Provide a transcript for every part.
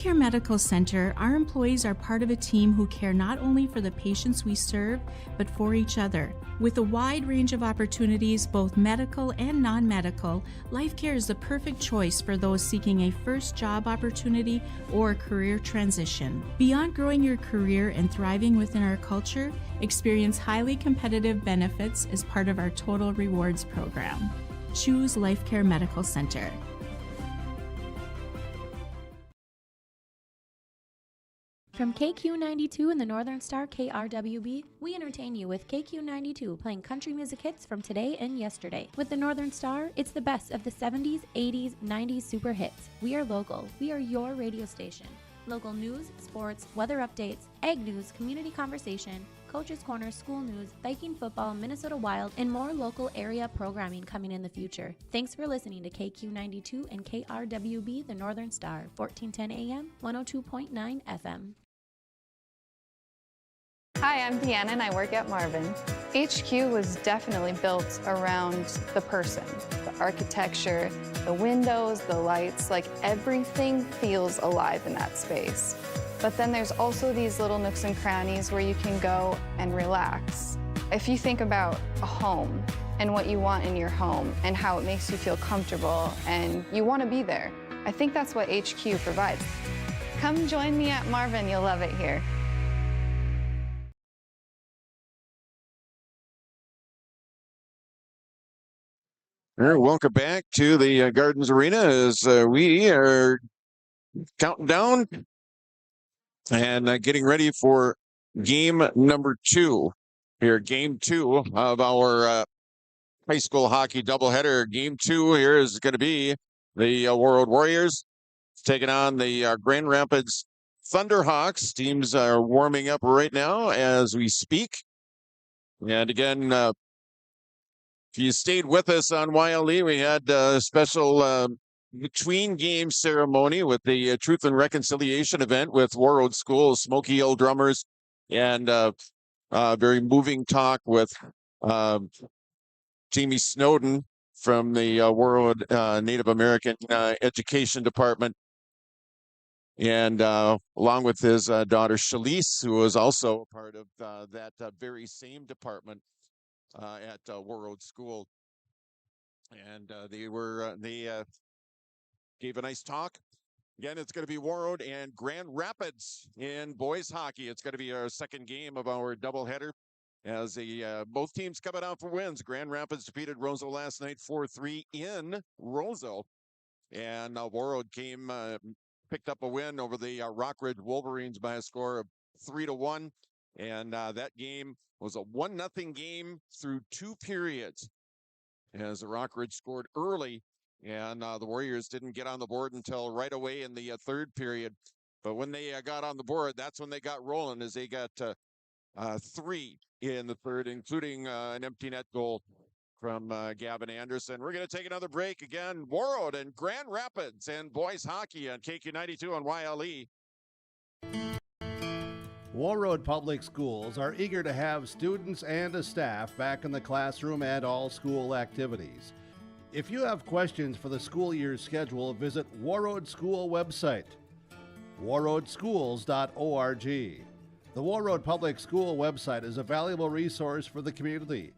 Care Medical Center, our employees are part of a team who care not only for the patients we serve, but for each other. With a wide range of opportunities, both medical and non-medical, Life Care is the perfect choice for those seeking a first job opportunity or career transition. Beyond growing your career and thriving within our culture, experience highly competitive benefits as part of our Total Rewards program. Choose Life Care Medical Center. From KQ92 and the Northern Star KRWB, we entertain you with KQ92 playing country music hits from today and yesterday. With the Northern Star, it's the best of the 70s, 80s, 90s super hits. We are local. We are your radio station. Local news, sports, weather updates, ag news, community conversation, Coach's Corner, school news, Viking football, Minnesota Wild, and more local area programming coming in the future. Thanks for listening to KQ92 and KRWB, the Northern Star, 1410 AM, 102.9 FM. Hi, I'm Deanna and I work at Marvin. HQ was definitely built around the person, the architecture, the windows, the lights, like everything feels alive in that space. But then there's also these little nooks and crannies where you can go and relax. If you think about a home and what you want in your home and how it makes you feel comfortable and you want to be there, I think that's what HQ provides. Come join me at Marvin, you'll love it here. All right, welcome back to the Gardens Arena as we are counting down and getting ready for game number 2 here. Game 2 of our high school hockey doubleheader. Game 2 here is going to be the Warroad Warriors taking on the Grand Rapids Thunderhawks. Teams are warming up right now as we speak. And again, if you stayed with us on YLE, we had a special between game ceremony with the Truth and Reconciliation event with Warroad School's Smoky Hill Drummers, and very moving talk with Jamie Snowden from the Warroad Native American Education Department, and along with his daughter Shalise, who was also a part of that very same department at Warroad School. And they gave a nice talk. Again, it's going to be Warroad and Grand Rapids in boys hockey. It's going to be our second game of our doubleheader as both teams coming out for wins. Grand Rapids defeated Roseau last night 4-3 in Roseau. And Warroad picked up a win over the Rockridge Wolverines by a score of 3-1. And that game was a 1-0 game through 2 periods as the Rockridge scored early, and the Warriors didn't get on the board until right away in the third period. But when they got on the board, that's when they got rolling, as they got 3 in the third, including an empty net goal from Gavin Anderson. We're going to take another break. Again, Warroad and Grand Rapids and boys hockey on KQ92 on YLE. Warroad Public Schools are eager to have students and a staff back in the classroom and all school activities. If you have questions for the school year's schedule, visit Warroad School website, warroadschools.org. The Warroad Public School website is a valuable resource for the community.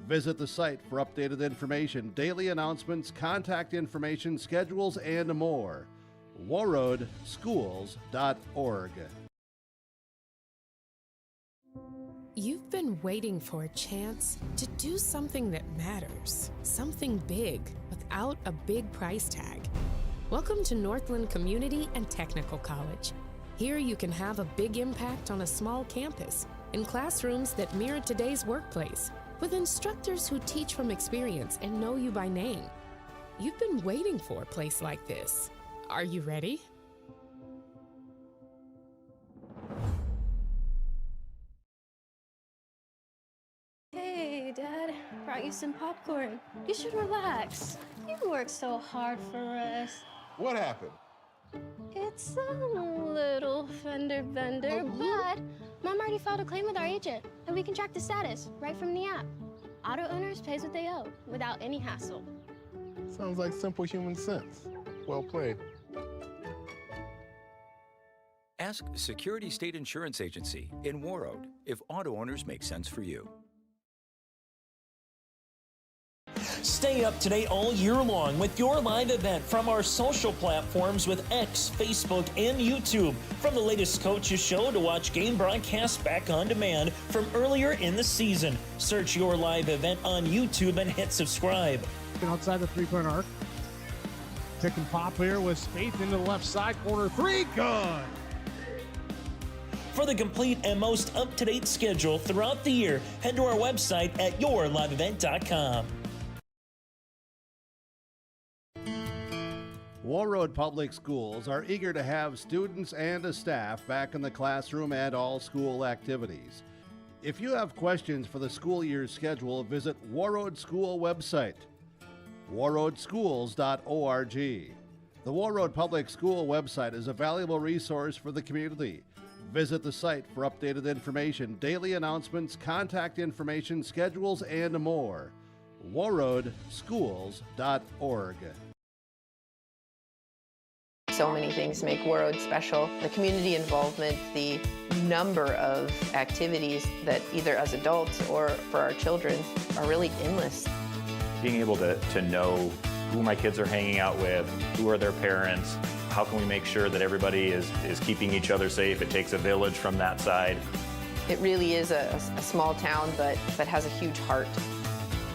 Visit the site for updated information, daily announcements, contact information, schedules, and more. warroadschools.org. You've been waiting for a chance to do something that matters, something big without a big price tag. Welcome to Northland Community and Technical College. Here you can have a big impact on a small campus, in classrooms that mirror today's workplace, with instructors who teach from experience and know you by name. You've been waiting for a place like this. Are you ready? Hey, Dad, brought you some popcorn. You should relax. You worked so hard for us. What happened? It's a little fender bender, but Mom already filed a claim with our agent, and we can track the status right from the app. Auto owners pays what they owe without any hassle. Sounds like simple human sense. Well played. Ask Security State Insurance Agency in Warroad if auto owners make sense for you. Stay up to date all year long with your live event from our social platforms with X, Facebook, and YouTube. From the latest coaches show to watch game broadcasts back on demand from earlier in the season. Search your live event on YouTube and hit subscribe. Outside the three-point arc. Pick and pop here with Spaeth into the left side corner. Three, good. For the complete and most up-to-date schedule throughout the year, head to our website at yourliveevent.com. Warroad Public Schools are eager to have students and staff back in the classroom and all school activities. If you have questions for the school year's schedule, visit Warroad School website, warroadschools.org. The Warroad Public School website is a valuable resource for the community. Visit the site for updated information, daily announcements, contact information, schedules, and more. warroadschools.org. So many things make Warroad special. The community involvement, the number of activities that either as adults or for our children are really endless. Being able to know who my kids are hanging out with, who are their parents, how can we make sure that everybody is keeping each other safe? It takes a village from that side. It really is a small town, but has a huge heart.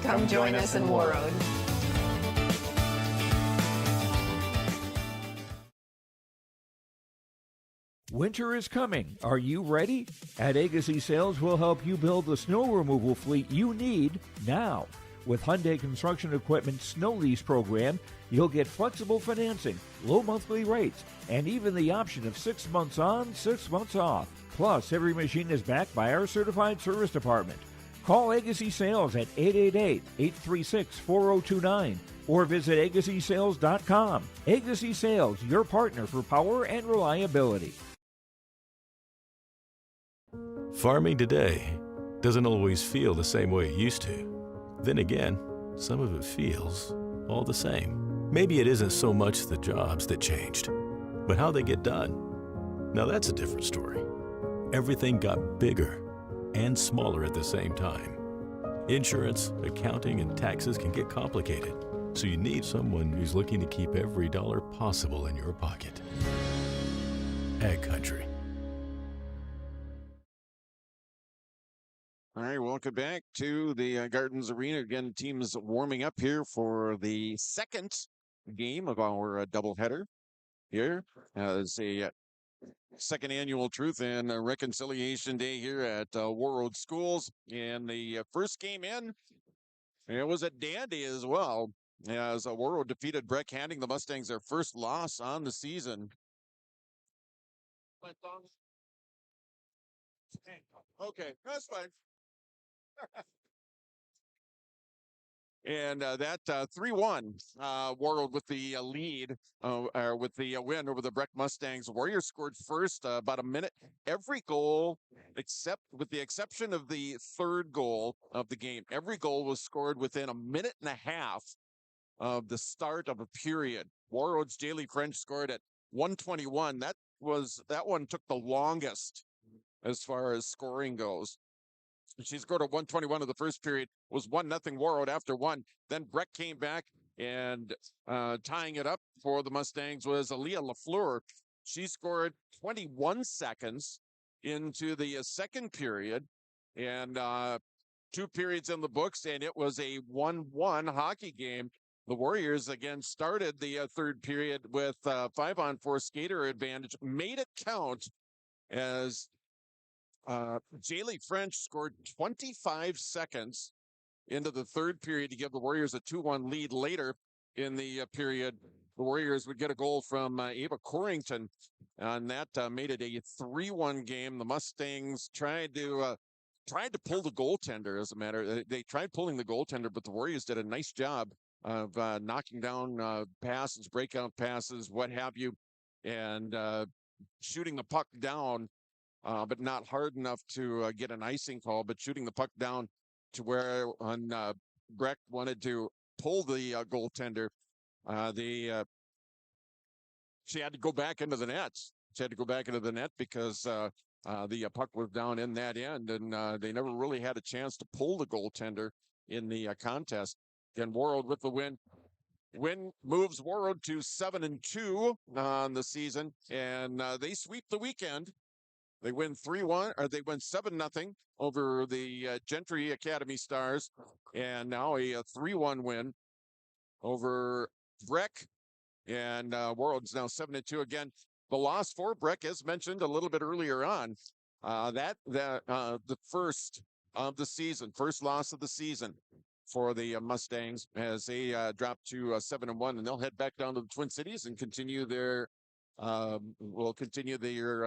Come join us in Warroad. Winter is coming. Are you ready? At Agassi Sales, we'll help you build the snow removal fleet you need now. With Hyundai Construction Equipment Snow Lease Program, you'll get flexible financing, low monthly rates, and even the option of 6 months on, 6 months off. Plus, every machine is backed by our certified service department. Call Agassi Sales at 888-836-4029 or visit agassisales.com. Agassi Sales, your partner for power and reliability. Farming today doesn't always feel the same way it used to. Then again, some of it feels all the same. Maybe it isn't so much the jobs that changed, but how they get done. Now that's a different story. Everything got bigger and smaller at the same time. Insurance, accounting, and taxes can get complicated, so you need someone who's looking to keep every dollar possible in your pocket. Ag Country. All right, welcome back to the Gardens Arena. Again, teams warming up here for the second game of our doubleheader here. It's a second annual Truth and Reconciliation Day here at Warroad Schools. And the first game in, it was a dandy as well, as Warroad defeated Breck, handing the Mustangs their first loss on the season. Okay, that's fine. And that 3-1, Warroad with the lead, with the win over the Breck Mustangs. Warriors scored first about a minute. Every goal, except with the exception of the third goal of the game, every goal was scored within a minute and a half of the start of a period. Warroad's Jaylee French scored at 1:21. That one took the longest as far as scoring goes. She scored at 1:21 of the first period, was 1-0 Warroad after one. Then Breck came back and tying it up for the Mustangs was Aaliyah LaFleur. She scored 21 seconds into the second period, and 2 periods in the books, and it was a 1-1 hockey game. The Warriors again started the third period with 5-on-4 skater advantage, made it count as Jaylee French scored 25 seconds into the third period to give the Warriors a 2-1 lead. Later in the period, the Warriors would get a goal from Ava Corrington, and that made it a 3-1 game. The Mustangs tried to pull the goaltender. As a matter, they tried pulling the goaltender, but the Warriors did a nice job of knocking down passes, breakout passes, what have you, and shooting the puck down. But not hard enough to get an icing call, but shooting the puck down to where when Breck wanted to pull the goaltender, she had to go back into the nets. had to go back into the net because the puck was down in that end, and they never really had a chance to pull the goaltender in the contest. Again, Warroad with the win. Win moves Warroad to 7-2 on the season, and they sweep the weekend. They win 3-1, or they win 7-0 over the Gentry Academy Stars, and now a 3-1 win over Breck, and Warroad's now 7-2 again. The loss for Breck, as mentioned a little bit earlier on, the first of the season, first loss of the season for the Mustangs, as they drop to 7-1, and they'll head back down to the Twin Cities and continue their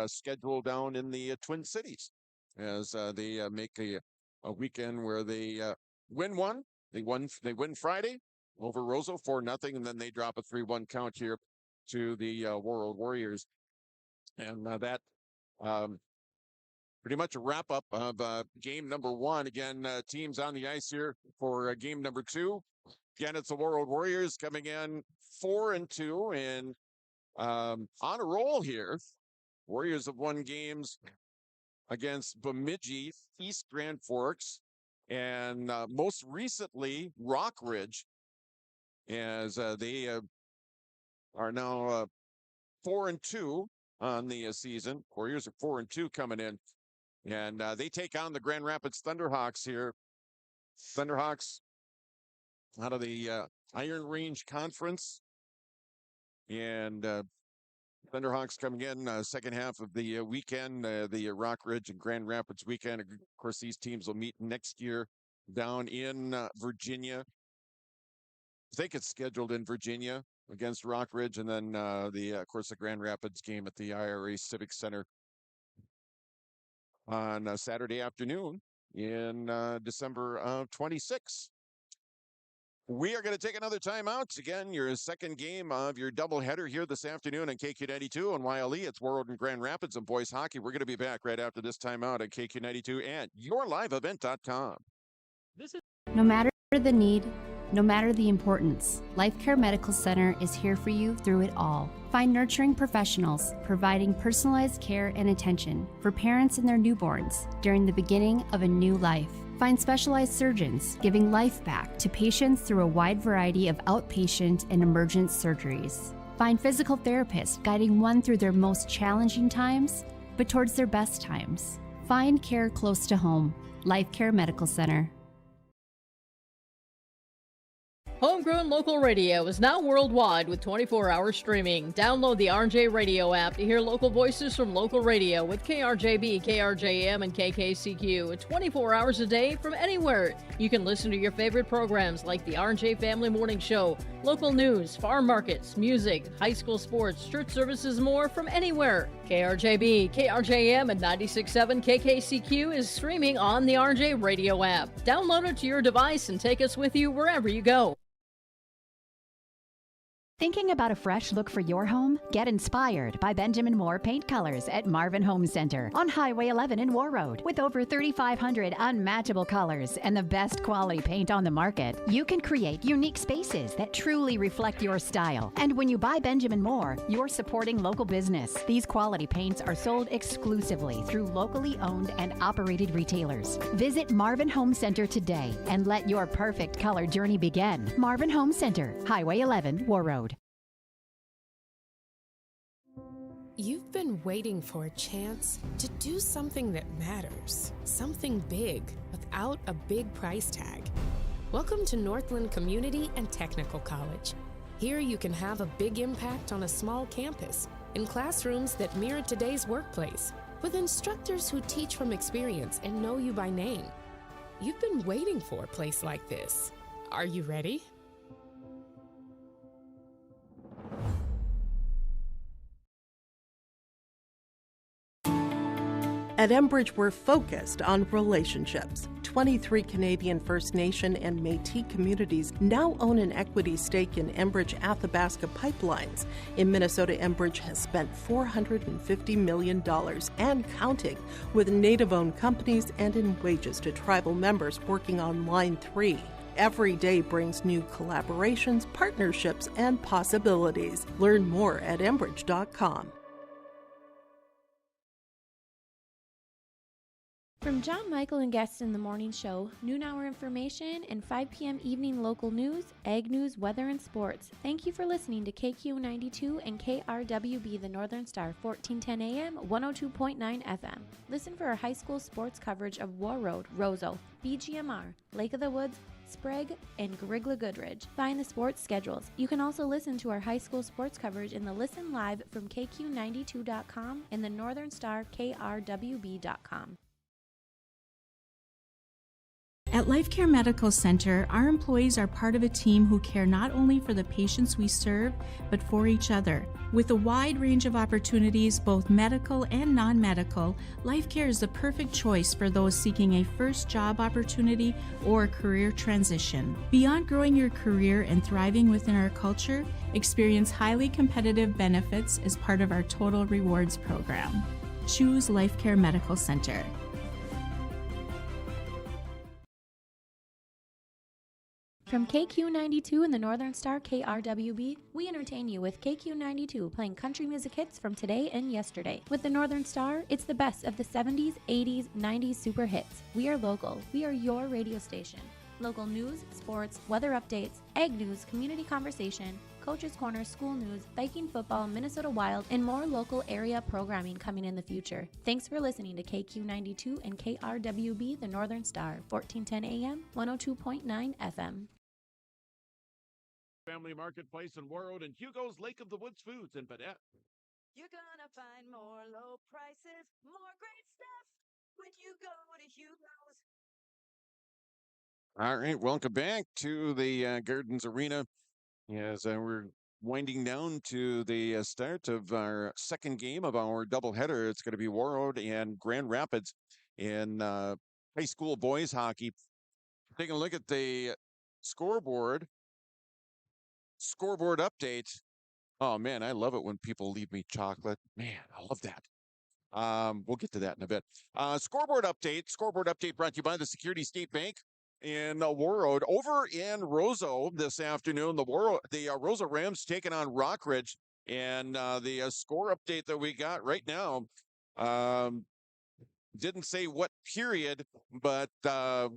schedule down in the Twin Cities, as they make a weekend where they win one. They win Friday over Roseau 4-0, and then they drop a 3-1 count here to the Warroad Warriors, and that pretty much a wrap up of game number one. Again, teams on the ice here for game number two. Again, it's the Warroad Warriors coming in 4-2 and on a roll here. Warriors have won games against Bemidji, East Grand Forks, and most recently Rockridge, as they are now 4-2 on the season. Warriors are 4-2 coming in, and they take on the Grand Rapids Thunderhawks here. Thunderhawks out of the Iron Range Conference, and Thunderhawks coming in second half of the weekend, the Rockridge and Grand Rapids weekend. Of course, these teams will meet next year down in Virginia. I think it's scheduled in Virginia against Rockridge, and then of course, the Grand Rapids game at the IRA Civic Center on Saturday afternoon in December of 26. We are going to take another timeout. Again, your second game of your doubleheader here this afternoon on KQ92 and YLE. It's Warroad and Grand Rapids and boys hockey. We're going to be back right after this timeout on KQ92 and yourliveevent.com. No matter the need, no matter the importance, Life Care Medical Center is here for you through it all. Find nurturing professionals providing personalized care and attention for parents and their newborns during the beginning of a new life. Find specialized surgeons giving life back to patients through a wide variety of outpatient and emergent surgeries. Find physical therapists guiding one through their most challenging times, but towards their best times. Find care close to home. Life Care Medical Center. Homegrown local radio is now worldwide with 24-hour streaming. Download the RJ Radio app to hear local voices from local radio with KRJB, KRJM, and KKCQ 24 hours a day from anywhere. You can listen to your favorite programs like the RJ Family Morning Show, local news, farm markets, music, high school sports, church services, more from anywhere. KRJB, KRJM, and 96.7 KKCQ is streaming on the RJ Radio app. Download it to your device and take us with you wherever you go. Thinking about a fresh look for your home? Get inspired by Benjamin Moore Paint Colors at Marvin Home Center on Highway 11 in Warroad. With over 3,500 unmatchable colors and the best quality paint on the market, you can create unique spaces that truly reflect your style. And when you buy Benjamin Moore, you're supporting local business. These quality paints are sold exclusively through locally owned and operated retailers. Visit Marvin Home Center today and let your perfect color journey begin. Marvin Home Center, Highway 11, Warroad. You've been waiting for a chance to do something that matters, something big without a big price tag. Welcome to Northland Community and Technical College. Here you can have a big impact on a small campus in classrooms that mirror today's workplace, with instructors who teach from experience and know you by name. You've been waiting for a place like this. Are you ready? At Enbridge, we're focused on relationships. 23 Canadian First Nation and Métis communities now own an equity stake in Enbridge Athabasca Pipelines. In Minnesota, Enbridge has spent $450 million and counting with Native-owned companies and in wages to tribal members working on Line 3. Every day brings new collaborations, partnerships, and possibilities. Learn more at Enbridge.com. From John Michael and guests in the morning show, noon hour information, and 5 p.m. evening local news, ag news, weather, and sports. Thank you for listening to KQ92 and KRWB, the Northern Star, 1410 AM, 102.9 FM. Listen for our high school sports coverage of Warroad, Roseau, BGMR, Lake of the Woods, Sprague, and Grigla Goodridge. Find the sports schedules. You can also listen to our high school sports coverage in the Listen Live from KQ92.com and the Northern Star KRWB.com. At Life Care Medical Center, our employees are part of a team who care not only for the patients we serve, but for each other. With a wide range of opportunities, both medical and non-medical, Life Care is the perfect choice for those seeking a first job opportunity or career transition. Beyond growing your career and thriving within our culture, experience highly competitive benefits as part of our Total Rewards program. Choose Life Care Medical Center. From KQ92 and the Northern Star KRWB, we entertain you with KQ92 playing country music hits from today and yesterday. With the Northern Star, it's the best of the 70s, 80s, 90s super hits. We are local. We are your radio station. Local news, sports, weather updates, ag news, community conversation, Coach's Corner, school news, Viking football, Minnesota Wild, and more local area programming coming in the future. Thanks for listening to KQ92 and KRWB, the Northern Star, 1410 AM, 102.9 FM. Family Marketplace in Warroad and Hugo's Lake of the Woods Foods in Badette. You're gonna find more low prices, more great stuff when you go to Hugo's. All right, welcome back to the Gardens Arena as we're winding down to the start of our second game of our doubleheader. It's going to be Warroad and Grand Rapids in high school boys hockey. Taking a look at the scoreboard update. Oh man, I love it when people leave me chocolate. Man, I love that. We'll get to that in a bit. Scoreboard update brought to you by the Security State Bank in Warroad. Over in Roseau this afternoon, the Roseau Rams taking on Rockridge, and the score update that we got right now didn't say what period, but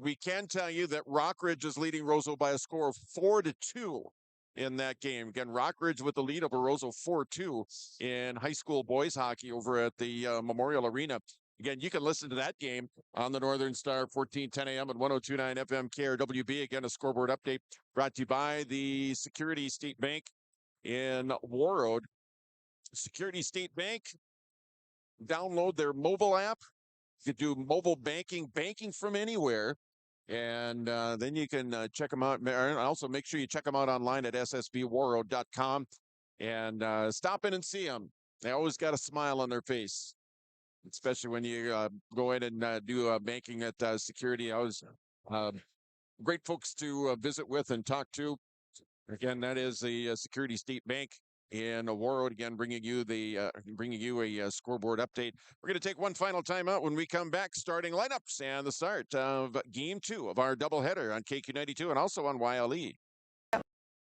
we can tell you that Rockridge is leading Roseau by a score of 4-2 in that game. Again, Rockridge with the lead over Roseau 4-2 in high school boys hockey over at the Memorial Arena. Again, you can listen to that game on the Northern Star, 1410 AM and 102.9 FM KRWB. Again, a scoreboard update brought to you by the Security State Bank in Warroad. Security State Bank, download their mobile app. You can do mobile banking from anywhere. And then you can check them out. Also, make sure you check them out online at ssbwarroad.com and stop in and see them. They always got a smile on their face, especially when you go in and do banking at Security. Always great folks to visit with and talk to. Again, that is the Security State Bank in Warroad, again, bringing you a scoreboard update. We're going to take one final timeout. When we come back, starting lineups and the start of Game 2 of our doubleheader on KQ92 and also on YLE.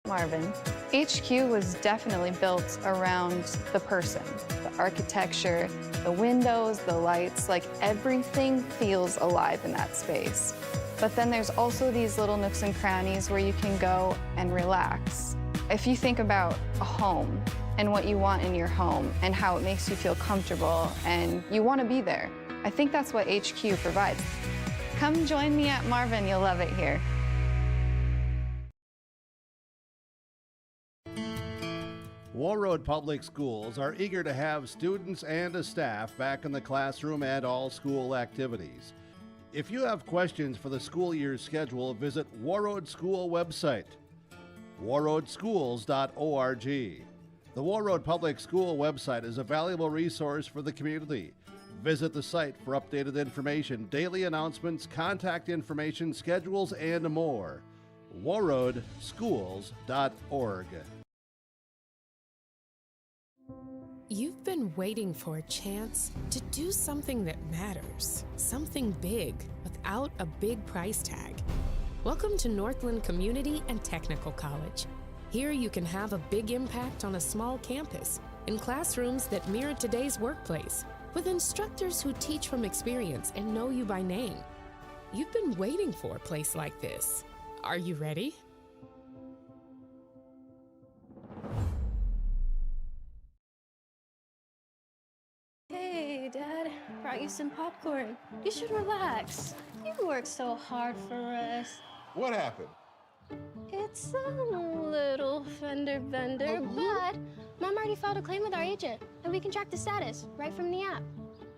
Marvin. HQ was definitely built around the person, the architecture, the windows, the lights, like everything feels alive in that space. But then there's also these little nooks and crannies where you can go and relax. If you think about a home and what you want in your home and how it makes you feel comfortable and you want to be there, I think that's what HQ provides. Come join me at Marvin, you'll love it here. Warroad Public Schools are eager to have students and staff back in the classroom and all school activities. If you have questions for the school year's schedule, visit Warroad School website, warroadschools.org. The Warroad Public School website is a valuable resource for the community. Visit the site for updated information, daily announcements, contact information, schedules, and more. warroadschools.org. You've been waiting for a chance to do something that matters, something big without a big price tag. Welcome to Northland Community and Technical College. Here you can have a big impact on a small campus in classrooms that mirror today's workplace. with instructors who teach from experience and know you by name. You've been waiting for a place like this. Are you ready? Hey, Dad, brought you some popcorn. You should relax. You worked so hard for us. What happened? It's a little fender bender, but Mom already filed a claim with our agent, and we can track the status right from the app.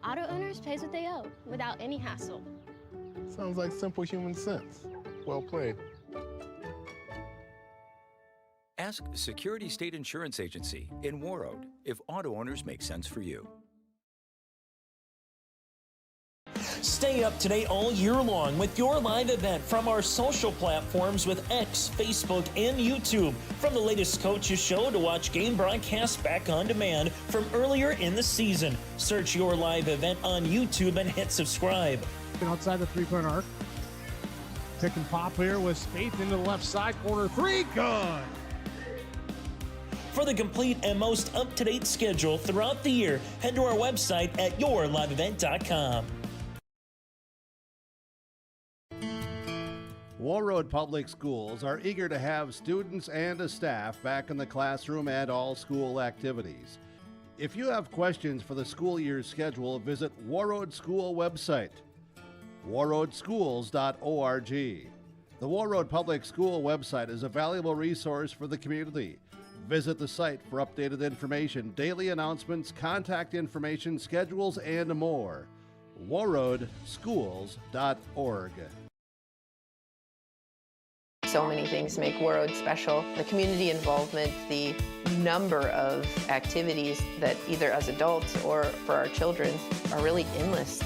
Auto owners pays what they owe without any hassle. Sounds like simple human sense. Well played. Ask Security State Insurance Agency in Warroad if auto owners make sense for you. Stay up to date all year long with your live event from our social platforms with X, Facebook, and YouTube. From the latest coaches show to watch game broadcasts back on demand from earlier in the season. Search your live event on YouTube and hit subscribe. Outside the three-point arc. Pick and pop here with Spaeth into the left side corner. Three, good. For the complete and most up-to-date schedule throughout the year, head to our website at yourliveevent.com. Warroad Public Schools are eager to have students and a staff back in the classroom and all school activities. If you have questions for the school year's schedule, visit Warroad School website, warroadschools.org. The Warroad Public School website is a valuable resource for the community. Visit the site for updated information, daily announcements, contact information, schedules, and more. warroadschools.org. So many things make Warroad special. The community involvement, the number of activities that either as adults or for our children are really endless.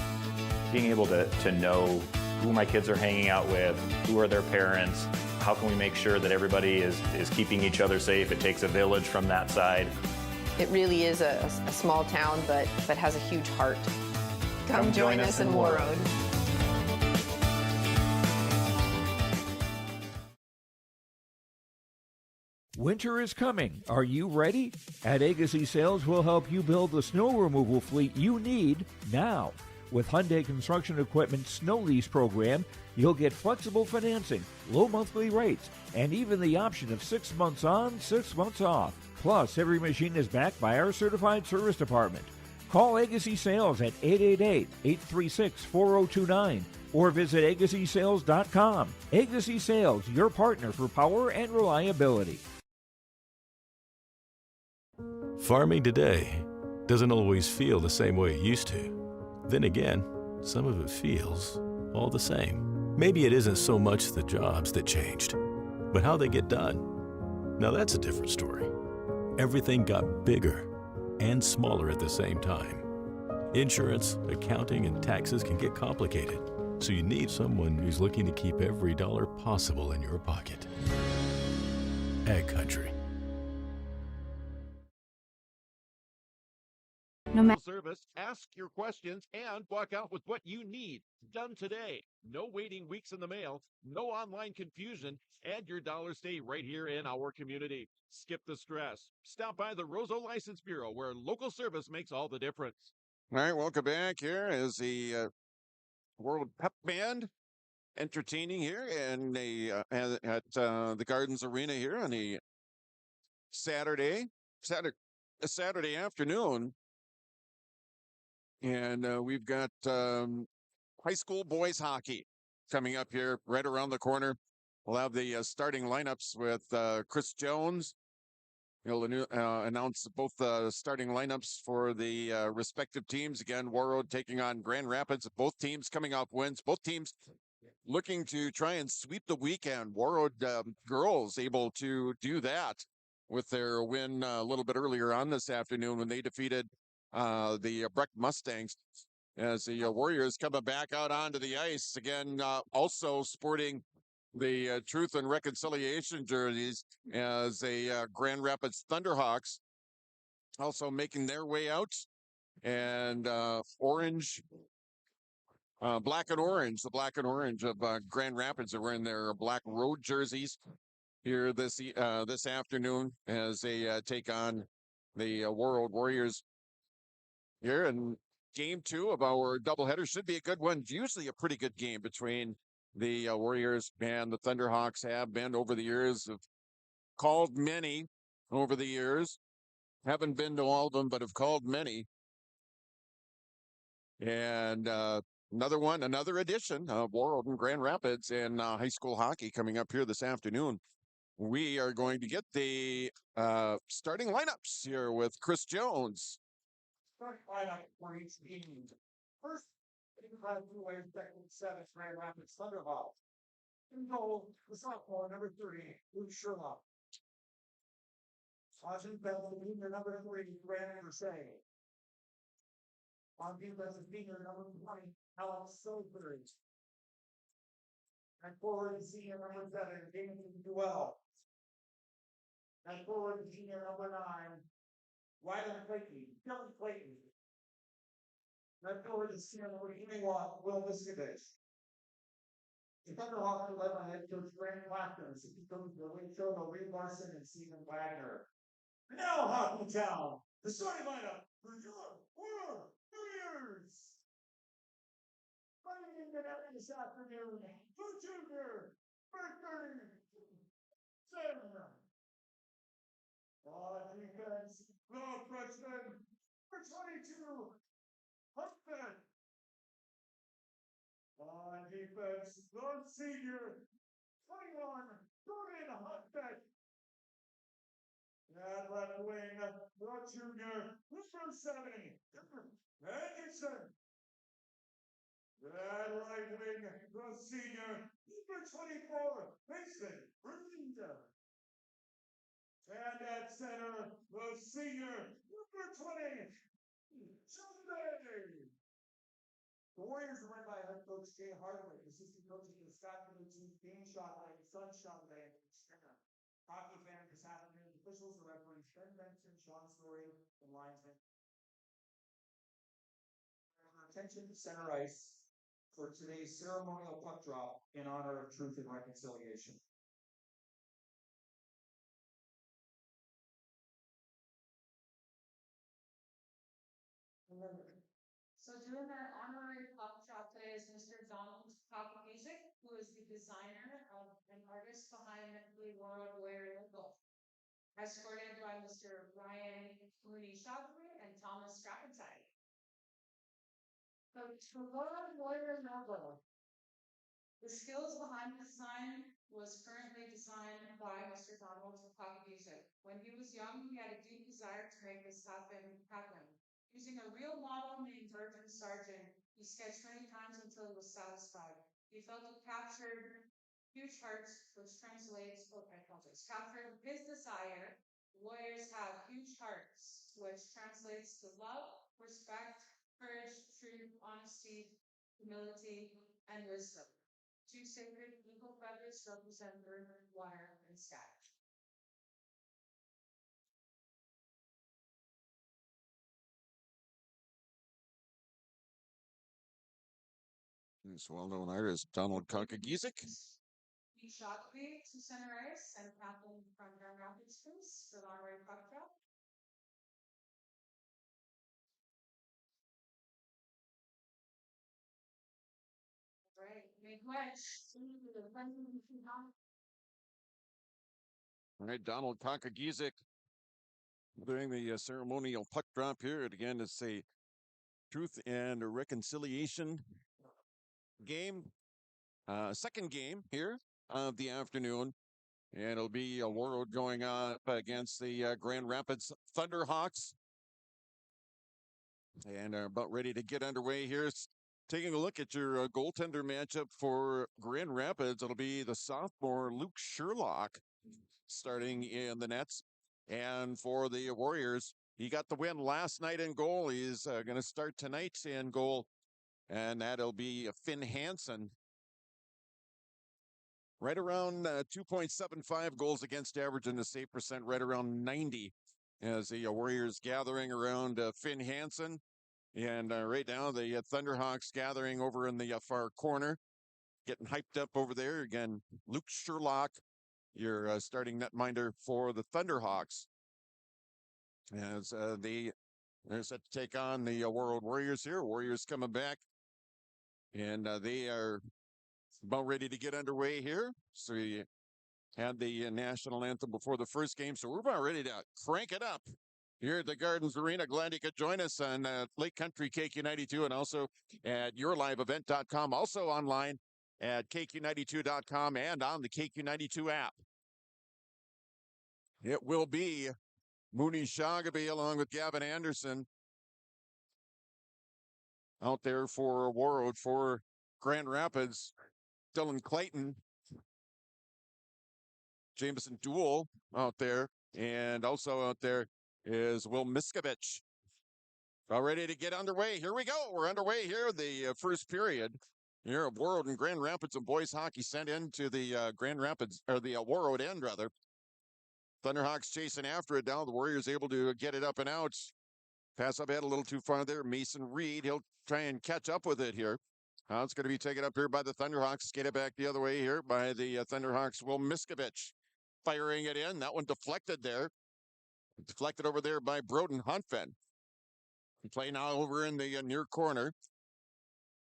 Being able to know who my kids are hanging out with, who are their parents, how can we make sure that everybody is keeping each other safe? It takes a village from that side. It really is a small town, but has a huge heart. Come join us in Warroad. Winter is coming. Are you ready? At Agassi Sales, we'll help you build the snow removal fleet you need now. With Hyundai Construction Equipment Snow Lease Program, you'll get flexible financing, low monthly rates, and even the option of 6 months on, 6 months off. Plus, every machine is backed by our certified service department. Call Agassi Sales at 888-836-4029 or visit agassisales.com. Agassi Sales, your partner for power and reliability. Farming today doesn't always feel the same way it used to. Then again, some of it feels all the same. Maybe it isn't so much the jobs that changed, but how they get done. Now that's a different story. Everything got bigger and smaller at the same time. Insurance, accounting, and taxes can get complicated, so you need someone who's looking to keep every dollar possible in your pocket. Ag Country. No matter Service, ask your questions and walk out with what you need. Done today. No waiting weeks in the mail, no online confusion, and your dollars stay right here in our community. Skip the stress. Stop by the Roseau License Bureau, where local service makes all the difference. All right, welcome back. Here is the World Pep Band entertaining here and at the Gardens Arena here on a Saturday afternoon. And we've got high school boys hockey coming up here right around the corner. We'll have the starting lineups with Chris Jones. He'll announce both the starting lineups for the respective teams. Again, Warroad taking on Grand Rapids. Both teams coming off wins. Both teams looking to try and sweep the weekend. Warroad girls able to do that with their win a little bit earlier on this afternoon when they defeated the Breck Mustangs, as the Warriors coming back out onto the ice again, also sporting the Truth and Reconciliation jerseys as the Grand Rapids Thunderhawks also making their way out, and orange, black and orange, the black and orange of Grand Rapids are wearing their black road jerseys here this afternoon as they take on the Warroad Warriors here. And game two of our doubleheader. Should be a good one. Usually a pretty good game between the Warriors and the Thunderhawks. Have been over the years. Have called many over the years. Haven't been to all of them, but have called many. And another edition of Warroad and Grand Rapids and high school hockey coming up here this afternoon. We are going to get the starting lineups here with Chris Jones. Starting lineup for each team. First, second, seventh, Grand Rapids Thunderhawks. In goal, the sophomore, number 30, Luke Sherlock. Sergeant Bell, junior, number 3, Brandon Mercedes. On defense, senior, number 20, Alex Silvery. And forward, senior, number 7, James Duell. And forward, senior, number 9, Wyland Clayton, Kelly Clayton. And forward, senior, number 21, Will Miskovich. The Thunderhawks are led by head coach Brandon Blackton, assistant coach Reed Larson, and Stephen Wagner. Now, Hockey Town, the starting lineup for your Warriors. Running in the net this afternoon, for junior, for 30, Sam. On defense, the freshman, for 22, Huffman. On defense, the senior, 21, Jordan Huffman. At left wing, the junior, number 70, Anderson. At right wing, the senior, number 24, Mason Berlinda. And at center, the senior, number 20, Sunday. The Warriors are led by head coach Jay Hardwick, assistant coaches the Scott team, Dean Shotway, Son Shotway, and Stringer. Hockey fan this afternoon, officials are referees Ben Benson, Sean Story, and linesman. Attention to center ice for today's ceremonial puck drop in honor of Truth and Reconciliation. So doing that honorary puck drop today is Mr. Donald Papagizic, who is the designer of and artist behind the Warroad Warrior logo. Escorted by Mr. Ryan Mooney Shockley and Thomas Strappentine. The Warroad Warrior logo. The skills behind the design was currently designed by Mr. Donald Papagizic. When he was young, he had a deep desire to make this happen. Using a real model named Virgin Sargent, he sketched many times until he was satisfied. He felt it captured huge hearts, which translates, captured his desire. Warriors have huge hearts, which translates to love, respect, courage, truth, honesty, humility, and wisdom. Two sacred eagle feathers represent earth, water, and sky. This well-known artist, Donald Kakagizik. He shot me to center ice and captain from Grand Rapids Schools for the honorary puck drop. Right, make wedge. All right, Donald Kakagizik doing the ceremonial puck drop here. And again, it's a Truth and Reconciliation game. Second game here of the afternoon. And it'll be a Warroad going up against the Grand Rapids Thunderhawks. And are about ready to get underway here. Taking a look at your goaltender matchup for Grand Rapids, it'll be the sophomore Luke Sherlock starting in the nets. And for the Warriors, he got the win last night in goal. He's going to start tonight in goal. And that'll be Finn Hansen. Right around 2.75 goals against average in the save percent, right around 90 as the Warriors gathering around Finn Hansen. And right now, the Thunderhawks gathering over in the far corner, getting hyped up over there. Again, Luke Sherlock, your starting netminder for the Thunderhawks. As the They're set to take on the Warroad Warriors here. Warriors coming back, and they are about ready to get underway here. So we had the national anthem before the first game, so we're about ready to crank it up here at the Gardens Arena. Glad you could join us on Lake Country KQ92 and also at yourliveevent.com, also online at KQ92.com and on the KQ92 app. It will be Mooney Shagaby along with Gavin Anderson out there for Warroad. For Grand Rapids, Dylan Clayton, Jameson Duel out there, and also out there is Will Miskovich. All ready to get underway. Here we go. We're underway here. The first period here of Warroad and Grand Rapids and boys hockey sent into the Grand Rapids, or the Warroad end rather. Thunderhawks chasing after it now. The Warriors able to get it up and out. Pass up ahead a little too far there. Mason Reed, he'll try and catch up with it here. It's going to be taken up here by the Thunderhawks. Skated back the other way here by the Thunderhawks. Will Miskovich firing it in. That one deflected there. Deflected over there by Broden Huntfen. Play now over in the near corner.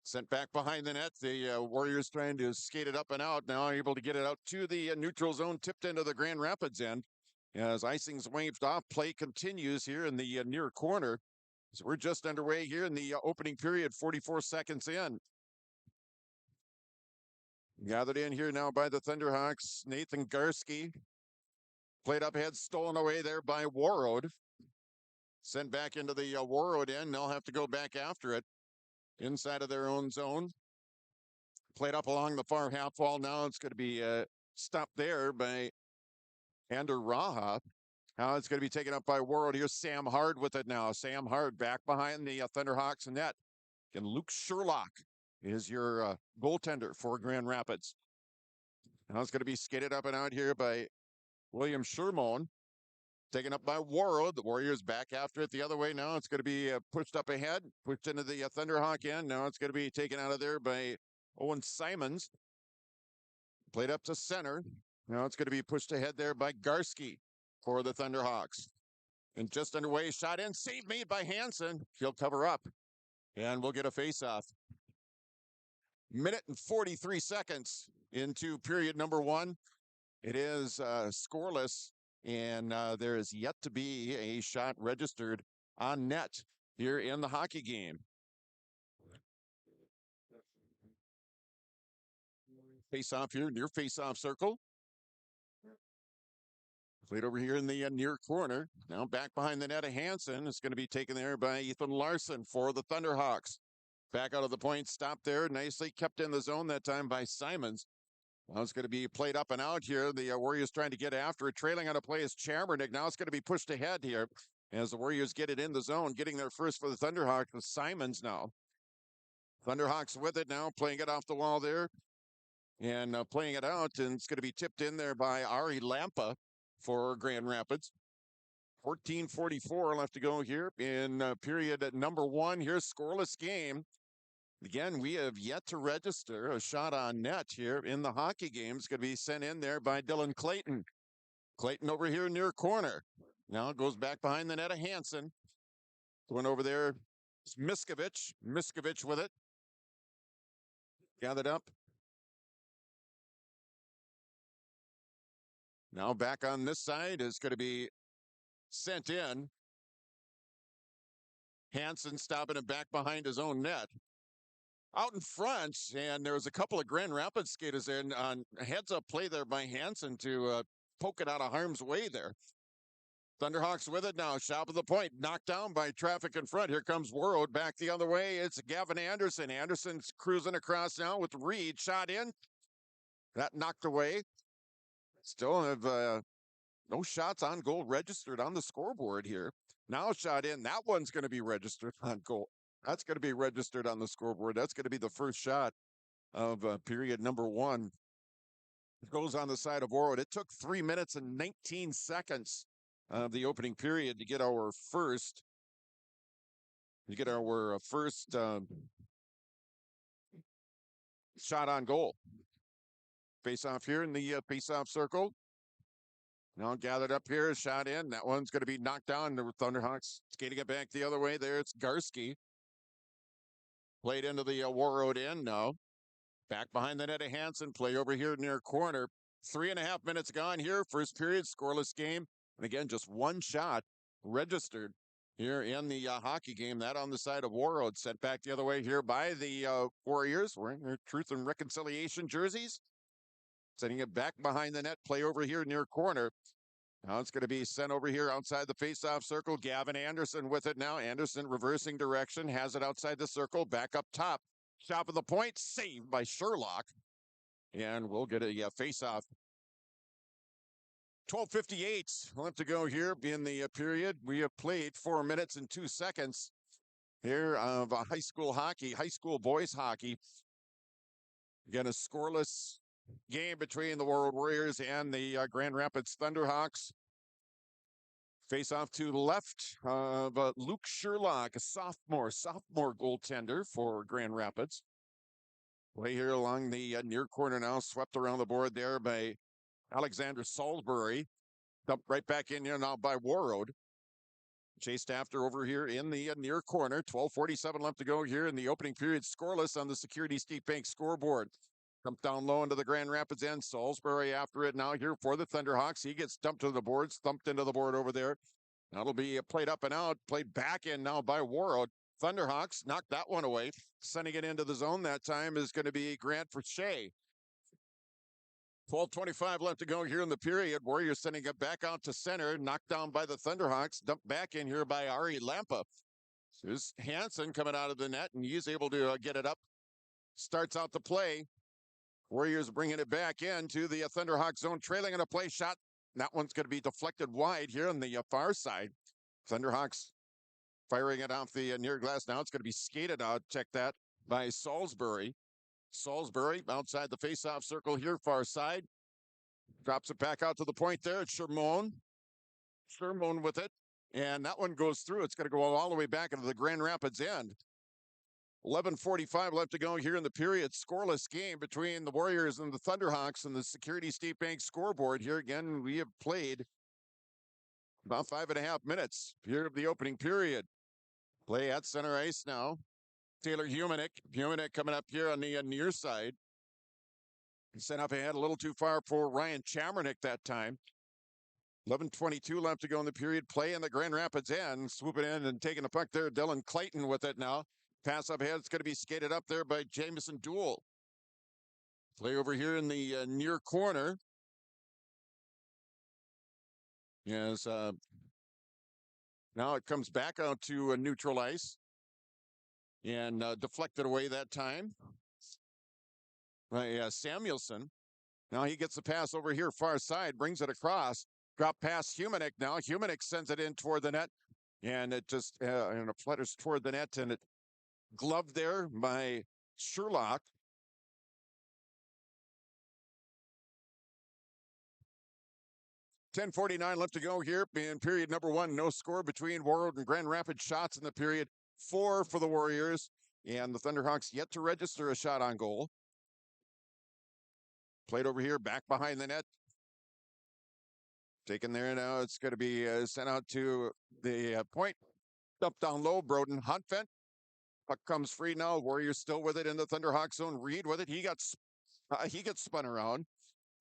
Sent back behind the net. The Warriors trying to skate it up and out. Now able to get it out to the neutral zone. Tipped into the Grand Rapids end. As icing's waved off, play continues here in the near corner. So we're just underway here in the opening period, 44 seconds in. Gathered in here now by the Thunderhawks. Nathan Garski. Played up ahead, stolen away there by Warroad. Sent back into the Warroad end. They'll have to go back after it inside of their own zone. Played up along the far half wall now. It's going to be stopped there by Ander Raha. Now it's going to be taken up by Warroad. Here's Sam Hard with it now. Sam Hard back behind the Thunderhawks net. And Luke Sherlock is your goaltender for Grand Rapids. Now it's going to be skated up and out here by William Shermone. Taken up by Warroad. The Warriors back after it the other way now. It's going to be pushed up ahead, pushed into the Thunderhawk end. Now it's going to be taken out of there by Owen Simons. Played up to center. Now it's going to be pushed ahead there by Garski for the Thunderhawks. And just underway, shot in, save made by Hansen. He'll cover up, and we'll get a face-off. Minute and 43 seconds into period number one. It is scoreless, and there is yet to be a shot registered on net here in the hockey game. Face-off here, near face-off circle. Played over here in the near corner. Now back behind the net of Hansen. It's going to be taken there by Ethan Larson for the Thunderhawks. Back out of the point, stopped there. Nicely kept in the zone that time by Simons. Now it's going to be played up and out here. The Warriors trying to get after it. Trailing on a play is Chamernick. Now it's going to be pushed ahead here as the Warriors get it in the zone. Getting there first for the Thunderhawks with Simons now. Thunderhawks with it now. Playing it off the wall there. And playing it out. And it's going to be tipped in there by Ari Lampa for Grand Rapids. 14:44 left to go here in period number one. Here's scoreless game. Again, we have yet to register a shot on net here in the hockey game. It's going to be sent in there by Dylan Clayton. Clayton over here near corner. Now it goes back behind the net of Hansen. Going over there, it's Miskovich. Miskovich with it. Gathered up. Now back on this side is going to be sent in. Hansen stopping it back behind his own net. Out in front, and there was a couple of Grand Rapids skaters in on heads-up play there by Hansen to poke it out of harm's way there. Thunderhawks with it now. Shot of the point. Knocked down by traffic in front. Here comes Warroad back the other way. It's Gavin Anderson. Anderson's cruising across now with Reed. Shot in. That knocked away. Still have no shots on goal registered on the scoreboard here. Now shot in. That one's going to be registered on goal. That's going to be registered on the scoreboard. That's going to be the first shot of period number one. It goes on the side of Warroad. It took 3 minutes and 19 seconds of the opening period to get our first. Shot on goal. Face off here in the face-off circle. Now gathered up here, shot in. That one's going to be knocked down. The Thunderhawks skating it back the other way. There it's Garski. Played into the Warroad end now. Back behind the net of Hansen. Play over here near corner. 3.5 minutes gone here. First period, scoreless game. And again, just one shot registered here in the hockey game. That on the side of Warroad. Sent back the other way here by the Warriors wearing their Truth and Reconciliation jerseys. Sending it back behind the net. Play over here near corner. Now it's going to be sent over here outside the faceoff circle. Gavin Anderson with it now. Anderson reversing direction. Has it outside the circle. Back up top. Shot of the point. Saved by Sherlock. And we'll get a faceoff. 12:58 left to go here in the period. We have played 4 minutes and 2 seconds here of high school hockey, high school boys hockey. Again, a scoreless game between the Warroad Warriors and the Grand Rapids Thunderhawks. Face off to the left of Luke Sherlock, a sophomore goaltender for Grand Rapids. Way here along the near corner now, swept around the board there by Alexander Salisbury. Dumped right back in here now by Warroad. Chased after over here in the near corner. 12:47 left to go here in the opening period. Scoreless on the Security State Bank scoreboard. Dumped down low into the Grand Rapids end. Salisbury after it now here for the Thunderhawks. He gets dumped to the boards, thumped into the board over there. That'll be played up and out, played back in now by Warroad. Thunderhawks knocked that one away. Sending it into the zone that time is going to be Grant for Shea. 12:25 left to go here in the period. Warriors sending it back out to center. Knocked down by the Thunderhawks. Dumped back in here by Ari Lampa. There's Hansen coming out of the net, and he's able to get it up. Starts out the play. Warriors bringing it back into the Thunderhawk zone, trailing in a play shot. That one's going to be deflected wide here on the far side. Thunderhawks firing it off the near glass. Now it's going to be skated out. Check that by Salisbury. Salisbury outside the faceoff circle here, far side. Drops it back out to the point there. It's Shermone. Shermone with it. And that one goes through. It's going to go all the way back into the Grand Rapids end. 11:45 left to go here in the period. Scoreless game between the Warriors and the Thunderhawks and the Security State Bank scoreboard. Here again, we have played about 5.5 minutes here of the opening period. Play at center ice now. Taylor Humanick. Humanick coming up here on the near side. Sent up ahead a little too far for Ryan Chamernick that time. 11:22 left to go in the period. Play in the Grand Rapids end. Swooping in and taking the puck there. Dylan Clayton with it now. Pass up ahead. It's going to be skated up there by Jameson Duell. Play over here in the near corner. Yes. Now it comes back out to neutral ice. And deflected away that time by Samuelson. Now he gets the pass over here, far side, brings it across. Drop past Humanick now. Humanick sends it in toward the net. And it just and it flutters toward the net, and it gloved there by Sherlock. $10:49 left to go here in period number one. No score between Warroad and Grand Rapids. Shots in the period. 4 for the Warriors. And the Thunderhawks yet to register a shot on goal. Played over here, back behind the net. Taken there now. It's going to be sent out to the point. Dumped down low. Broden Huntvent. Puck comes free now. Warriors still with it in the Thunderhawk zone. Reed with it. He gets spun around.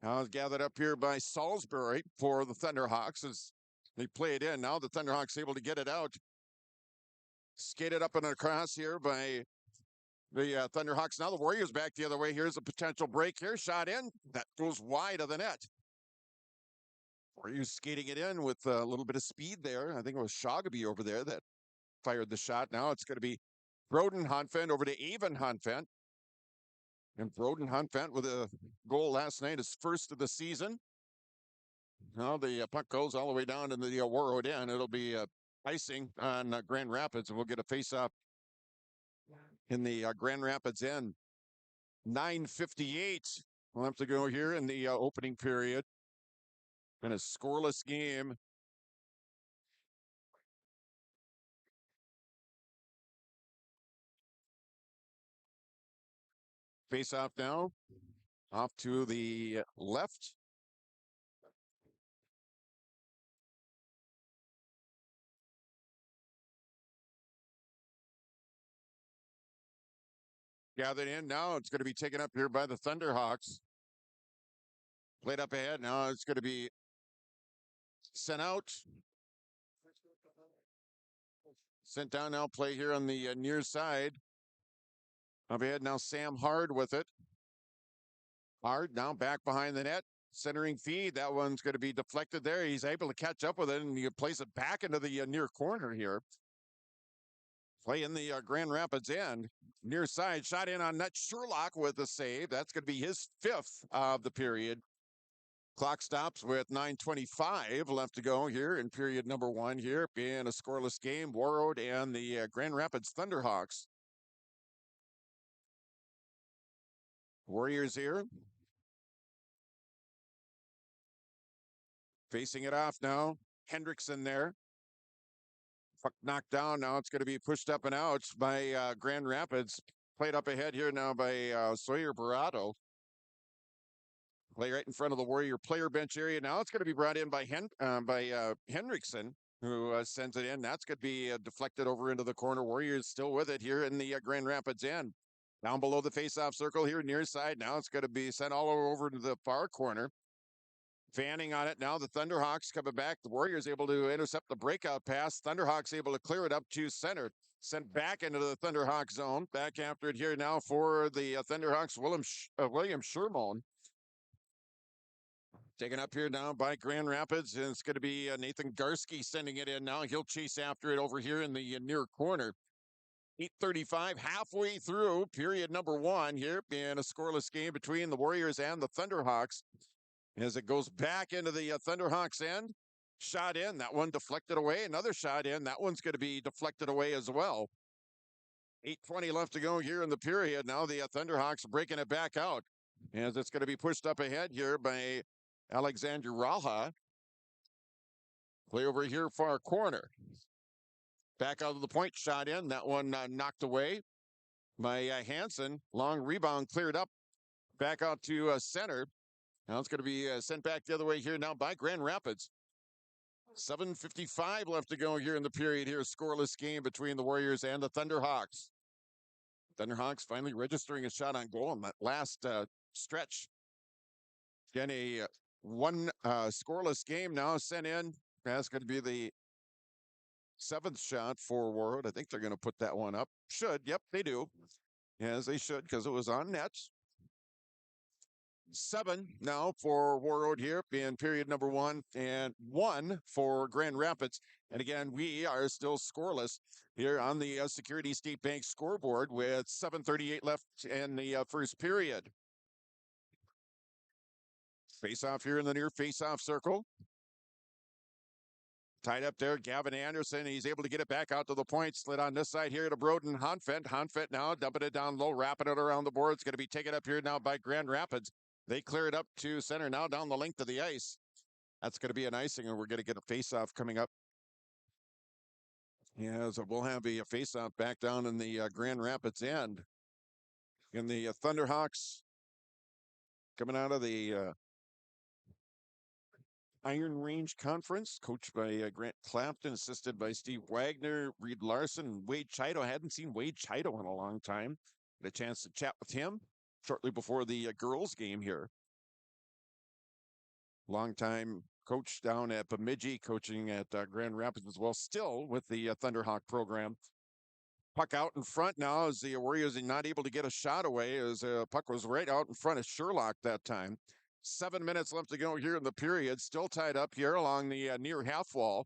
Now it's gathered up here by Salisbury for the Thunderhawks as they play it in. Now the Thunderhawks able to get it out. Skated up and across here by the Thunderhawks. Now the Warriors back the other way. Here's a potential break here. Shot in. That goes wide of the net. Warriors skating it in with a little bit of speed there. I think it was Shoggaby over there that fired the shot. Now it's going to be Broden Huntvent over to Avon Huntvent. And Broden Huntvent with a goal last night, his first of the season. Now the puck goes all the way down into the Warroad end. It'll be icing on Grand Rapids, and we'll get a face-off in the Grand Rapids end. 9:58 we'll have to go here in the opening period. Been a scoreless game. Face-off now. Off to the left. Gathered in now. It's going to be taken up here by the Thunderhawks. Played up ahead. Now it's going to be sent out. Sent down now. Play here on the near side. Up ahead now. Sam Hard with it. Hard now back behind the net. Centering feed. That one's going to be deflected there. He's able to catch up with it and you place it back into the near corner here. Play in the Grand Rapids end. Near side. Shot in on net. Sherlock with the save. That's going to be his 5th of the period. Clock stops with 9:25 left to go here in period number 1 here. Being a scoreless game. Warroad and the Grand Rapids Thunderhawks. Warriors here. Facing it off now. Hendrickson there. Puck knocked down. Now it's going to be pushed up and out by Grand Rapids. Played up ahead here now by Sawyer Barato. Play right in front of the Warrior player bench area. Now it's going to be brought in by Hendrickson, who sends it in. That's going to be deflected over into the corner. Warriors still with it here in the Grand Rapids end. Down below the face-off circle here near side. Now it's going to be sent all over to the far corner. Fanning on it now. The Thunderhawks coming back. The Warriors able to intercept the breakout pass. Thunderhawks able to clear it up to center. Sent back into the Thunderhawk zone. Back after it here now for the Thunderhawks. William Shermone. Taken up here now by Grand Rapids. And it's going to be Nathan Garski sending it in now. He'll chase after it over here in the near corner. 8:35, halfway through period number 1 here in a scoreless game between the Warriors and the Thunderhawks. As it goes back into the Thunderhawks end. Shot in. That one deflected away. Another shot in. That one's going to be deflected away as well. 8:20 left to go here in the period. Now the Thunderhawks breaking it back out. As it's going to be pushed up ahead here by Alexander Raha. Play over here far corner. Back out of the point. Shot in. That one knocked away by Hansen. Long rebound cleared up. Back out to center. Now it's going to be sent back the other way here now by Grand Rapids. 7:55 left to go here in the period here. Scoreless game between the Warriors and the Thunderhawks. Thunderhawks finally registering a shot on goal in that last stretch. Again, a one scoreless game now sent in. That's going to be the 7th shot for Warroad. I think they're going to put that one up. Should. Yep, they do. As they should, because it was on net. 7 now for Warroad here in period number 1 and 1 for Grand Rapids. And again, we are still scoreless here on the Security State Bank scoreboard with 7:38 left in the first period. Face-off here in the near face-off circle. Tied up there, Gavin Anderson. He's able to get it back out to the point. Slid on this side here to Broden Honfent. Honfent now dumping it down low, wrapping it around the board. It's going to be taken up here now by Grand Rapids. They clear it up to center now down the length of the ice. That's going to be an icing, and we're going to get a face-off coming up. Yeah, so we'll have a face-off back down in the Grand Rapids end. In the Thunderhawks coming out of the Iron Range Conference, coached by Grant Clapton, assisted by Steve Wagner, Reed Larson, and Wade Chido. I hadn't seen Wade Chido in a long time. Had a chance to chat with him shortly before the girls' game here. Longtime coach down at Bemidji, coaching at Grand Rapids as well, still with the Thunderhawk program. Puck out in front now as the Warriors are not able to get a shot away, as puck was right out in front of Sherlock that time. 7 minutes left to go here in the period. Still tied up here along the near half wall.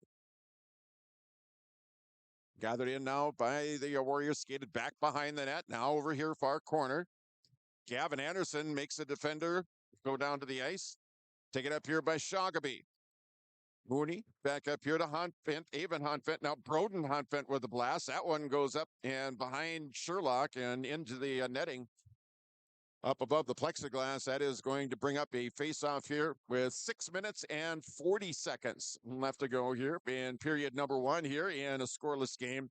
Gathered in now by the Warriors, skated back behind the net. Now over here, far corner. Gavin Anderson makes a defender go down to the ice. Taken up here by Shoggaby. Mooney back up here to Honfent. Avon Honfent. Now Broden Honfent with the blast. That one goes up and behind Sherlock and into the netting. Up above the plexiglass. That is going to bring up a face-off here with 6 minutes and 40 seconds left to go here in period number 1 here in a scoreless game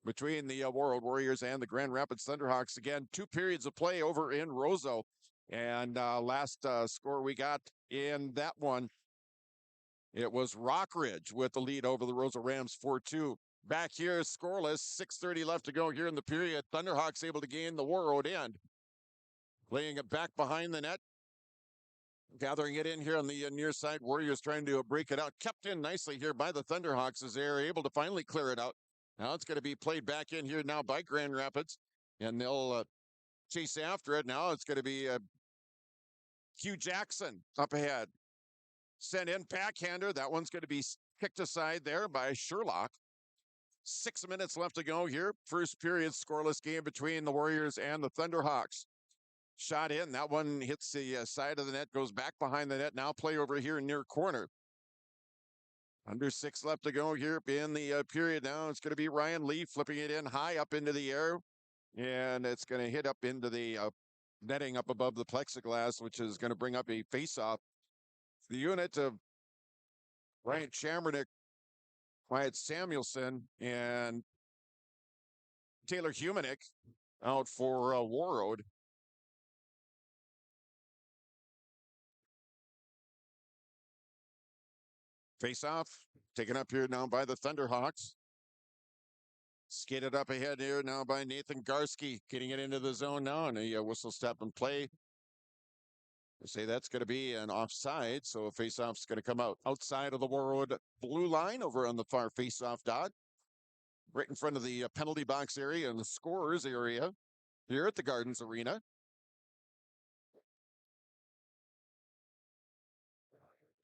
between the Warroad Warriors and the Grand Rapids Thunderhawks. Again, 2 periods of play over in Roseau. And last score we got in that one, it was Rockridge with the lead over the Roseau Rams 4-2. Back here, scoreless, 6:30 left to go here in the period. Thunderhawks able to gain the Warroad end. Laying it back behind the net. Gathering it in here on the near side. Warriors trying to break it out. Kept in nicely here by the Thunderhawks as they're able to finally clear it out. Now it's going to be played back in here now by Grand Rapids. And they'll chase after it. Now it's going to be Hugh Jackson up ahead. Sent in backhander. That one's going to be kicked aside there by Sherlock. 6 minutes left to go here. First period scoreless game between the Warriors and the Thunderhawks. Shot in. That one hits the side of the net, goes back behind the net. Now play over here near corner. Under 6 left to go here in the period now. It's going to be Ryan Lee flipping it in high up into the air. And it's going to hit up into the netting up above the plexiglass, which is going to bring up a face-off. The unit of Ryan Chambernick, Wyatt Samuelson, and Taylor Humanick out for Warroad. Face-off, taken up here now by the Thunderhawks. Skated up ahead here now by Nathan Garski, getting it into the zone now, and a whistle step and play. They say that's going to be an offside, so a face-off's going to come out outside of the Warroad blue line over on the far face-off dot. Right in front of the penalty box area and the scorers area here at the Gardens Arena.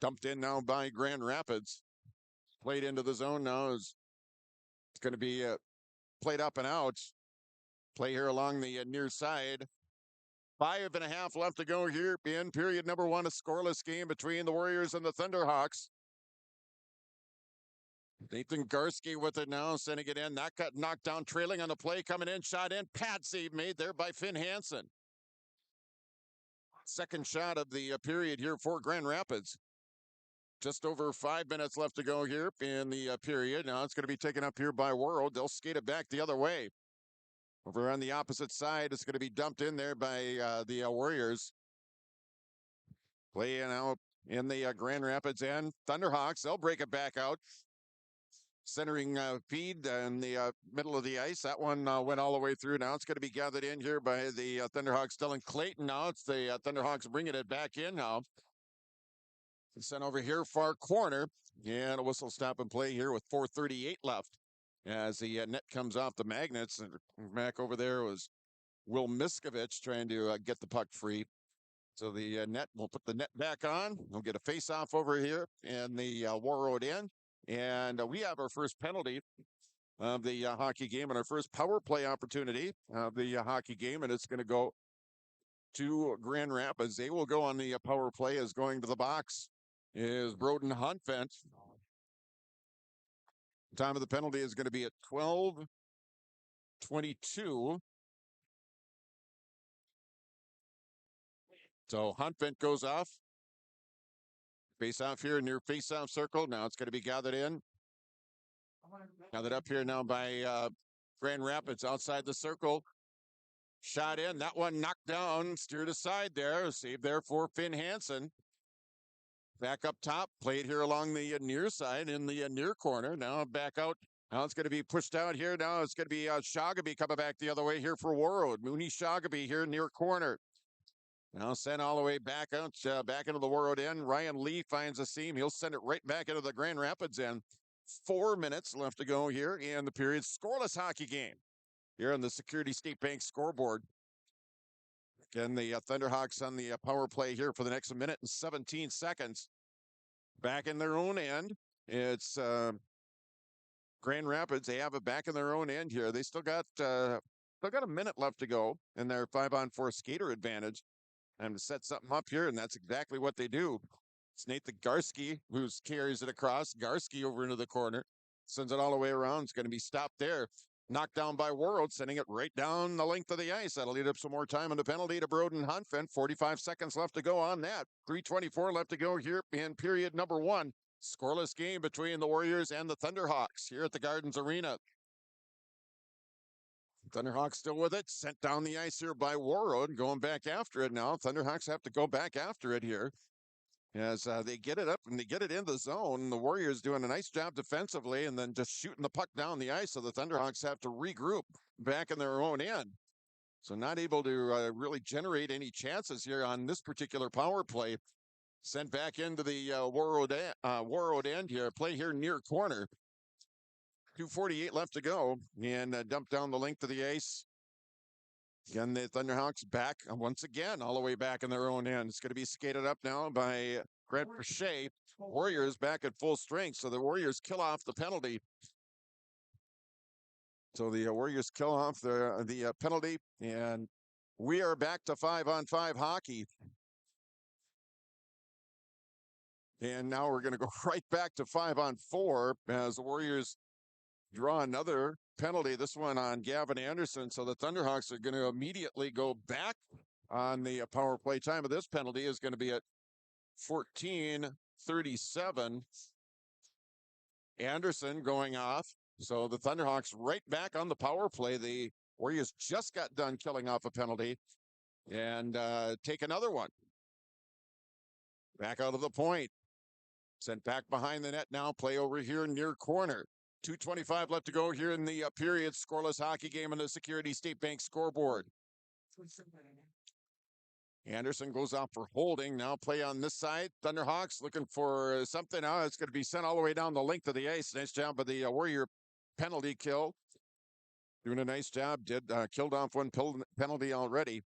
Dumped in now by Grand Rapids. Played into the zone now. It's going to be played up and out. Play here along the near side. 5.5 left to go here in period number 1, a scoreless game between the Warriors and the Thunderhawks. Nathan Garski with it now, sending it in. That got knocked down, trailing on the play, coming in, shot in. Pad save made there by Finn Hansen. Second shot of the period here for Grand Rapids. Just over 5 minutes left to go here in the period. Now it's going to be taken up here by Warroad. They'll skate it back the other way. Over on the opposite side, it's going to be dumped in there by the Warriors. Playing out in the Grand Rapids end. Thunderhawks, they'll break it back out. Centering feed in the middle of the ice. That one went all the way through. Now it's going to be gathered in here by the Thunderhawks. Dylan Clayton now. It's the Thunderhawks bringing it back in now. Sent over here, far corner. And a whistle stop and play here with 4:38 left. As the net comes off the magnets. And back over there was Will Miskovich trying to get the puck free. So the net, we'll put the net back on. We'll get a face-off over here in the Warroad end. And we have our first penalty of the hockey game and our first power play opportunity of the hockey game. And it's going to go to Grand Rapids. They will go on the power play as going to the box is Broden Huntvent. Time of the penalty is going to be at 12:22. So Huntvent goes off. Face off here near face off circle. Now it's going to be gathered in. Gathered up here now by Grand Rapids outside the circle. Shot in. That one knocked down. Steered aside there. Saved there for Finn Hansen. Back up top. Played here along the near side in the near corner. Now back out. Now it's going to be pushed out here. Now it's going to be Shagaby coming back the other way here for Warroad. Mooney Shagaby here near corner. Now sent all the way back out, back into the Warroad end. Ryan Lee finds a seam. He'll send it right back into the Grand Rapids end. 4 minutes left to go here in the period. Scoreless hockey game here on the Security State Bank scoreboard. Again, the Thunderhawks on the power play here for the next 1 minute and 17 seconds. Back in their own end. It's Grand Rapids. They have it back in their own end here. They still got a minute left to go in their 5-on-4 skater advantage. Time to set something up here, and that's exactly what they do. It's Nathan Garski who carries it across. Garski over into the corner. Sends it all the way around. It's going to be stopped there. Knocked down by Warroad, sending it right down the length of the ice. That'll lead up some more time on the penalty to Broden Huntvent. 45 seconds left to go on that. 3:24 left to go here in period number 1. Scoreless game between the Warriors and the Thunderhawks here at the Gardens Arena. Thunderhawks still with it. Sent down the ice here by Warroad. Going back after it now. Thunderhawks have to go back after it here. as they get it up and they get it in the zone. The Warriors doing a nice job defensively and then just shooting the puck down the ice, so the Thunderhawks have to regroup back in their own end. So not able to really generate any chances here on this particular power play. Sent back into the Warroad end here. Play here near corner. 2:48 left to go, and dumped down the length of the ice. Again, the Thunderhawks back once again, all the way back in their own end. It's going to be skated up now by Grant Brachet. Warriors back at full strength, so the Warriors kill off the penalty. So the Warriors kill off the penalty, and we are back to 5-on-5 hockey. And now we're going to go right back to 5-on-4 as the Warriors draw another penalty, this one on Gavin Anderson. So the Thunderhawks are going to immediately go back on the power play. Time of this penalty is going to be at 14:37. Anderson going off. So the Thunderhawks right back on the power play. The Warriors just got done killing off a penalty and take another one. Back out of the point. Sent back behind the net now. Play over here near corner. 2:25 left to go here in the period. Scoreless hockey game on the Security State Bank scoreboard. Anderson goes out for holding. Now play on this side. Thunderhawks looking for something. Now it's going to be sent all the way down the length of the ice. Nice job by the Warrior penalty kill. Doing a nice job. Killed off one penalty already.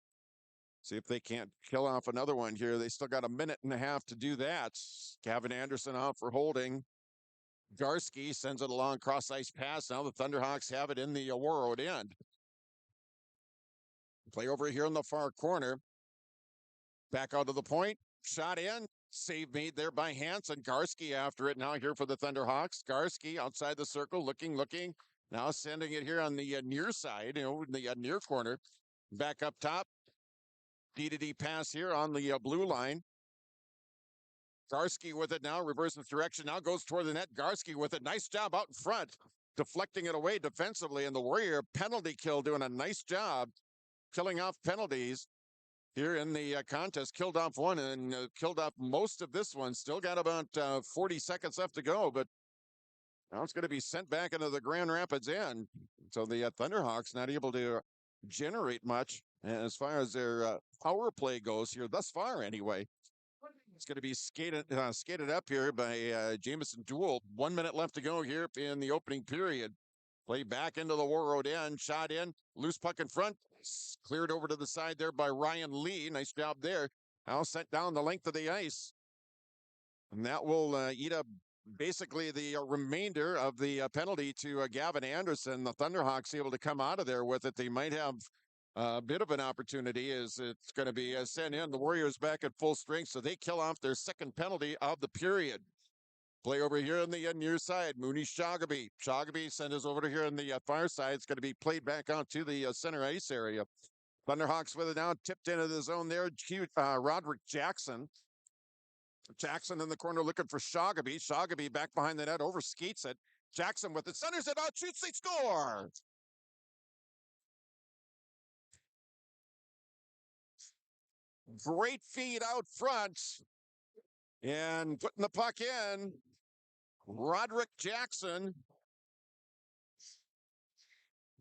See if they can't kill off another one here. They still got a minute and a half to do that. Gavin Anderson out for holding. Garski sends it along cross ice pass. Now the Thunderhawks have it in the Warroad end. Play over here in the far corner. Back out to the point. Shot in. Save made there by Hansen. Garski after it now here for the Thunderhawks. Garski outside the circle, looking. Now sending it here on the near side, the near corner. Back up top. D-to-D pass here on the blue line. Garski with it now, reverses direction, now goes toward the net. Garski with it, nice job out in front, deflecting it away defensively, and the Warrior penalty kill doing a nice job killing off penalties here in the contest. Killed off one and killed off most of this one. Still got about 40 seconds left to go, but now it's going to be sent back into the Grand Rapids end. So the Thunderhawks not able to generate much as far as their power play goes here, thus far anyway. It's going to be skated up here by Jamison Duell. 1 minute left to go here in the opening period. Play back into the Warroad end. Shot in. Loose puck in front. Cleared over to the side there by Ryan Lee. Nice job there. Now sent down the length of the ice. And that will eat up basically the remainder of the penalty to Gavin Anderson. The Thunderhawks able to come out of there with it. They might have a bit of an opportunity as it's going to be sent in. The Warriors back at full strength, so they kill off their second penalty of the period. Play over here on the near side. Mooney Shoggaby. Shoggaby sent us over to here on the far side. It's going to be played back out to the center ice area. Thunderhawks with it now, tipped into the zone there. Roderick Jackson. Jackson in the corner looking for Shoggaby. Shoggaby back behind the net, over skates it. Jackson with it, centers it out, shoots, they score! Great feed out front. And putting the puck in, Roderick Jackson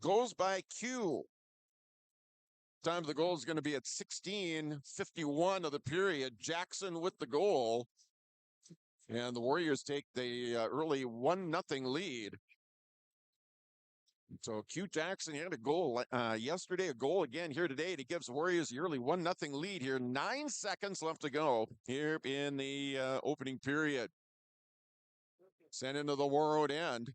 goes by Q. Time of the goal is going to be at 16:51 of the period. Jackson with the goal. And the Warriors take the early 1-0 lead. So Q Jackson had a goal yesterday, a goal again here today. It gives the Warriors the early 1-0 lead here. 9 seconds left to go here in the opening period. Sent into the Warroad end.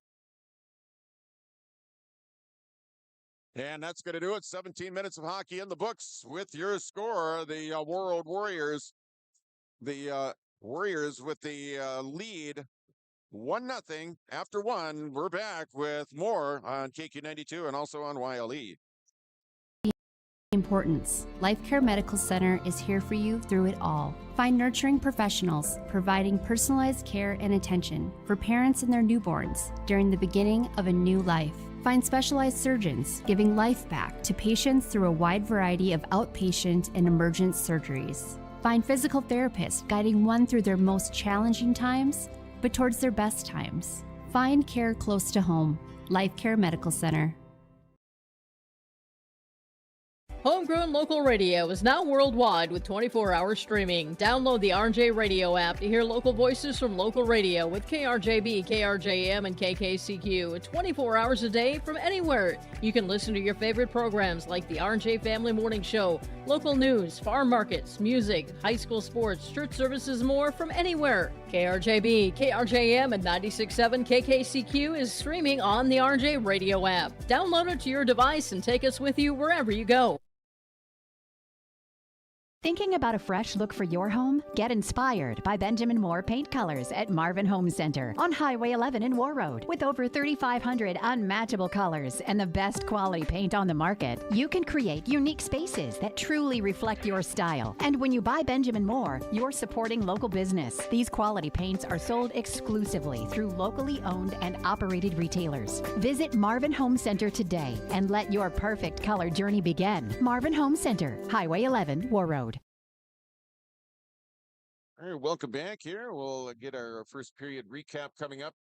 And that's going to do it. 17 minutes of hockey in the books with your score. The Warroad Warriors. The Warriors with the lead. 1-0 after one. We're back with more on KQ92 and also on YLE. Importance. Life Care Medical Center is here for you through it all. Find nurturing professionals providing personalized care and attention for parents and their newborns during the beginning of a new life. Find specialized surgeons giving life back to patients through a wide variety of outpatient and emergent surgeries. Find physical therapists guiding one through their most challenging times, but towards their best times. Find care close to home. Life Care Medical Center. Homegrown local radio is now worldwide with 24-hour streaming. Download the RJ Radio app to hear local voices from local radio with KRJB, KRJM, and KKCQ 24 hours a day from anywhere. You can listen to your favorite programs like the RJ Family Morning Show, local news, farm markets, music, high school sports, church services, more from anywhere. KRJB, KRJM, and 96.7 KKCQ is streaming on the RJ Radio app. Download it to your device and take us with you wherever you go. Thinking about a fresh look for your home? Get inspired by Benjamin Moore Paint Colors at Marvin Home Center on Highway 11 in Warroad. With over 3,500 unmatchable colors and the best quality paint on the market, you can create unique spaces that truly reflect your style. And when you buy Benjamin Moore, you're supporting local business. These quality paints are sold exclusively through locally owned and operated retailers. Visit Marvin Home Center today and let your perfect color journey begin. Marvin Home Center, Highway 11, Warroad. All right, welcome back here. We'll get our first period recap coming up.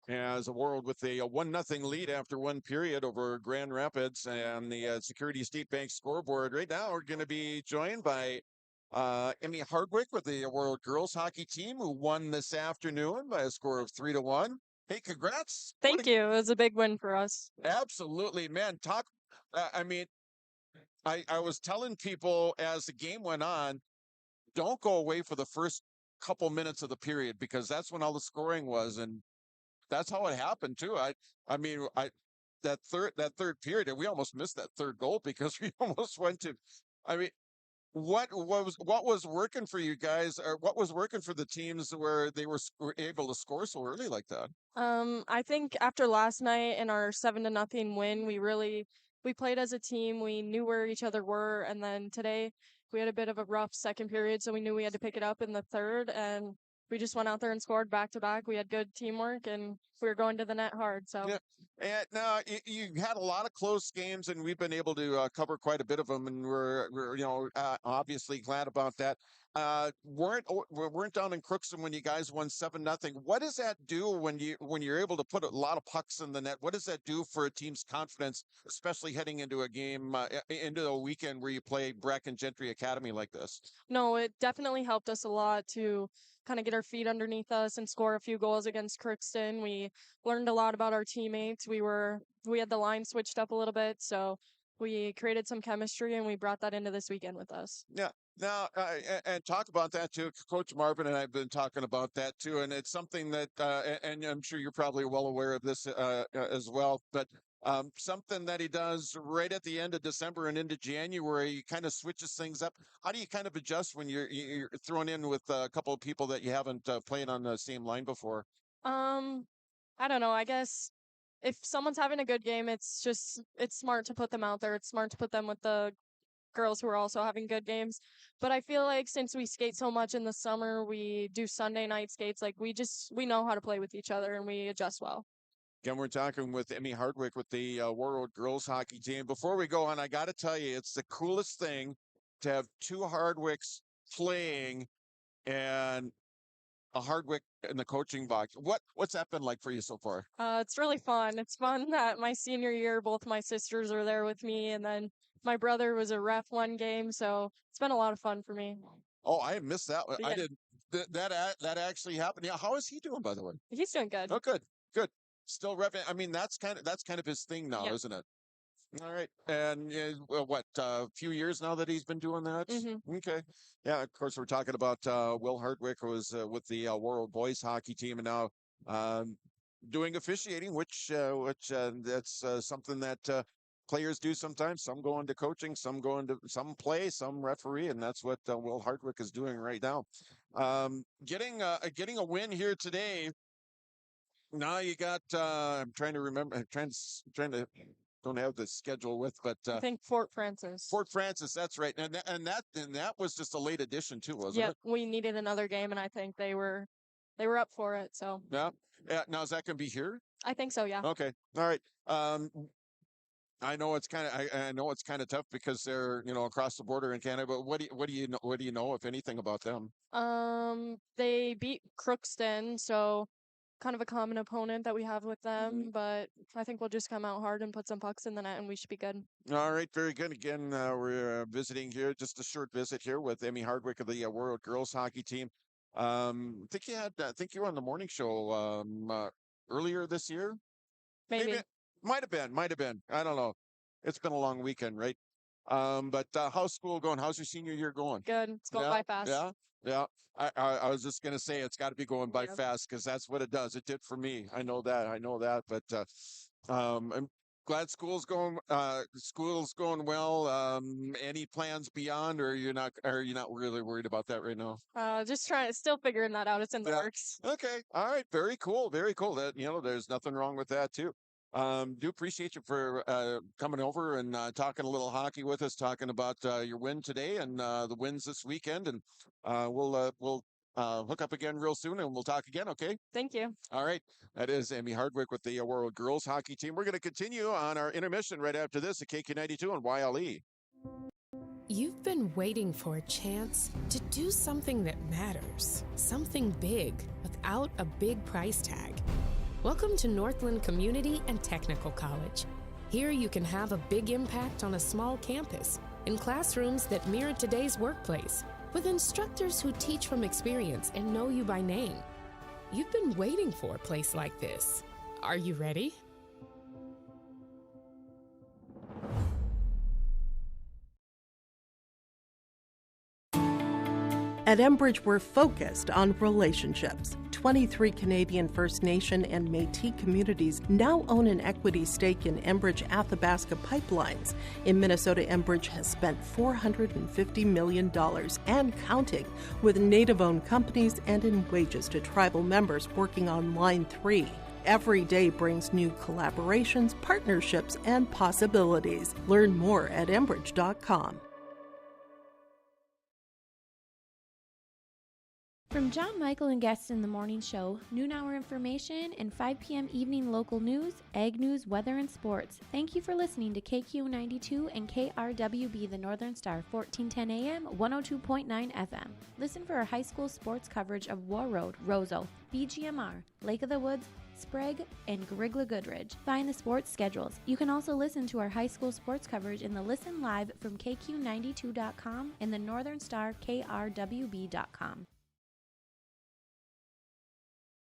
As a Warroad with a 1-0 lead after one period over Grand Rapids and the Security State Bank scoreboard. Right now, we're going to be joined by Emmy Hardwick with the Warroad girls hockey team, who won this afternoon by a score of 3-1. Hey, congrats! Thank you. It was a big win for us. Absolutely, man. I mean, I was telling people as the game went on, don't go away for the first couple minutes of the period, because that's when all the scoring was, and that's how it happened too. That third period, we almost missed that third goal because we almost went to. I mean, what was working for you guys, or what was working for the teams where they were able to score so early like that? I think after last night and our 7-0 win, we played as a team. We knew where each other were, and then today we had a bit of a rough second period, so we knew we had to pick it up in the third, and we just went out there and scored back to back. We had good teamwork, and we were going to the net hard. So yeah. And now you had a lot of close games, and we've been able to cover quite a bit of them, and we're obviously glad about that. Weren't down in Crookston when you guys won 7-0. What does that do when you're able to put a lot of pucks in the net? What does that do for a team's confidence, especially heading into a game, into a weekend where you play Bracken Gentry Academy like this? No, it definitely helped us a lot to kind of get our feet underneath us and score a few goals against Crookston. We learned a lot about our teammates. We had the line switched up a little bit, so we created some chemistry, and we brought that into this weekend with us. Yeah. Now, and talk about that too. Coach Marvin and I have been talking about that too, and it's something that, and I'm sure you're probably well aware of this as well, but something that he does right at the end of December and into January, he kind of switches things up. How do you kind of adjust when you're thrown in with a couple of people that you haven't played on the same line before? I don't know. I guess if someone's having a good game, it's smart to put them out there. It's smart to put them with the girls who are also having good games. But I feel like since we skate so much in the summer, we do Sunday night skates. Like we know how to play with each other, and we adjust well. Again, we're talking with Emmy Hardwick with the Warroad girls hockey team. Before we go on, I got to tell you, it's the coolest thing to have two Hardwicks playing and a Hardwick in the coaching box. What's that been like for you so far? It's really fun. It's fun that my senior year, both my sisters are there with me, and then my brother was a ref one game, so it's been a lot of fun for me. Oh, I missed that one. Yeah. I didn't. That actually happened. Yeah, how is he doing, by the way? He's doing good. Oh, good. Still reffing. I mean, that's kind of his thing now, Yeah. isn't it? All right. And a few years now that he's been doing that? Mm-hmm. Okay. Yeah, of course, we're talking about Will Hardwick, who was with the Warroad boys hockey team, and now doing officiating, which that's something that players do sometimes. Some go into coaching, some play, some referee, and that's what Will Hardwick is doing right now. Getting a win here today. Now you got. I'm trying to remember. I'm trying to. Don't have the schedule with, but I think Fort Francis. Fort Francis, that's right, and that was just a late addition too, wasn't it? Yeah, we needed another game, and I think they were up for it. So yeah. Now is that going to be here? I think so. Yeah. Okay. All right. I know it's kind of I know it's kind of tough because they're across the border in Canada. But what do you know if anything about them? They beat Crookston, so kind of a common opponent that we have with them. But I think we'll just come out hard and put some pucks in the net, and we should be good. All right, very good. Again, we're visiting here, just a short visit here with Emmy Hardwick of the Warroad girls hockey team. I think you were on the morning show earlier this year. Maybe. Might have been. I don't know. It's been a long weekend, right? But how's school going? How's your senior year going? Good. It's going by fast. Yeah. I was just gonna say it's got to be going by fast because that's what it does. It did for me. I know that. But I'm glad school's going well. Any plans beyond, or you're not? Are you not really worried about that right now? Just still figuring that out. It's in the works. Okay. All right. Very cool. Very cool. That there's nothing wrong with that too. Do appreciate you for coming over and talking a little hockey with us, talking about your win today and the wins this weekend, and we'll hook up again real soon, and we'll talk again. Okay. Thank you. All right. That is Emmy Hardwick with the Warroad girls hockey team. We're going to continue on our intermission right after this at KQ92 and YLE. You've been waiting for a chance to do something that matters, something big without a big price tag. Welcome to Northland Community and Technical College. Here you can have a big impact on a small campus, in classrooms that mirror today's workplace, with instructors who teach from experience and know you by name. You've been waiting for a place like this. Are you ready? At Enbridge, we're focused on relationships. 23 Canadian First Nation and Métis communities now own an equity stake in Enbridge Athabasca Pipelines. In Minnesota, Enbridge has spent $450 million and counting with Native-owned companies and in wages to tribal members working on Line 3. Every day brings new collaborations, partnerships, and possibilities. Learn more at Enbridge.com. From John Michael and guests in the morning show, noon hour information, and 5 p.m. evening local news, ag news, weather, and sports. Thank you for listening to KQ92 and KRWB The Northern Star, 1410 AM, 102.9 FM. Listen for our high school sports coverage of Warroad, Roseau, BGMR, Lake of the Woods, Sprague, and Grigla Goodridge. Find the sports schedules. You can also listen to our high school sports coverage in the Listen Live from KQ92.com and the Northern Star KRWB.com.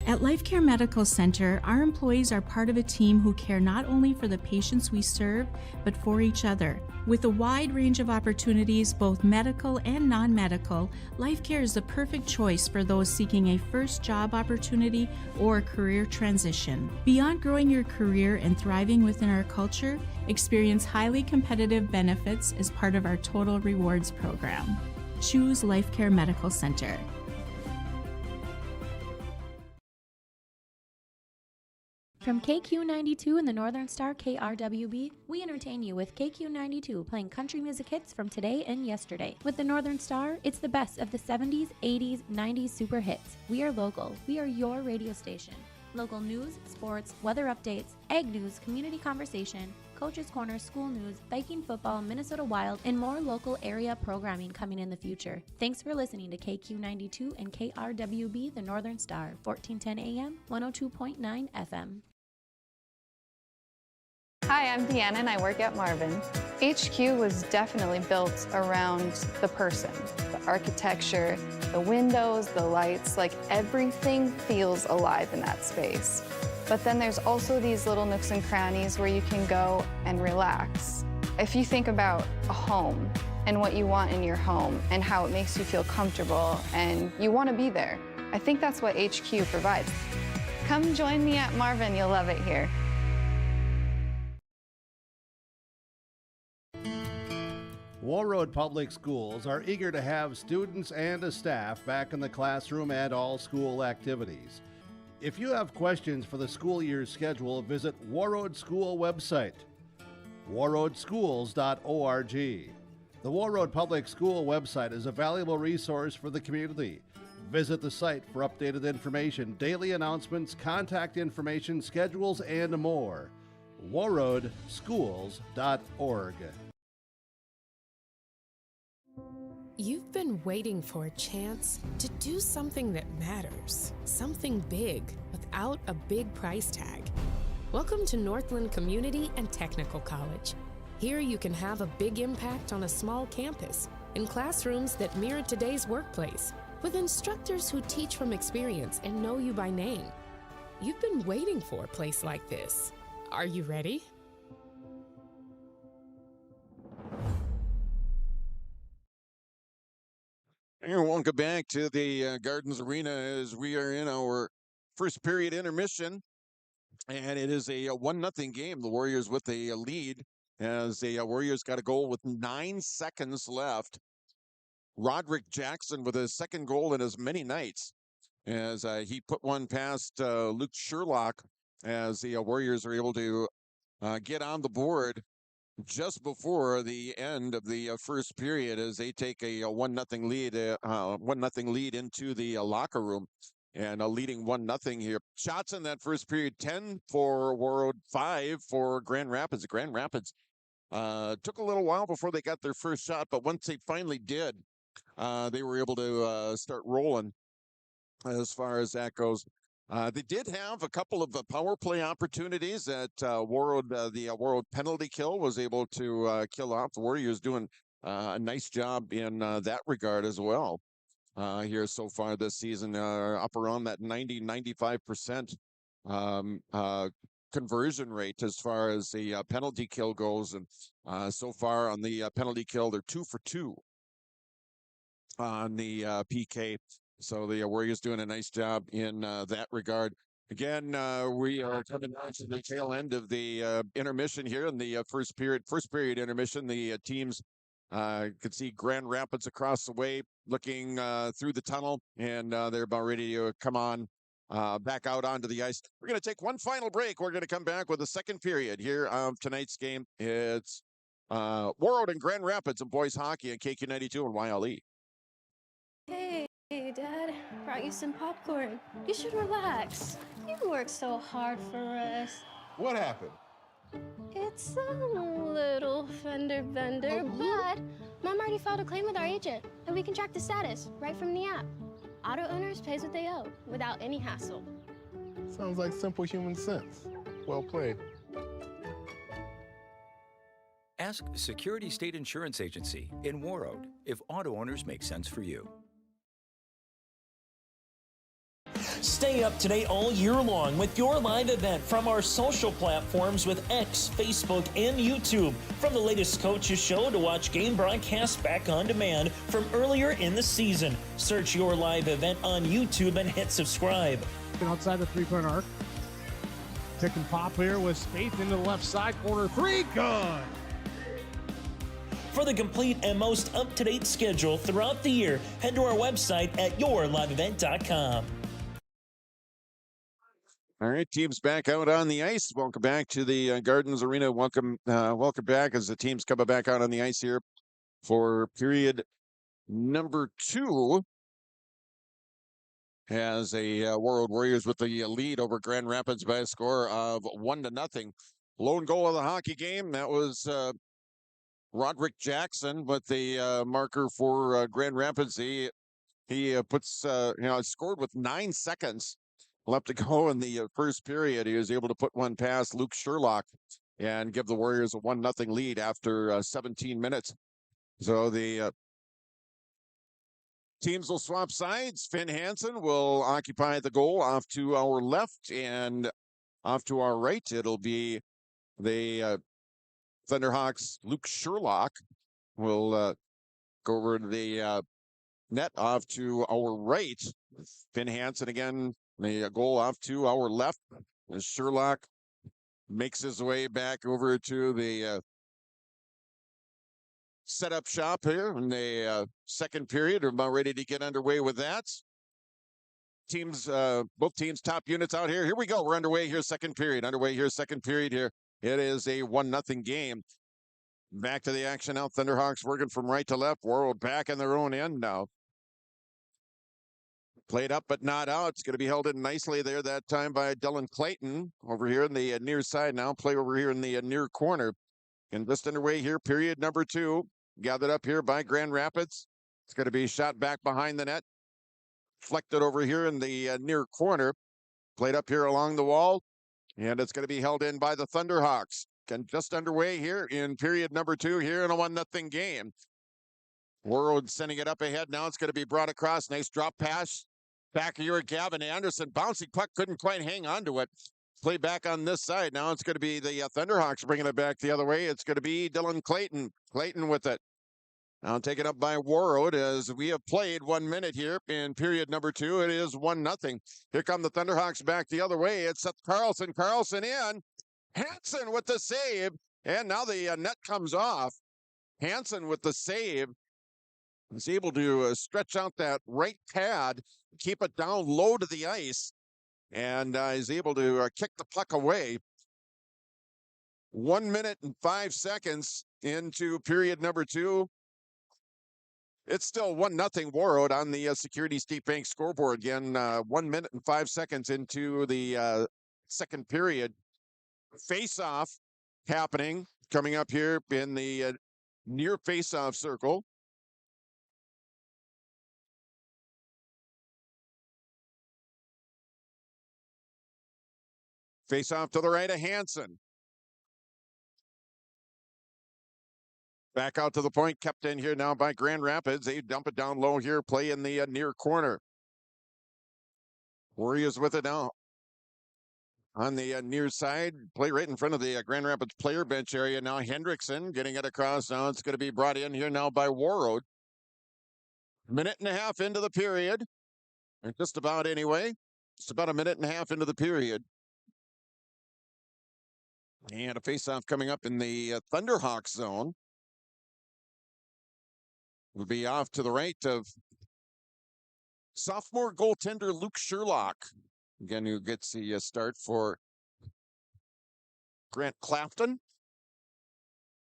At Life Care Medical Center, our employees are part of a team who care not only for the patients we serve, but for each other. With a wide range of opportunities, both medical and non-medical, Life Care is the perfect choice for those seeking a first job opportunity or career transition. Beyond growing your career and thriving within our culture, experience highly competitive benefits as part of our Total Rewards program. Choose Life Care Medical Center. From KQ92 and the Northern Star KRWB, we entertain you with KQ92 playing country music hits from today and yesterday. With the Northern Star, it's the best of the 70s, 80s, 90s super hits. We are local. We are your radio station. Local news, sports, weather updates, ag news, community conversation, Coach's Corner, school news, Viking football, Minnesota Wild, and more local area programming coming in the future. Thanks for listening to KQ92 and KRWB The Northern Star, 1410 AM, 102.9 FM. Hi, I'm Deanna and I work at Marvin. HQ was definitely built around the person, the architecture, the windows, the lights, like everything feels alive in that space. But then there's also these little nooks and crannies where you can go and relax. If you think about a home and what you want in your home and how it makes you feel comfortable and you want to be there, I think that's what HQ provides. Come join me at Marvin, you'll love it here. Warroad Public Schools are eager to have students and a staff back in the classroom and all school activities. If you have questions for the school year's schedule, visit Warroad School website, warroadschools.org. The Warroad Public School website is a valuable resource for the community. Visit the site for updated information, daily announcements, contact information, schedules, and more. warroadschools.org. You've been waiting for a chance to do something that matters, something big without a big price tag. Welcome to Northland Community and Technical College. Here you can have a big impact on a small campus, in classrooms that mirror today's workplace, with instructors who teach from experience and know you by name. You've been waiting for a place like this. Are you ready? And welcome back to the Gardens Arena as we are in our first period intermission. And it is a 1-0 game. The Warriors with a lead as the Warriors got a goal with 9 seconds left. Roderick Jackson with his second goal in as many nights as he put one past Luke Sherlock as the Warriors are able to get on the board just before the end of the first period as they take a 1-0 lead, 1-0 lead into the locker room and leading 1-0 here. Shots in that first period, 10 for Warroad, 5 for Grand Rapids. Grand Rapids took a little while before they got their first shot, but once they finally did, they were able to start rolling as far as that goes. They did have a couple of power play opportunities that Warroad, the Warroad penalty kill was able to kill off. The Warriors doing a nice job in that regard as well here so far this season, up around that 90-95% conversion rate as far as the penalty kill goes. And so far on the penalty kill, they're 2 for 2 on the PK. So the Warriors doing a nice job in that regard. Again, we are coming down to the tail end of the intermission here in the first period intermission. The teams could see Grand Rapids across the way looking through the tunnel, and they're about ready to come on back out onto the ice. We're going to take one final break. We're going to come back with the second period here of tonight's game. It's Warroad and Grand Rapids and boys hockey at KQ92 and YLE. Hey, Dad, brought you some popcorn. You should relax. You worked so hard for us. What happened? It's a little fender bender, but Mom already filed a claim with our agent, and we can track the status right from the app. Auto owners pays what they owe without any hassle. Sounds like simple human sense. Well played. Ask Security State Insurance Agency in Warroad if auto owners make sense for you. Stay up to date all year long with your live event from our social platforms with X, Facebook, and YouTube. From the latest coaches show to watch game broadcasts back on demand from earlier in the season. Search your live event on YouTube and hit subscribe. Outside the three-point arc. Tick and pop here with Spaeth into the left side corner. 3, good! For the complete and most up-to-date schedule throughout the year, head to our website at yourliveevent.com. All right, teams back out on the ice. Welcome back to the Gardens Arena. Welcome back as the teams come back out on the ice here for period number 2. Has a Warroad Warriors with the lead over Grand Rapids by a score of 1-0. Lone goal of the hockey game. That was Roderick Jackson with the marker for Grand Rapids. He puts scored with 9 seconds left to go in the first period. He was able to put one past Luke Sherlock and give the Warriors a 1-0 lead after 17 minutes. So the teams will swap sides. Finn Hansen will occupy the goal off to our left, and off to our right, it'll be the Thunderhawks. Luke Sherlock will go over to the net off to our right. Finn Hansen again. The goal off to our left as Sherlock makes his way back over to the setup shop here in the second period. We're about ready to get underway with that. Both teams' top units out here. Here we go. We're underway here, second period. Here. It is a 1-0 game. Back to the action now. Thunderhawks working from right to left. Warroad back in their own end now. Played up but not out. It's going to be held in nicely there that time by Dylan Clayton over here in the near side now. Play over here in the near corner. And just underway here, period number 2. Gathered up here by Grand Rapids. It's going to be shot back behind the net. Flected over here in the near corner. Played up here along the wall. And it's going to be held in by the Thunderhawks. And just underway here in period number 2 here in a 1-0 game. Warroad sending it up ahead. Now it's going to be brought across. Nice drop pass. Back here, Gavin Anderson. Bouncing puck, couldn't quite hang on to it. Play back on this side. Now it's going to be the Thunderhawks bringing it back the other way. It's going to be Dylan Clayton. Clayton with it. Now taken up by Warroad as we have played 1 minute here in period number 2. It is 1-0. Here come the Thunderhawks back the other way. It's Seth Carlson. Carlson in. Hansen with the save. And now the net comes off. Hansen with the save. He's able to stretch out that right pad, keep it down low to the ice, and he's able to kick the puck away. 1 minute and 5 seconds into period number 2. It's still 1-0 Warroad on the Security State Bank scoreboard. Again, 1 minute and 5 seconds into the second period. Face-off happening, coming up here in the near face-off circle. Face off to the right of Hansen. Back out to the point, kept in here now by Grand Rapids. They dump it down low here, play in the near corner. Warriors with it now. On the near side, play right in front of the Grand Rapids player bench area now. Hendrickson getting it across. Now it's going to be brought in here now by Warroad. Minute and a half into the period. Or just about anyway. Just about a minute and a half into the period. And a face-off coming up in the Thunderhawks zone. Will be off to the right of sophomore goaltender Luke Sherlock. Again, who gets the start for Grant Clafton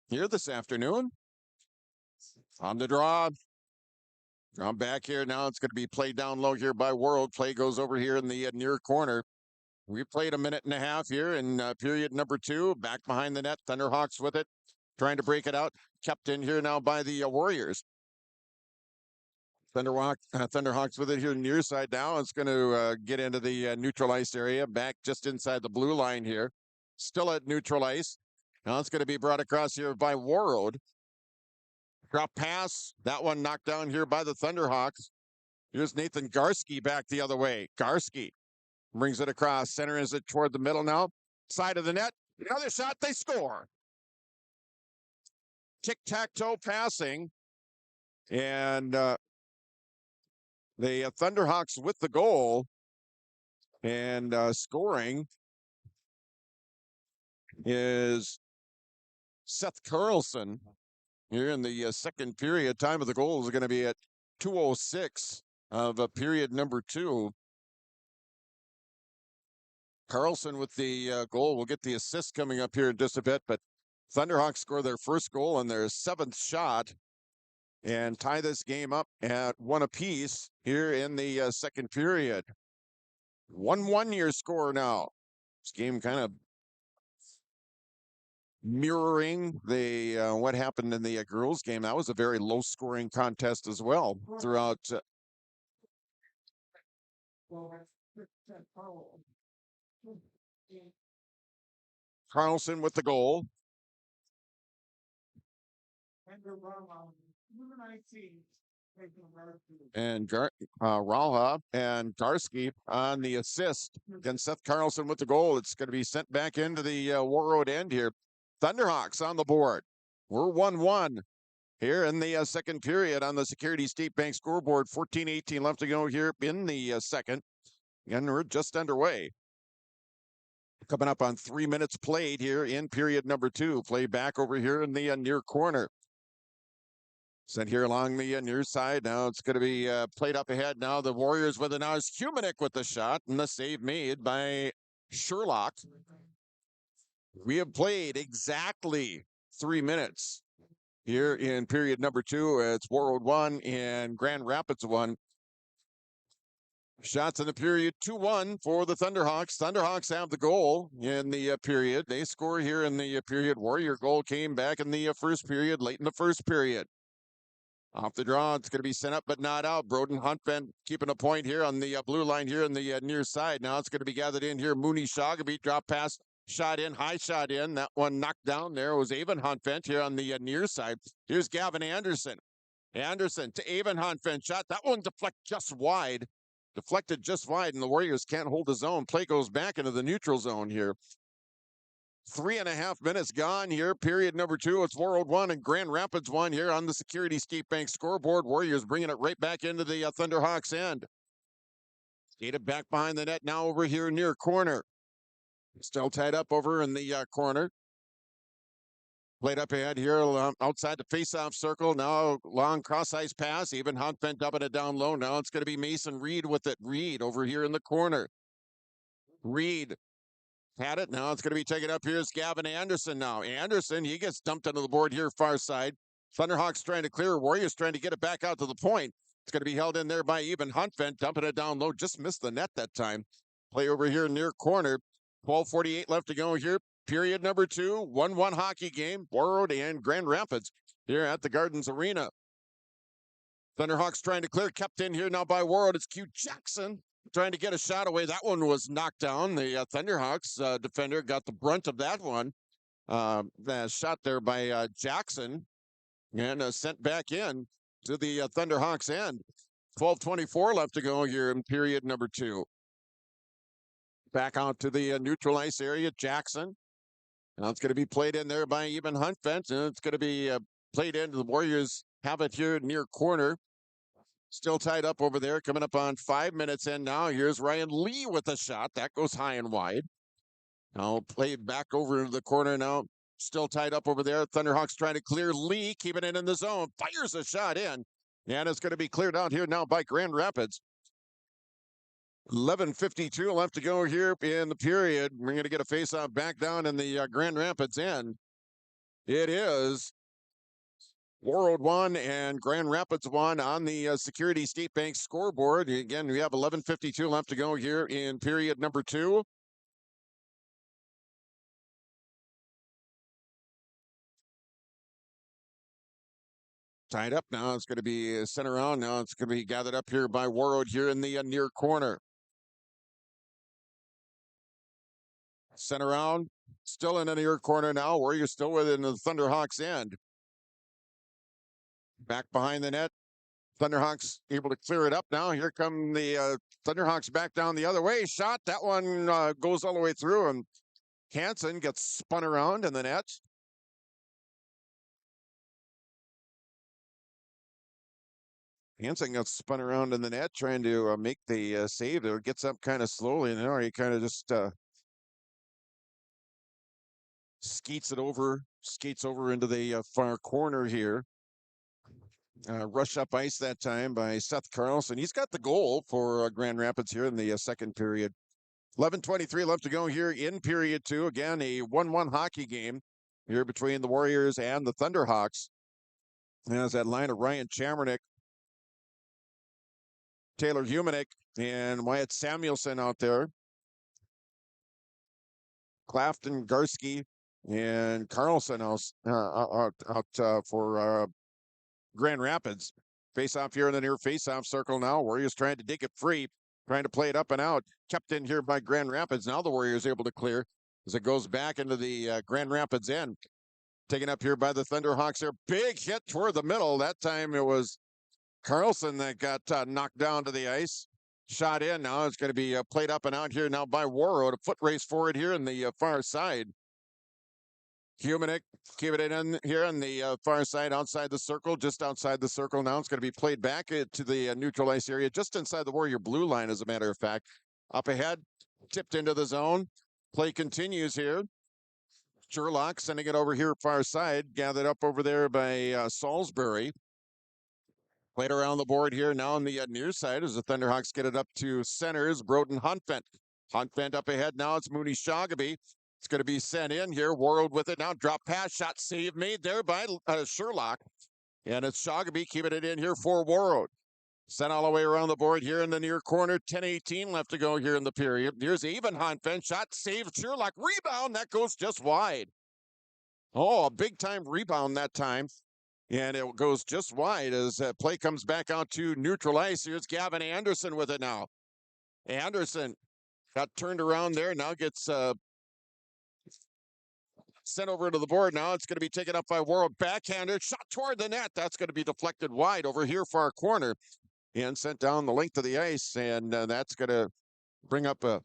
here this afternoon. On the draw. Drawn back here. Now it's going to be played down low here by Warroad. Play goes over here in the near corner. We played a minute and a half here in period number 2. Back behind the net. Thunderhawks with it. Trying to break it out. Kept in here now by the Warriors. Thunderhawks with it here near side now. It's going to get into the neutral ice area. Back just inside the blue line here. Still at neutral ice. Now it's going to be brought across here by Warroad. Drop pass. That one knocked down here by the Thunderhawks. Here's Nathan Garski back the other way. Garski brings it across. Center is it toward the middle now. Side of the net. Another shot. They score. Tic-tac-toe passing. And the Thunderhawks with the goal. And scoring is Seth Carlson. Here in the second period. Time of the goal is going to be at 2:06 of period number 2. Carlson with the goal. We'll get the assist coming up here in just a bit, but Thunderhawks score their first goal and their 7th shot and tie this game up at 1 apiece here in the second period. 1-1 your score now. This game kind of mirroring the what happened in the girls game. That was a very low-scoring contest as well throughout. Carlson with the goal. And Ralha and Garski on the assist. Again, Seth Carlson with the goal. It's going to be sent back into the Warroad end here. Thunderhawks on the board. We're 1-1 here in the second period on the Security State Bank scoreboard. 14:18 left to go here in the second. And we're just underway. Coming up on 3 minutes played here in period number 2. Play back over here in the near corner. Sent here along the near side. Now it's going to be played up ahead. Now the Warriors with it. Now is Humanik with the shot. And the save made by Sherlock. We have played exactly 3 minutes here in period number 2. It's Warroad 1 and Grand Rapids 1. Shots in the period, 2-1 for the Thunderhawks. Thunderhawks have the goal in the period. They score here in the period. Warrior goal came back in the first period, late in the first period. Off the draw, it's going to be sent up but not out. Broden Huntfent keeping a point here on the blue line here in the near side. Now it's going to be gathered in here. Mooney Shagaby, drop pass, shot in, high shot in. That one knocked down there. It was Avon Huntfent here on the near side. Here's Gavin Anderson. Anderson to Avon Huntfent. Shot. That one deflected just wide. Deflected just wide, and the Warriors can't hold the zone. Play goes back into the neutral zone here. 3.5 minutes gone here. Period number 2. It's Warroad 1 and Grand Rapids 1 here on the Security Skate Bank scoreboard. Warriors bringing it right back into the Thunderhawks end. Skated back behind the net now over here near corner. Still tied up over in the corner. Played up ahead here outside the face-off circle. Now long cross-ice pass. Even Huntfent dumping it down low. Now it's going to be Mason Reed with it. Reed over here in the corner. Reed had it. Now it's going to be taken up. Here's Gavin Anderson now. Anderson, he gets dumped onto the board here far side. Thunderhawks trying to clear. Warriors trying to get it back out to the point. It's going to be held in there by Even Huntfent. Dumping it down low. Just missed the net that time. Play over here near corner. 12:48 left to go here. Period number 2, 1-1 hockey game. Warroad and Grand Rapids here at the Gardens Arena. Thunderhawks trying to clear. Kept in here now by Warroad. It's Q Jackson trying to get a shot away. That one was knocked down. The Thunderhawks defender got the brunt of that one. The shot there by Jackson and sent back in to the Thunderhawks end. 12:24 left to go here in period number 2. Back out to the neutral ice area. Jackson. Now it's going to be played in there by Even Huntfent, and it's going to be played into the Warriors. Have it here near corner. Still tied up over there. Coming up on 5 minutes in now. Here's Ryan Lee with a shot. That goes high and wide. Now played back over into the corner now. Still tied up over there. Thunderhawks trying to clear. Lee keeping it in the zone. Fires a shot in. And it's going to be cleared out here now by Grand Rapids. 11:52 left to go here in the period. We're going to get a face-off back down in the Grand Rapids end. It is Warroad 1 and Grand Rapids 1 on the Security Skate Bank scoreboard. Again, we have 11:52 left to go here in period number 2. Tied up now. It's going to be sent around. Now it's going to be gathered up here by Warroad here in the near corner. Sent around, still in the near corner now. Warriors still within the Thunderhawks end. Back behind the net. Thunderhawks able to clear it up now. Here come the Thunderhawks back down the other way. Shot. That one goes all the way through, and Hansen gets spun around in the net. Hansen got spun around in the net trying to make the save. It gets up kind of slowly, and now he kind of just skates over into the far corner here. Rush up ice that time by Seth Carlson. He's got the goal for Grand Rapids here in the second period. 11:23 left to go here in period 2. Again, a 1-1 hockey game here between the Warriors and the Thunderhawks. There's that line of Ryan Chamernick, Taylor Humanick, and Wyatt Samuelson out there. Clafton, Garski, and Carlson out for Grand Rapids. Face off here in the near face-off circle now. Warriors trying to dig it free, trying to play it up and out. Kept in here by Grand Rapids. Now the Warriors able to clear as it goes back into the Grand Rapids end. Taken up here by the Thunderhawks here. Big hit toward the middle. That time it was Carlson that got knocked down to the ice. Shot in. Now it's going to be played up and out here now by Warroad. A foot race forward here in the far side. Humanick keep it in here on the far side, outside the circle, just outside the circle now. It's going to be played back to the neutral ice area, just inside the Warrior blue line, as a matter of fact. Up ahead, tipped into the zone. Play continues here. Sherlock sending it over here far side, gathered up over there by Salisbury. Played around the board here now on the near side as the Thunderhawks get it up to centers. Broden Huntfent. Huntfent up ahead now. It's Mooney Shagaby. It's going to be sent in here. Warroad with it now. Drop pass, shot save made there by Sherlock. And it's Shagaby keeping it in here for Warroad. Sent all the way around the board here in the near corner. 10:18 left to go here in the period. Here's even Honfen. Shot saved. Sherlock. Rebound. That goes just wide. Oh, a big time rebound that time. And it goes just wide as play comes back out to neutral ice. Here's Gavin Anderson with it now. Anderson got turned around there. Now gets sent over to the board. Now it's going to be taken up by Warroad. Backhanded. Shot toward the net. That's going to be deflected wide over here far corner. And sent down the length of the ice. And that's going to bring up a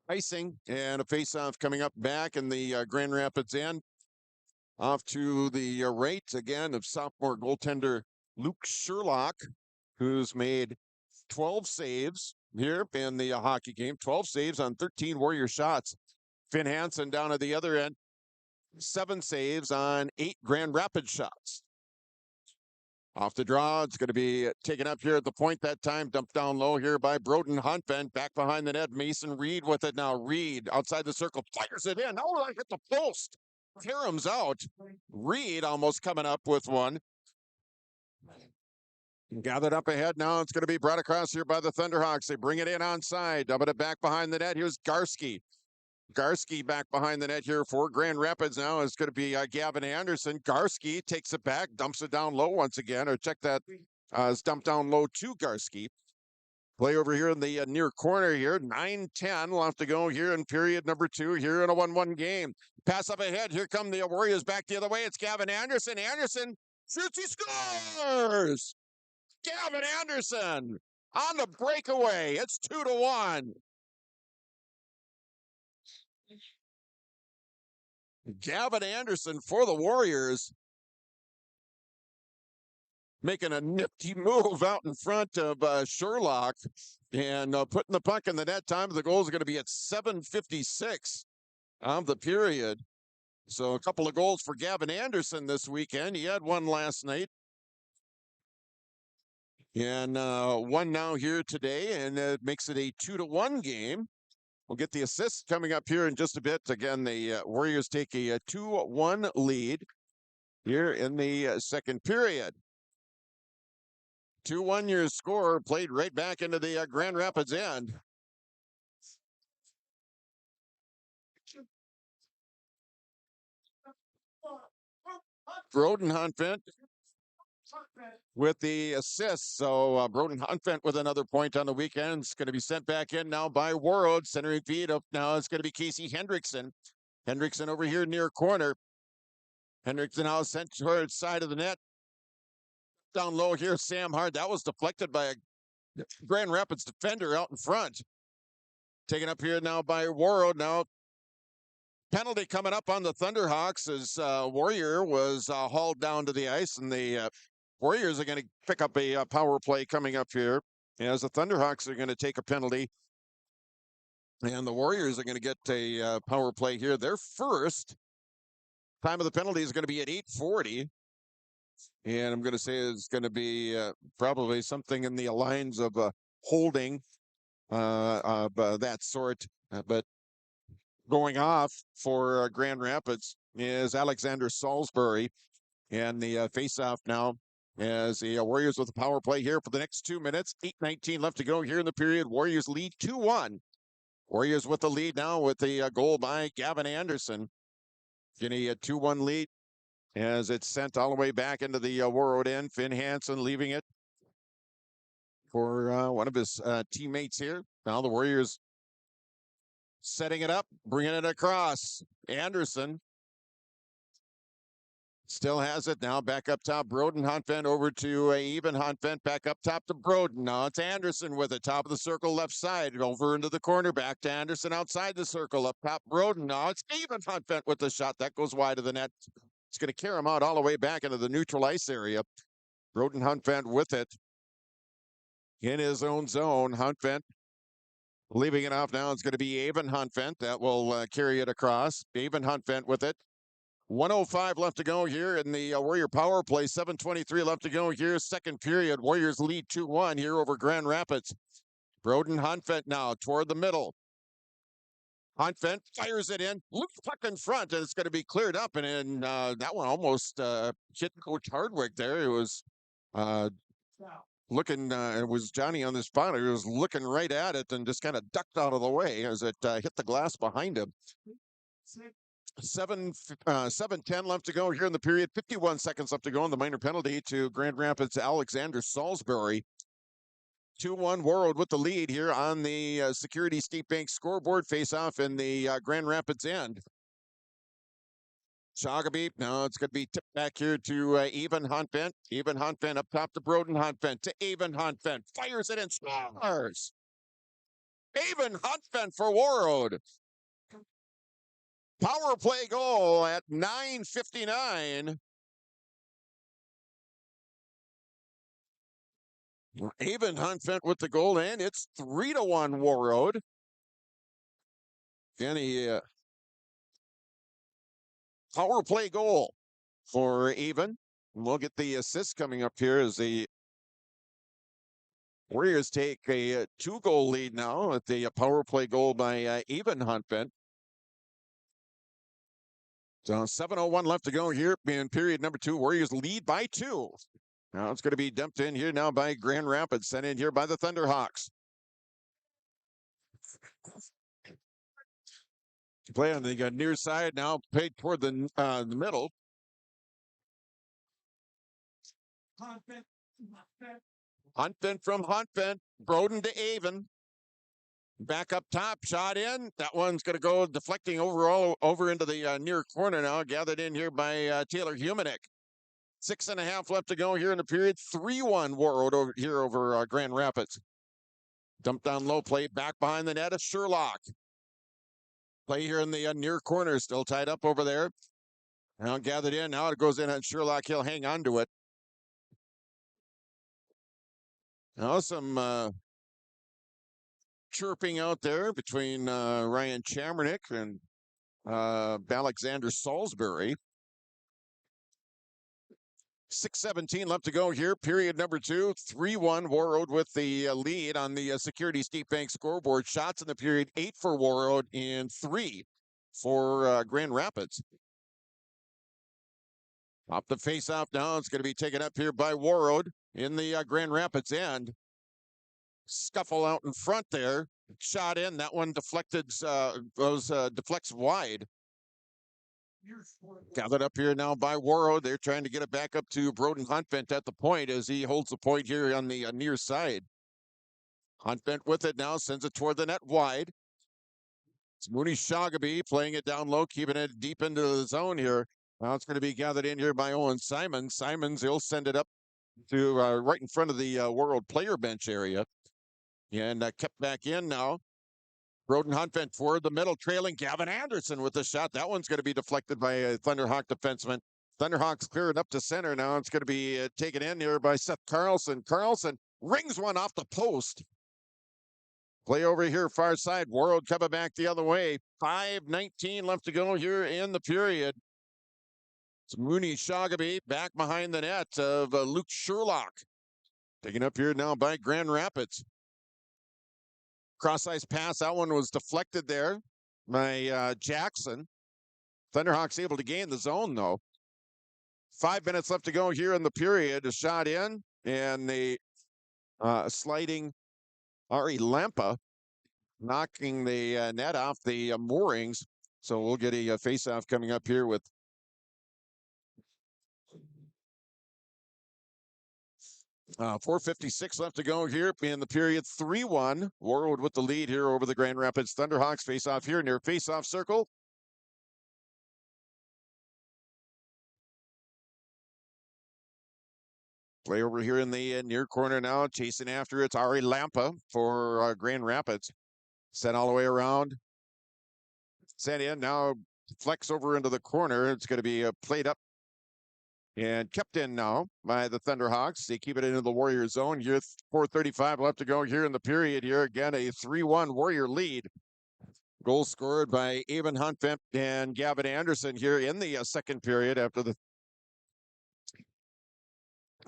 icing and a face-off coming up back in the Grand Rapids end. Off to the right again of sophomore goaltender Luke Sherlock, who's made 12 saves here in the hockey game. 12 saves on 13 Warrior shots. Finn Hansen down at the other end. 7 saves on 8 Grand Rapids shots. Off the draw, it's going to be taken up here at the point that time. Dumped down low here by Broden Huntven. Back behind the net, Mason Reed with it now. Reed outside the circle, fires it in. Oh, I hit the post. Karam's out. Reed almost coming up with one. Gathered up ahead now. It's going to be brought across here by the Thunderhawks. They bring it in onside. Dumping it back behind the net. Here's Garski. Garski back behind the net here for Grand Rapids now. It's going to be Gavin Anderson. Garski takes it back, dumps it down low once again. Or check that. It's dumped down low to Garski. Play over here in the near corner here. 9:10 left to go here in period number 2 here in a 1-1 game. Pass up ahead. Here come the Warriors back the other way. It's Gavin Anderson. Anderson shoots. He scores! Gavin Anderson on the breakaway. It's 2-1. Gavin Anderson for the Warriors. Making a nifty move out in front of Sherlock and putting the puck in the net. Time of the goal is going to be at 7:56 of the period. So a couple of goals for Gavin Anderson this weekend. He had one last night. And one now here today, and it makes it a 2-1 game. We'll get the assists coming up here in just a bit. Again, the Warriors take a 2-1 lead here in the second period. 2-1 your score, played right back into the Grand Rapids end. Broden Huntfent with the assist. So Broden Huntfent with another point on the weekend. It's going to be sent back in now by Warroad. Centering feed up now. It's going to be Casey Hendrickson. Hendrickson over here near corner. Hendrickson now sent towards side of the net. Down low here, Sam Hart. That was deflected by a Grand Rapids defender out in front. Taken up here now by Warroad. Now penalty coming up on the Thunderhawks as Warrior was hauled down to the ice, and the Warriors are going to pick up a power play coming up here as the Thunderhawks are going to take a penalty. And the Warriors are going to get a power play here. Their first time of the penalty is going to be at 8:40. And I'm going to say it's going to be probably something in the lines of holding of that sort. But going off for Grand Rapids is Alexander Salisbury. And the face-off now as the Warriors with the power play here for the next 2 minutes. 8:19 left to go here in the period. Warriors lead 2-1. Warriors with the lead now with the goal by Gavin Anderson. Getting a 2-1 lead. As it's sent all the way back into the Warroad end. Finn Hansen leaving it for one of his teammates here. Now the Warriors setting it up, bringing it across. Anderson still has it now back up top. Broden Huntfent over to Even Huntfent. Back up top to Broden. Now it's Anderson with it. Top of the circle left side. Over into the corner. Back to Anderson outside the circle. Up top Broden. Now it's Even Huntfent with the shot. That goes wide of the net. It's going to carry him out all the way back into the neutral ice area. Broden Huntfent with it in his own zone. Huntfent leaving it off now. It's going to be Avon Huntfent that will carry it across. Avon Huntfent with it. 1:05 left to go here in the Warrior power play. 7:23 left to go here. Second period. Warriors lead 2-1 here over Grand Rapids. Broden Huntfent now toward the middle. Huntfent fires it in, looks puck in front, and it's going to be cleared up. And then that one almost hit Coach Hardwick there. It was looking, it was Johnny on the spot. He was looking right at it and just kind of ducked out of the way as it hit the glass behind him. 7:10 left to go here in the period. 51 seconds left to go, and the minor penalty to Grand Rapids Alexander Salisbury. 2-1 Warroad with the lead here on the Security State Bank scoreboard. Face-off in the Grand Rapids end. Shogabee, now it's going to be tipped back here to Even Huntvent. Even Huntvent up top to Broden Huntvent to Even Huntvent. Fires it and scores! Even Huntvent for Warroad. Power play goal at 9:59. Even Huntvent with the goal, and it's 3-1 Warroad. Any power play goal for Even. We'll get the assist coming up here as the Warriors take a 2-goal lead now at the power play goal by Even Huntvent. So 7:01 left to go here in period number 2. Warriors lead by 2. Now it's going to be dumped in here now by Grand Rapids, sent in here by the Thunderhawks. Play on the near side now, paid toward the middle. Huntvent from Huntvent, Broden to Avon. Back up top, shot in. That one's going to go deflecting over into the near corner now. Gathered in here by Taylor Humanek. 6.5 left to go here in the period. 3-1 Warroad over here over Grand Rapids. Dumped down low, play back behind the net of Sherlock. Play here in the near corner, still tied up over there. Now gathered in. Now it goes in on Sherlock. He'll hang on to it. Now some chirping out there between Ryan Chamernick and Alexander Salisbury. 6:17 left to go here. Period number 2. 3-1 Warroad with the lead on the Security State Bank scoreboard. Shots in the period, 8 for Warroad and 3 for Grand Rapids. Off the face-off now. It's going to be taken up here by Warroad in the Grand Rapids end. Scuffle out in front there. Shot in. That one deflected, deflects wide. Gathered up here now by Warroad. They're trying to get it back up to Broden Huntvent at the point as he holds the point here on the near side. Huntvent with it now, sends it toward the net wide. It's Mooney Shogabee playing it down low, keeping it deep into the zone here. Now it's going to be gathered in here by Owen Simons. Simons, he'll send it up to right in front of the Warroad player bench area. And kept back in now. Broden Huntvent toward the middle, trailing Gavin Anderson with the shot. That one's going to be deflected by a Thunderhawk defenseman. Thunderhawks clearing up to center now. It's going to be taken in here by Seth Carlson. Carlson rings one off the post. Play over here, far side. Warroad coming back the other way. 5:19 left to go here in the period. It's Mooney Shogabee back behind the net of Luke Sherlock. Taken up here now by Grand Rapids. Cross-ice pass, that one was deflected there by Jackson. Thunderhawks able to gain the zone, though. 5 minutes left to go here in the period. A shot in, and the sliding Ari Lampa knocking the net off the moorings. So we'll get a face-off coming up here with .456 left to go here in the period. 3-1. Warroad with the lead here over the Grand Rapids Thunderhawks. Face off here near face-off circle. Play over here in the near corner now. Chasing after it's Ari Lampa for Grand Rapids. Sent all the way around. Sent in. Now flex over into the corner. It's going to be played up and kept in now by the Thunderhawks. They keep it into the Warrior zone. Here, 4:35 left to go here in the period. Here again, a 3-1 Warrior lead. Goal scored by Even Huntvent and Gavin Anderson here in the second period after the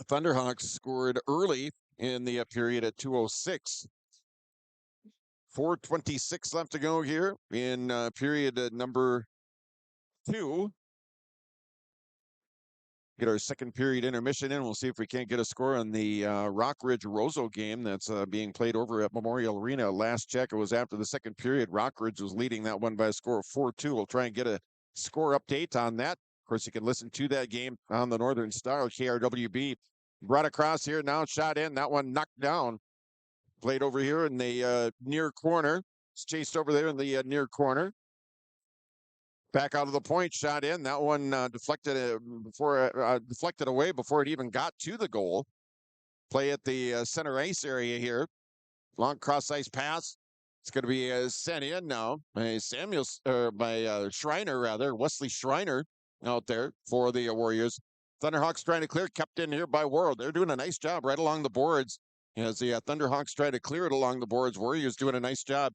Thunderhawks scored early in the period at 2:06. 4:26 left to go here in period number 2. get our second period intermission in. We'll see if we can't get a score on the Rockridge Roseau game that's being played over at Memorial Arena. Last check, it was after the second period. Rockridge was leading that one by a score of 4-2. We'll try and get a score update on that. Of course, you can listen to that game on the Northern Star. KRWB brought across here, now shot in. That one knocked down. Played over here in the near corner. It's chased over there in the near corner. Back out of the point, shot in. That one deflected away before it even got to the goal. Play at the center ice area here. Long cross ice pass. It's going to be sent in now by Schreiner rather, Wesley Schreiner out there for the Warriors. Thunderhawks trying to clear, kept in here by Warroad. They're doing a nice job right along the boards as the Thunderhawks try to clear it along the boards. Warriors doing a nice job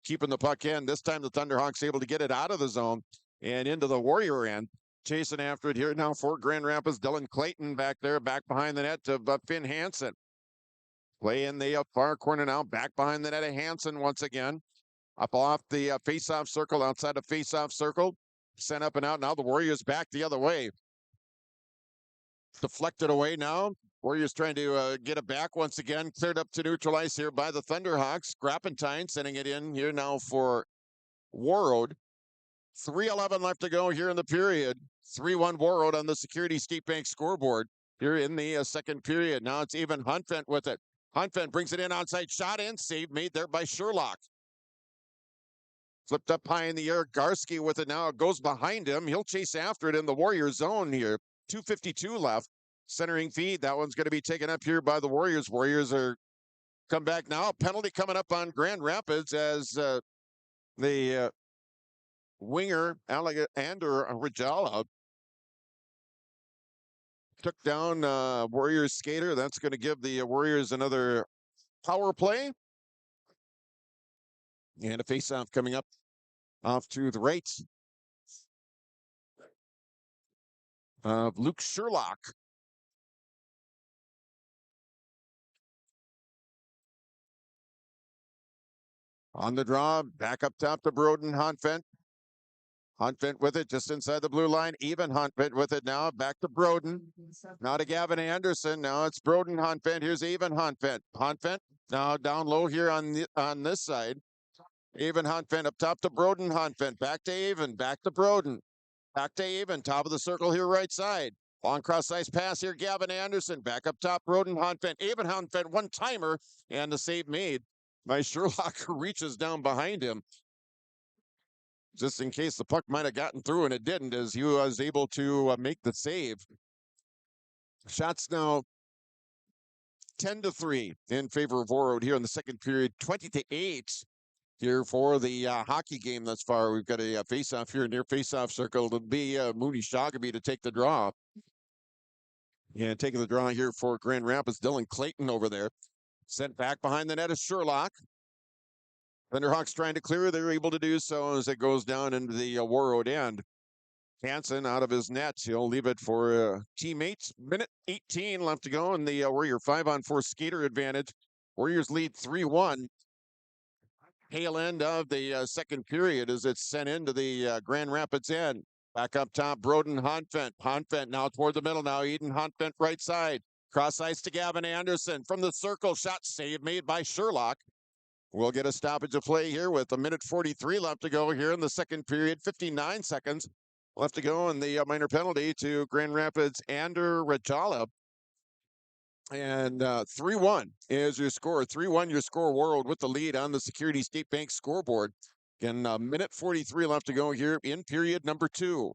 keeping the puck in. This time the Thunderhawks able to get it out of the zone and into the Warrior end. Chasing after it here now for Grand Rapids. Dylan Clayton back there, back behind the net to Finn Hansen. Play in the far corner now, back behind the net of Hansen once again. Up off the face-off circle, outside the face-off circle. Sent up and out. Now the Warriors back the other way. Deflected away now. Warriors trying to get it back once again. Cleared up to neutral ice here by the Thunderhawks. Grappentine sending it in here now for Warroad. 3:11 left to go here in the period. 3-1 Warroad on the Security State Bank scoreboard here in the second period. Now it's even Huntvent with it. Huntvent brings it in onside. Shot in. Save made there by Sherlock. Flipped up high in the air. Garski with it now. It goes behind him. He'll chase after it in the Warrior zone here. 2:52 left. Centering feed. That one's going to be taken up here by the Warriors. Warriors are come back now. Penalty coming up on Grand Rapids as the winger, Alexander Rajala, took down Warriors skater. That's going to give the Warriors another power play. And a face-off coming up off to the right of Luke Sherlock. On the draw, back up top to Broden Huntvent. Huntvent with it just inside the blue line. Even Huntvent with it now. Back to Broden. Now to Gavin Anderson. Now it's Broden Huntvent. Here's Even Huntvent. Huntvent now down low here on this side. Even Huntvent up top to Broden Huntvent. Back to Even. Back to Broden. Back to Even. Top of the circle here right side. Long cross ice pass here. Gavin Anderson. Back up top. Broden Huntvent. Even Huntvent. One timer. And the save made by Sherlock, who reaches down behind him. Just in case the puck might have gotten through, and it didn't, as he was able to make the save. Shots now 10-3 in favor of Warroad here in the second period. 20-8 here for the hockey game thus far. We've got a face-off here near face-off circle. It'll be Mooney Shoggaby to take the draw. And taking the draw here for Grand Rapids, Dylan Clayton over there. Sent back behind the net of Sherlock. Thunderhawks trying to clear. They're able to do so as it goes down into the Warroad end. Hansen out of his net. He'll leave it for teammates. Minute 18 left to go in the Warrior 5-on-4 skater advantage. Warriors lead 3-1. Tail end of the second period as it's sent into the Grand Rapids end. Back up top, Broden Huntvent. Huntvent now toward the middle now. Eden Huntvent right side. Cross ice to Gavin Anderson. From the circle, shot save made by Sherlock. We'll get a stoppage of play here with a minute 43 left to go here in the second period. 59 seconds left to go, and the minor penalty to Grand Rapids Ander Rajala. And 3-1 is your score. 3-1 your score. Warroad with the lead on the Security State Bank scoreboard. Again, minute 43 left to go here in period number 2.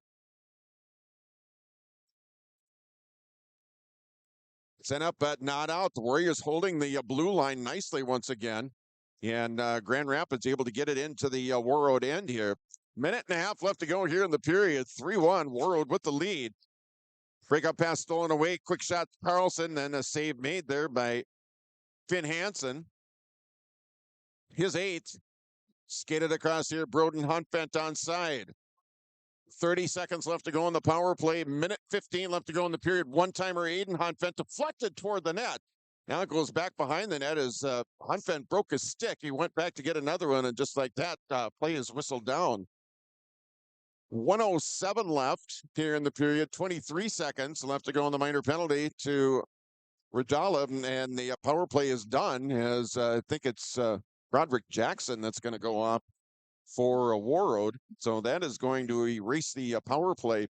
Sent up but not out. The Warriors holding the blue line nicely once again. And Grand Rapids able to get it into the Warroad end here. Minute and a half left to go here in the period. 3-1, Warroad with the lead. Breakout pass stolen away. Quick shot to Carlson. Then a save made there by Finn Hansen. His 8th. Skated across here. Broden Huntvent on side. 30 seconds left to go in the power play. Minute 15 left to go in the period. One-timer Aiden Huntvent deflected toward the net. Now it goes back behind the net as Huntvent broke his stick. He went back to get another one, and just like that, play is whistled down. 1:07 left here in the period. 23 seconds left to go on the minor penalty to Radala, and the power play is done. As I think it's Roderick Jackson that's going to go off for a Warroad. So that is going to erase the power play.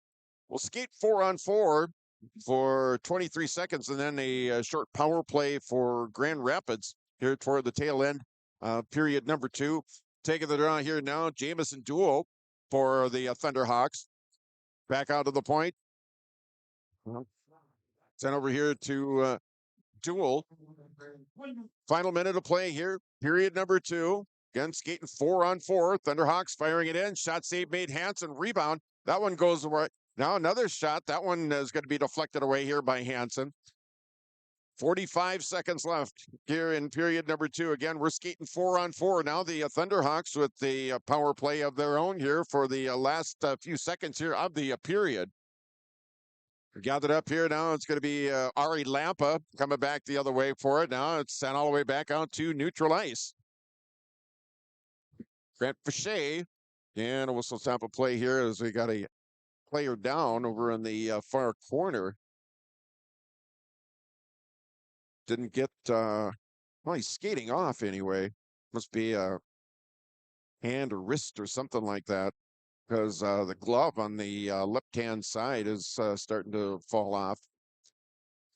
We'll skate 4-on-4 for 23 seconds, and then a short power play for Grand Rapids here toward the tail end. Period number 2. Taking the draw here now, Jamison Duo for the Thunderhawks. Back out to the point. Sent over here to Duel. Final minute of play here. Period number 2. Again, skating 4-on-4. Thunderhawks firing it in. Shot save made. Hansen. Rebound. That one goes away. Now another shot. That one is going to be deflected away here by Hansen. 45 seconds left here in period number 2. Again, we're skating 4-on-4. Now the Thunderhawks with the power play of their own here for the last few seconds here of the period. Gathered up here now. It's going to be Ari Lampa coming back the other way for it. Now it's sent all the way back out to neutral ice. Grant Fachet, and a whistle stop a play here as we got a player down over in the far corner. Didn't get, well, he's skating off anyway. Must be a hand or wrist or something like that, because the glove on the left-hand side is starting to fall off.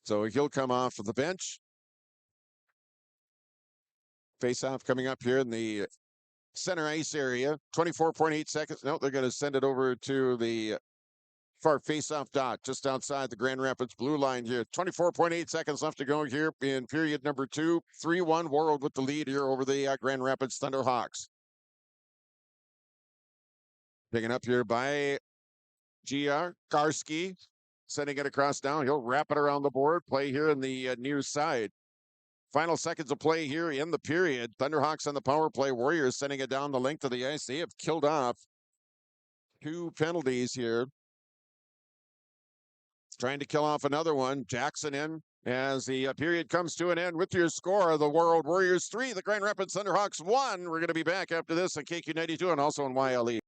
So he'll come off of the bench. Face-off coming up here in the center ice area. 24.8 seconds. No, they're going to send it over to the far face-off dot just outside the Grand Rapids blue line here. 24.8 seconds left to go here in period number 2. 3-1 Warroad with the lead here over the Grand Rapids Thunderhawks. Taken up here by GR Karski, sending it across down. He'll wrap it around the board. Play here in the near side. Final seconds of play here in the period. Thunderhawks on the power play. Warriors sending it down the length of the ice. They have killed off 2 penalties here. Trying to kill off another one. Jackson in as the period comes to an end with your score. The Warroad Warriors 3, the Grand Rapids Thunderhawks 1. We're going to be back after this on KQ92 and also on YLE.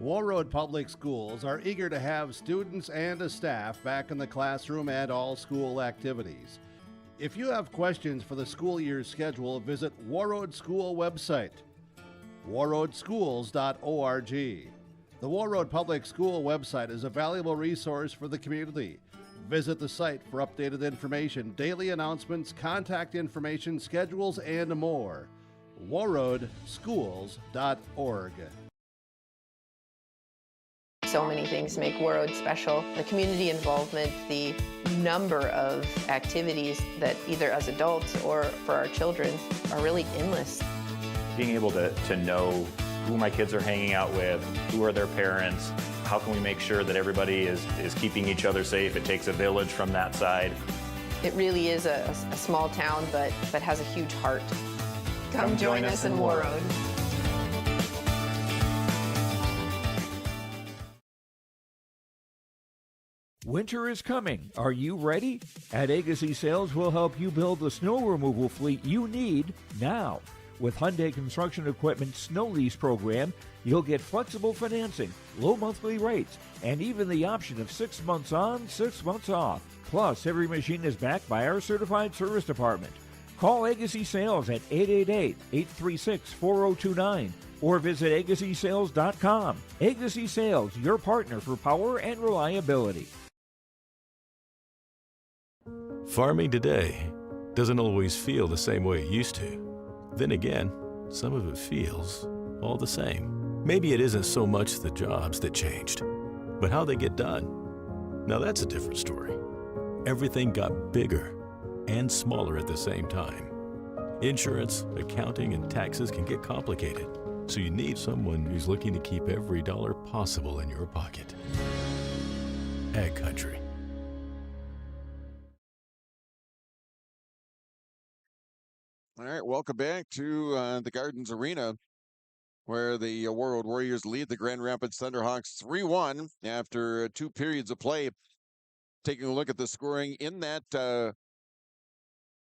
Warroad Public Schools are eager to have students and a staff back in the classroom and all school activities. If you have questions for the school year schedule, visit Warroad School website, warroadschools.org. The Warroad Public School website is a valuable resource for the community. Visit the site for updated information, daily announcements, contact information, schedules, and more. warroadschools.org. So many things make Warroad special. The community involvement, the number of activities that either as adults or for our children are really endless. Being able to know who my kids are hanging out with, who are their parents, how can we make sure that everybody is keeping each other safe? It takes a village from that side. It really is a small town, but has a huge heart. Come join us in Warroad. Winter is coming. Are you ready? At Agassi Sales, we'll help you build the snow removal fleet you need now. With Hyundai Construction Equipment Snow Lease Program, you'll get flexible financing, low monthly rates, and even the option of 6 months on, 6 months off. Plus, every machine is backed by our certified service department. Call Agassi Sales at 888-836-4029 or visit agassisales.com. Agassi Sales, your partner for power and reliability. Farming today doesn't always feel the same way it used to. Then again, some of it feels all the same. Maybe it isn't so much the jobs that changed, but how they get done. Now that's a different story. Everything got bigger and smaller at the same time. Insurance, accounting, and taxes can get complicated, so you need someone who's looking to keep every dollar possible in your pocket. Ag Country. All right, welcome back to the Gardens Arena, where the Warroad Warriors lead the Grand Rapids Thunderhawks 3-1 after 2 periods of play. Taking a look at the scoring in that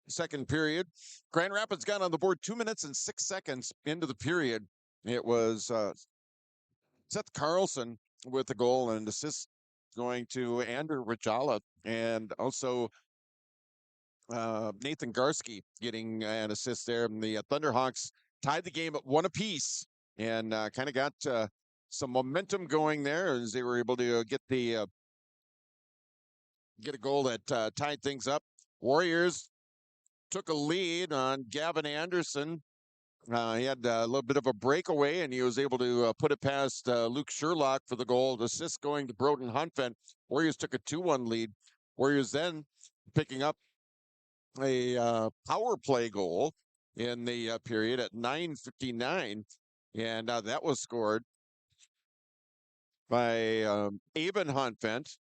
second period, Grand Rapids got on the board 2 minutes and 6 seconds into the period. It was Seth Carlson with the goal and assist going to Andrew Rajala, and also Nathan Garski getting an assist there. And the Thunderhawks tied the game at 1 apiece and kind of got some momentum going there as they were able to get a goal that tied things up. Warriors took a lead on Gavin Anderson. He had a little bit of a breakaway, and he was able to put it past Luke Sherlock for the goal. The assist going to Broden Hunfent. Warriors took a 2-1 lead. Warriors then picking up a power play goal in the period at 9:59, and that was scored by Aben Hunfent,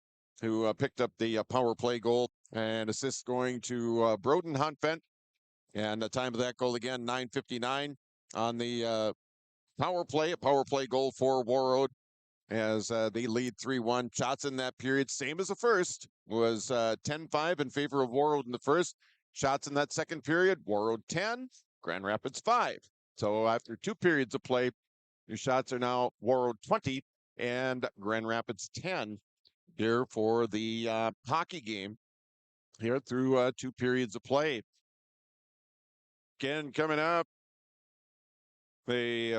who picked up the power play goal, and assist going to Broden Hunfent. And the time of that goal again, 9:59 on the power play, a power play goal for Warroad as they lead 3-1. Shots in that period, same as the first, was 10-5 in favor of Warroad in the first. Shots in that second period, Warroad 10, Grand Rapids 5. So after 2 periods of play, your shots are now Warroad 20 and Grand Rapids 10 here for the hockey game here through 2 periods of play. Again, coming up, they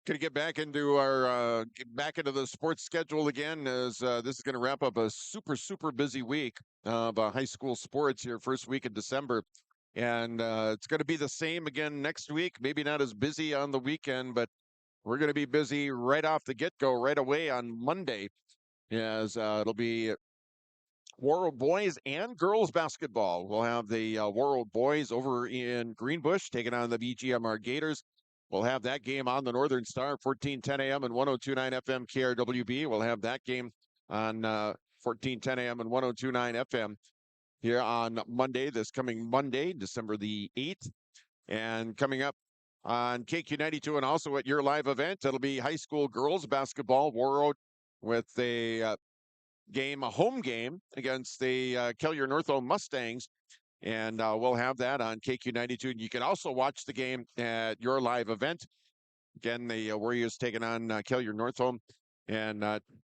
going to get back into the sports schedule again, as this is going to wrap up a super busy week of high school sports here, first week of December, and it's going to be the same again next week. Maybe not as busy on the weekend, but we're going to be busy right off the get-go, right away on Monday, as it'll be Warroad boys and girls basketball. We'll have the Warroad boys over in Greenbush taking on the BGMR Gators. We'll have that game on the Northern Star, 14:10 a.m. and 102.9 FM KRWB. We'll have that game on 14:10 a.m. and 102.9 FM here on Monday, this coming Monday, December the 8th. And coming up on KQ92 and also at your live event, it'll be high school girls basketball, Warroad with a home game against the Kelliher Northome Mustangs. And we'll have that on KQ92. And you can also watch the game at your live event. Again, the Warriors taking on Kelliher Northome and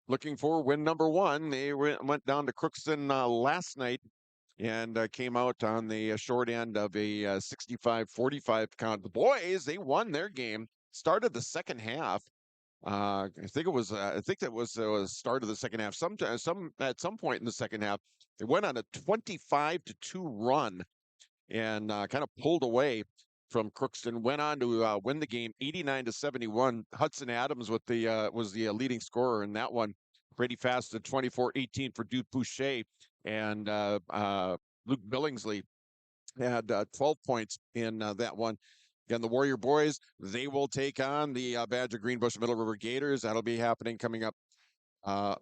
looking for win number 1. They went down to Crookston last night and came out on the short end of a 65-45 count. The boys, they won their game, started the second half. I think that was the start of the second half. At some point in the second half, they went on a 25-2 run and kind of pulled away from Crookston. Went on to win the game 89-71. Hudson Adams was the leading scorer in that one. Brady Fast at 24-18 for Duke Boucher, and Luke Billingsley had 12 points in that one. Again, the Warrior boys, they will take on the Badger Greenbush Middle River Gators. That'll be happening coming up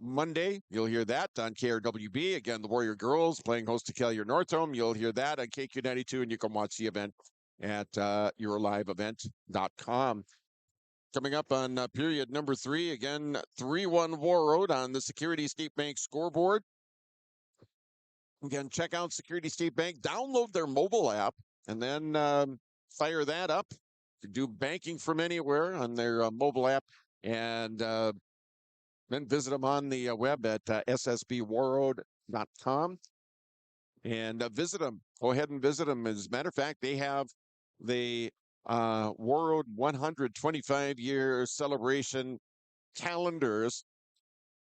Monday. You'll hear that on KRWB. Again, the Warrior girls playing host to Kelliher Northome. You'll hear that on KQ92, and you can watch the event at yourliveevent.com. Coming up on period number 3, again, 3-1 Warroad on the Security State Bank scoreboard. Again, check out Security State Bank. Download their mobile app, and then fire that up to do banking from anywhere on their mobile app, and then visit them on the web at ssbwarroad.com and visit them. Go ahead and visit them. As a matter of fact, they have the Warroad 125-year celebration calendars.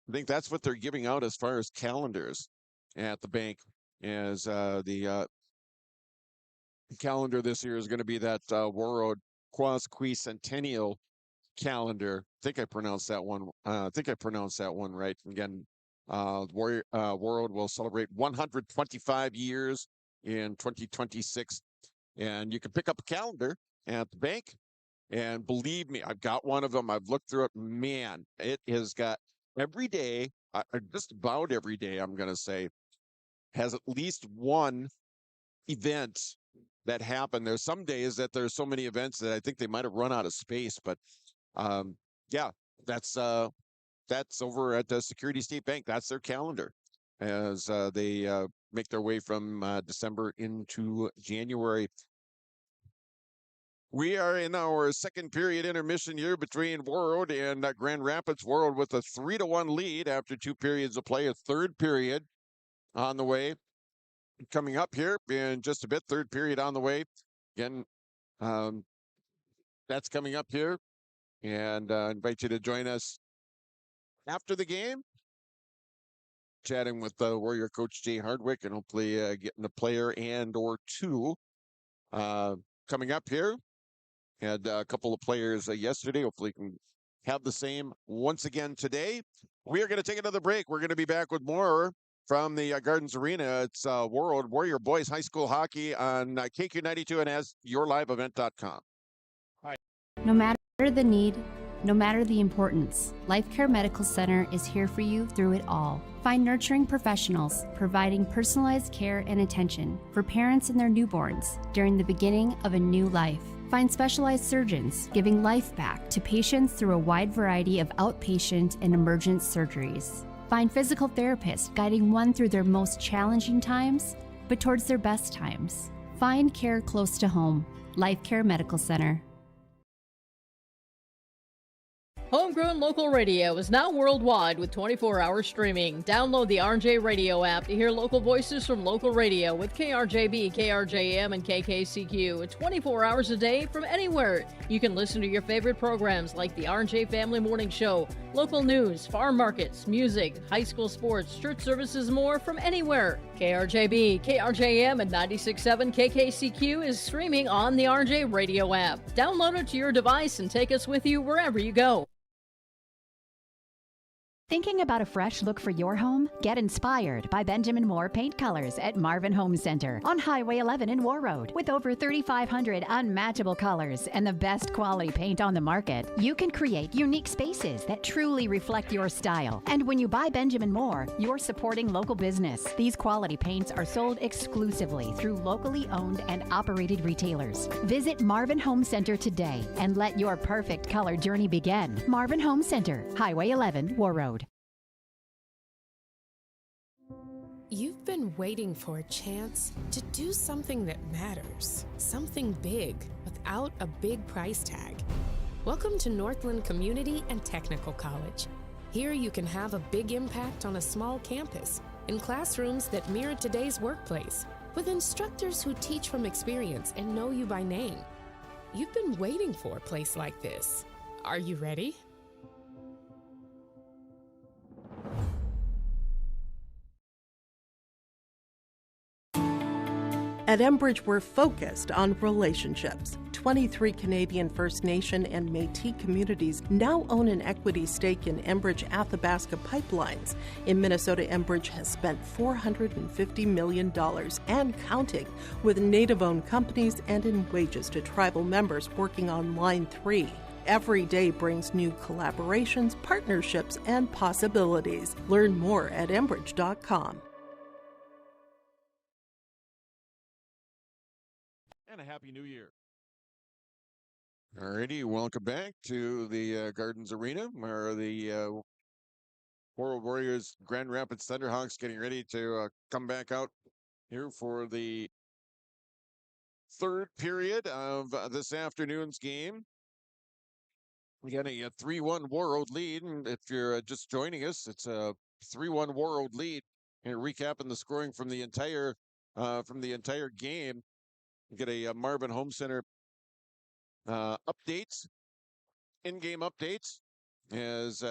I think that's what they're giving out as far as calendars at the bank, as the calendar this year is going to be that Warroad Quasquicentennial calendar. I think I pronounced that one right. Again, Warroad will celebrate 125 years in 2026, and you can pick up a calendar at the bank. And believe me, I've got one of them. I've looked through it. Man, it has got every day, just about every day, I'm going to say, has at least one event that happened. There's some days that there's so many events that I think they might have run out of space, but yeah, that's over at the Security State Bank. That's their calendar as they make their way from December into January. We are in our second period intermission here between Warroad and Grand Rapids. Warroad with a 3-1 lead after 2 periods of play. A third period on the way. Coming up here in just a bit. Third period on the way. Again, that's coming up here. And I invite you to join us after the game. Chatting with Warrior coach Jay Hardwick and hopefully getting a player and or two coming up here. Had a couple of players yesterday. Hopefully can have the same once again today. We are going to take another break. We're going to be back with more from the Gardens Arena. It's Warroad Warrior Boys High School Hockey on KQ92 and as yourliveevent.com. No matter the need, no matter the importance, Life Care Medical Center is here for you through it all. Find nurturing professionals providing personalized care and attention for parents and their newborns during the beginning of a new life. Find specialized surgeons giving life back to patients through a wide variety of outpatient and emergent surgeries. Find physical therapists guiding one through their most challenging times, but towards their best times. Find care close to home. Life Care Medical Center. Homegrown local radio is now worldwide with 24-hour streaming. Download the RJ Radio app to hear local voices from local radio with KRJB, KRJM, and KKCQ 24 hours a day from anywhere. You can listen to your favorite programs like the RJ Family Morning Show, local news, farm markets, music, high school sports, church services, more from anywhere. KRJB, KRJM, and 96.7 KKCQ is streaming on the RJ Radio app. Download it to your device and take us with you wherever you go. Thinking about a fresh look for your home? Get inspired by Benjamin Moore Paint Colors at Marvin Home Center on Highway 11 in Warroad. With over 3,500 unmatchable colors and the best quality paint on the market, you can create unique spaces that truly reflect your style. And when you buy Benjamin Moore, you're supporting local business. These quality paints are sold exclusively through locally owned and operated retailers. Visit Marvin Home Center today and let your perfect color journey begin. Marvin Home Center, Highway 11, Warroad. You've been waiting for a chance to do something that matters, something big without a big price tag. Welcome to Northland Community and Technical College. Here you can have a big impact on a small campus, in classrooms that mirror today's workplace, with instructors who teach from experience and know you by name. You've been waiting for a place like this. Are you ready? At Enbridge, we're focused on relationships. 23 Canadian First Nation and Métis communities now own an equity stake in Enbridge Athabasca Pipelines. In Minnesota, Enbridge has spent $450 million and counting with Native-owned companies and in wages to tribal members working on Line 3. Every day brings new collaborations, partnerships, and possibilities. Learn more at Enbridge.com. And a Happy New Year. Alrighty, welcome back to the Gardens Arena, where the Warroad Warriors Grand Rapids Thunderhawks getting ready to come back out here for the third period of this afternoon's game. We got a 3-1 Warroad lead, and if you're just joining us, it's a 3-1 Warroad lead. And recapping the scoring from the entire game. Get a Marvin Home Center updates, in-game updates, as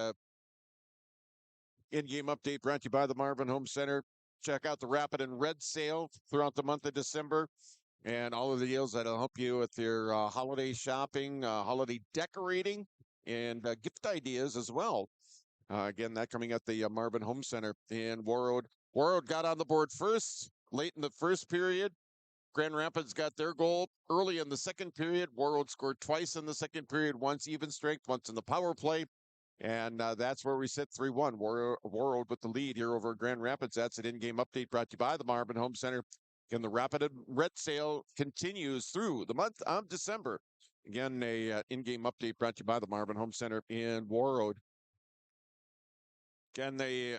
in-game update brought to you by the Marvin Home Center. Check out the Rapid and Red sale throughout the month of December, and all of the deals that'll help you with your holiday shopping, holiday decorating, and gift ideas as well. Again, that coming at the Marvin Home Center in Warroad. Warroad got on the board first, late in the first period. Grand Rapids got their goal early in the second period. Warroad scored twice in the second period, once even strength, once in the power play. And that's where we sit 3-1. Warroad with the lead here over Grand Rapids. That's an in-game update brought to you by the Marvin Home Center. Again, the Rapid and Red sale continues through the month of December. Again, a in-game update brought to you by the Marvin Home Center in Warroad. Again, they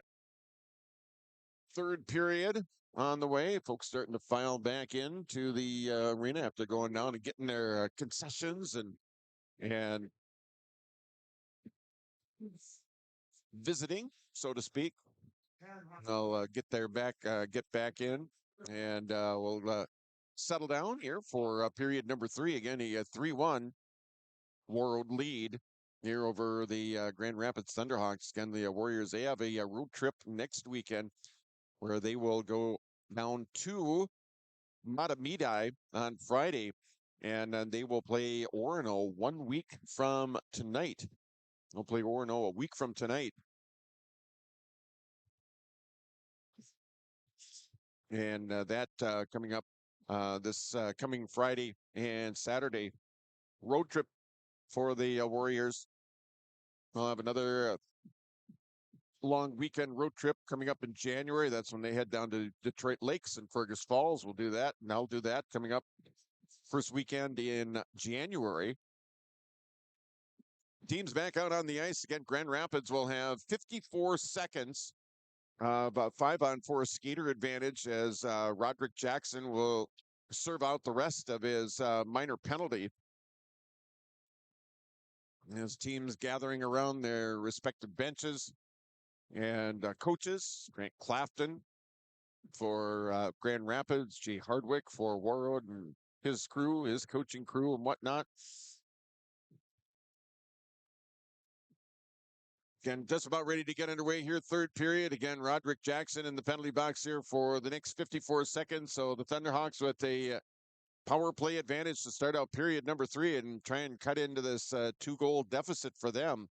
third period on the way. Folks starting to file back into the arena after going down and getting their concessions and visiting, so to speak. They'll get back in, and we'll settle down here for period number 3. Again, a 3-1 Warroad lead here over the Grand Rapids Thunderhawks. Again, the Warriors, they have a road trip next weekend where they will go down to Matamidi on Friday, and they will play Orono 1 week from tonight. They'll play Orono a week from tonight. And that coming up this coming Friday and Saturday. Road trip for the Warriors. We'll have another long weekend road trip coming up in January. That's when they head down to Detroit Lakes and Fergus Falls. We'll do that, and I'll do that coming up first weekend in January. Teams back out on the ice again. Grand Rapids will have 54 seconds, about 5-on-4 skater advantage, as Roderick Jackson will serve out the rest of his minor penalty. As teams gathering around their respective benches and coaches, Grant Clafton for Grand Rapids, Jay Hardwick for Warroad and his crew, his coaching crew and whatnot. Again, just about ready to get underway here. Third period. Again, Roderick Jackson in the penalty box here for the next 54 seconds. So the Thunderhawks with a power play advantage to start out period number 3 and try and cut into this 2-goal deficit for them.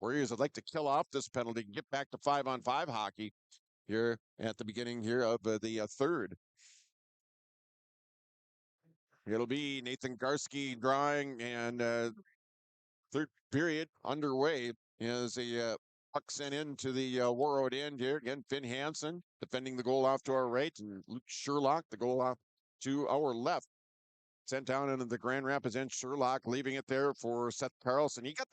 Warriors would like to kill off this penalty and get back to 5-on-5 hockey here at the beginning here of the third. It'll be Nathan Garski drawing, and third period underway as a puck sent into the Warroad end here. Again, Finn Hansen defending the goal off to our right, and Luke Sherlock, the goal off to our left. Sent down into the Grand Rapids end. Sherlock leaving it there for Seth Carlson. He's got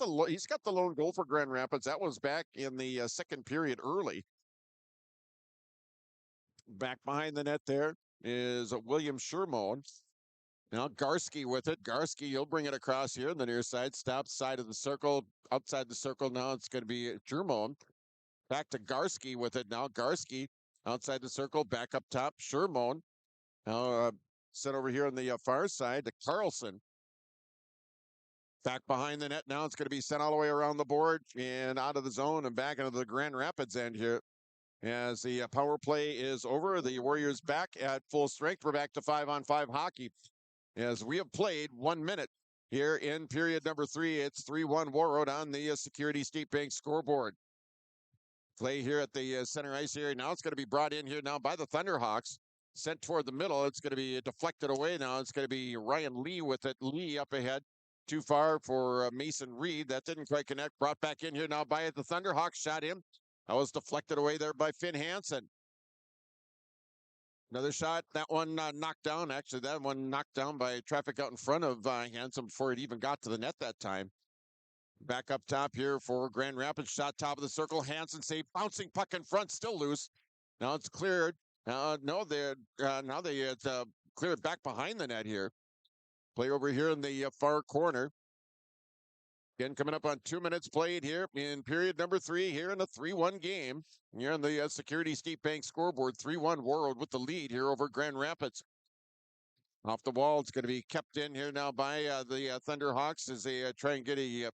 the lone goal for Grand Rapids. That was back in the second period early. Back behind the net there is William Shermone. Now Garski with it. Garski, he'll bring it across here on the near side. Stops side of the circle. Outside the circle now it's going to be Shermone. Back to Garski with it now. Garski outside the circle. Back up top. Shermone. Now sent over here on the far side to Carlson. Back behind the net now. It's going to be sent all the way around the board and out of the zone and back into the Grand Rapids end here. As the power play is over, the Warriors back at full strength. We're back to 5-on-5 hockey. As we have played 1 minute here in period number 3. It's 3-1 Warroad on the Security State Bank scoreboard. Play here at the center ice area. Now it's going to be brought in here now by the Thunderhawks. Sent toward the middle. It's going to be deflected away now. It's going to be Ryan Lee with it. Lee up ahead. Too far for Mason Reed. That didn't quite connect. Brought back in here now by the Thunderhawks. Shot in. That was deflected away there by Finn Hansen. Another shot. That one knocked down. Actually, that one knocked down by traffic out in front of Hansen before it even got to the net that time. Back up top here for Grand Rapids. Shot top of the circle. Hansen save. Bouncing puck in front. Still loose. Now it's cleared. Now they clear it back behind the net here. Play over here in the far corner. Again, coming up on 2 minutes played here in period number 3 here in a 3-1 game. Here on the Security State Bank scoreboard, 3-1 Warroad with the lead here over Grand Rapids. Off the wall, it's going to be kept in here now by the Thunderhawks as they try and get a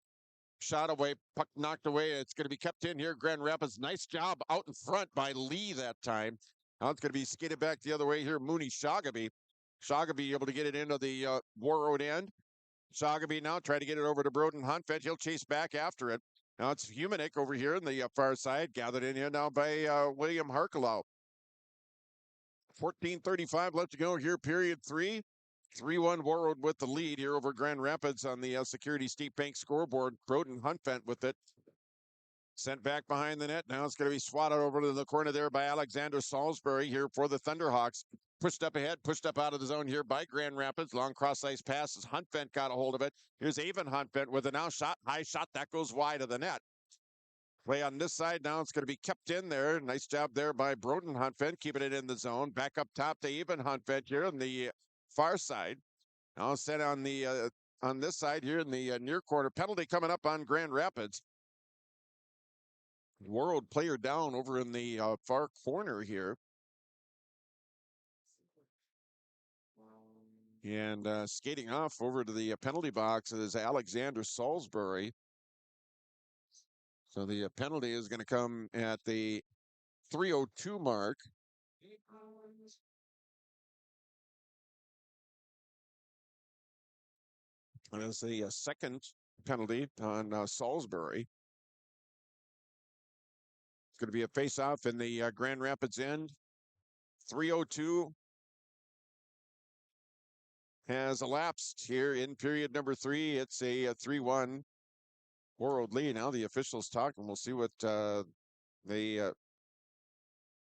shot away, puck knocked away. It's going to be kept in here. Grand Rapids, nice job out in front by Lee that time. Now it's going to be skated back the other way here. Mooney Shagaby. Shagaby able to get it into the Warroad end. Shagaby now trying to get it over to Broden Hunfett. He'll chase back after it. Now it's Humanik over here in the far side. Gathered in here now by William Harkelau. 14:35 left to go here, period 3. 3-1 Warroad with the lead here over Grand Rapids on the Security State Bank scoreboard. Broden Hunfett with it. Sent back behind the net. Now it's going to be swatted over to the corner there by Alexander Salisbury here for the Thunderhawks. Pushed up ahead, pushed up out of the zone here by Grand Rapids. Long cross-ice passes. Hunfett got a hold of it. Here's Avon Hunfett with a now shot. High shot. That goes wide of the net. Play on this side now. It's going to be kept in there. Nice job there by Broden Huntvent, keeping it in the zone. Back up top to Even Huntvent here on the far side. Now set on the on this side here in the near corner. Penalty coming up on Grand Rapids. Warroad player down over in the far corner here. And skating off over to the penalty box is Alexander Salisbury. So the penalty is going to come at the 3:02 mark. And it's the second penalty on Salisbury. It's going to be a face-off in the Grand Rapids end. 3:02 has elapsed here in period number 3. It's a 3-1 Warroad lead. Now the officials talk, and we'll see what they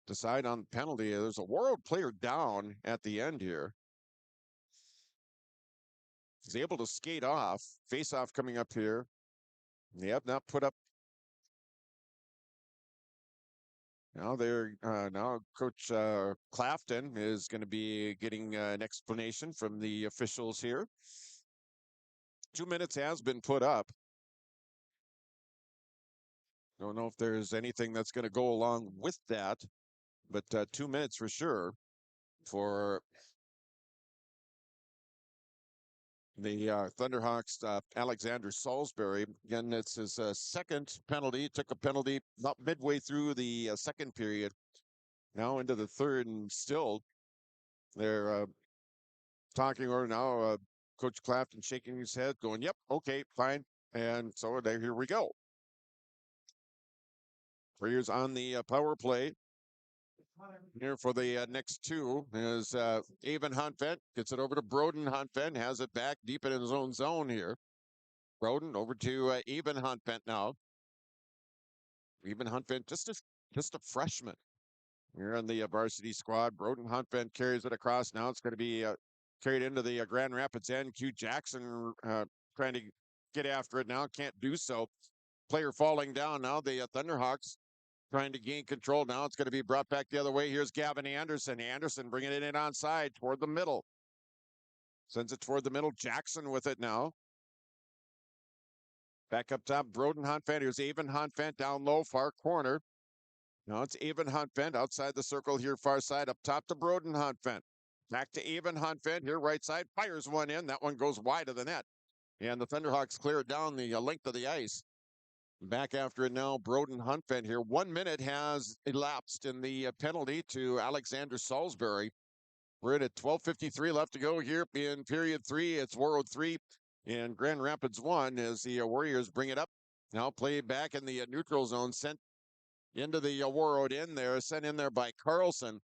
decide on the penalty. There's a Warroad player down at the end here. He's able to skate off. Face-off coming up here. They have not put up. Now Coach Clafton is going to be getting an explanation from the officials here. 2 minutes has been put up. Don't know if there's anything that's going to go along with that, but 2 minutes for sure for the Thunderhawks. Alexander Salisbury, again, it's his second penalty. Took a penalty about midway through the second period. Now into the third, and still they're talking over now. Coach Clafton shaking his head, going, "Yep, okay, fine." And so here we go. Warriors on the power play. Here for the next two is Even Huntvent. Gets it over to Broden Huntvent. Has it back deep in his own zone here. Broden over to Even Huntvent now. Even Huntvent, just a freshman here on the varsity squad. Broden Huntvent carries it across. Now it's going to be carried into the Grand Rapids end. Q Jackson trying to get after it now. Can't do so. Player falling down now. The Thunderhawks trying to gain control. Now it's going to be brought back the other way. Here's Gavin Anderson. Anderson bringing it in onside toward the middle. Sends it toward the middle. Jackson with it now. Back up top, Broden Huntvent. Here's Even Huntvent down low, far corner. Now it's Even Huntvent outside the circle here, far side. Up top to Broden Huntvent. Back to Even Huntvent here, right side. Fires one in. That one goes wide of the net. And the Thunderhawks clear it down the length of the ice. Back after it now, Broden Huntvent here. 1 minute has elapsed in the penalty to Alexander Salisbury. We're at 12:53 left to go here in period 3. It's Warroad 3 and Grand Rapids 1 as the Warriors bring it up. Now play back in the neutral zone, sent into the Warroad end there, sent in there by Carlson.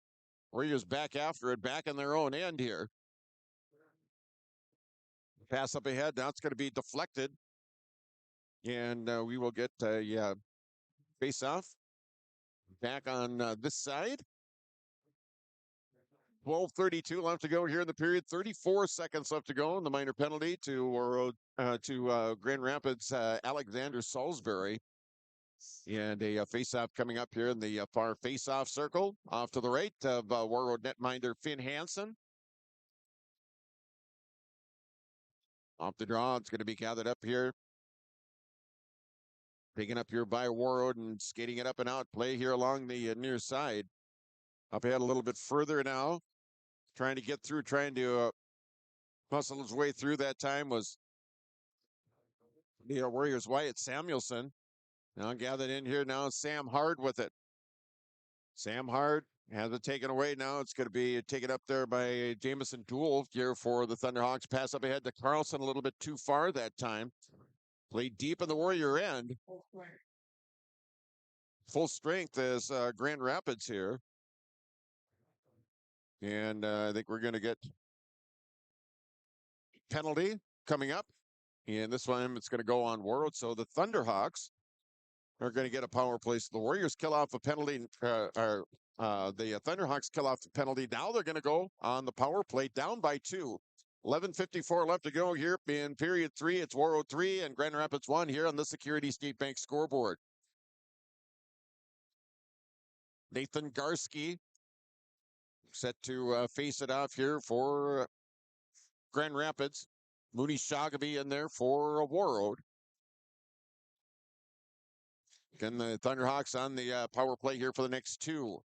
Warriors back after it, back in their own end here. Pass up ahead. Now it's going to be deflected. And we will get face off back on this side. 12:32 left to go here in the period. 34 seconds left to go. And the minor penalty to Grand Rapids Alexander Salisbury. And a face-off coming up here in the far face-off circle. Off to the right of Warroad netminder Finn Hansen. Off the draw, it's going to be gathered up here. Taken up here by Warroad and skating it up and out. Play here along the near side. Up ahead a little bit further now. Trying to get through, trying to muscle his way through that time was the Warriors' Wyatt Samuelson. Now gathered in here now, Sam Hard with it. Sam Hard has it taken away now. It's going to be taken up there by Jamison Dool here for the Thunderhawks. Pass up ahead to Carlson a little bit too far that time. Played deep in the Warrior end. Full strength as Grand Rapids here. And I think we're going to get penalty coming up. And this one, it's going to go on Warroad. So the Thunderhawks are going to get a power play. So the Warriors kill off a penalty. The Thunderhawks kill off the penalty. Now they're going to go on the power play down by 2. 11:54 left to go here in period 3. It's Warroad 3 and Grand Rapids 1 here on the Security State Bank scoreboard. Nathan Garski set to face it off here for Grand Rapids. Mooney Shogamy in there for Warroad. Again, the Thunderhawks on the power play here for the next two.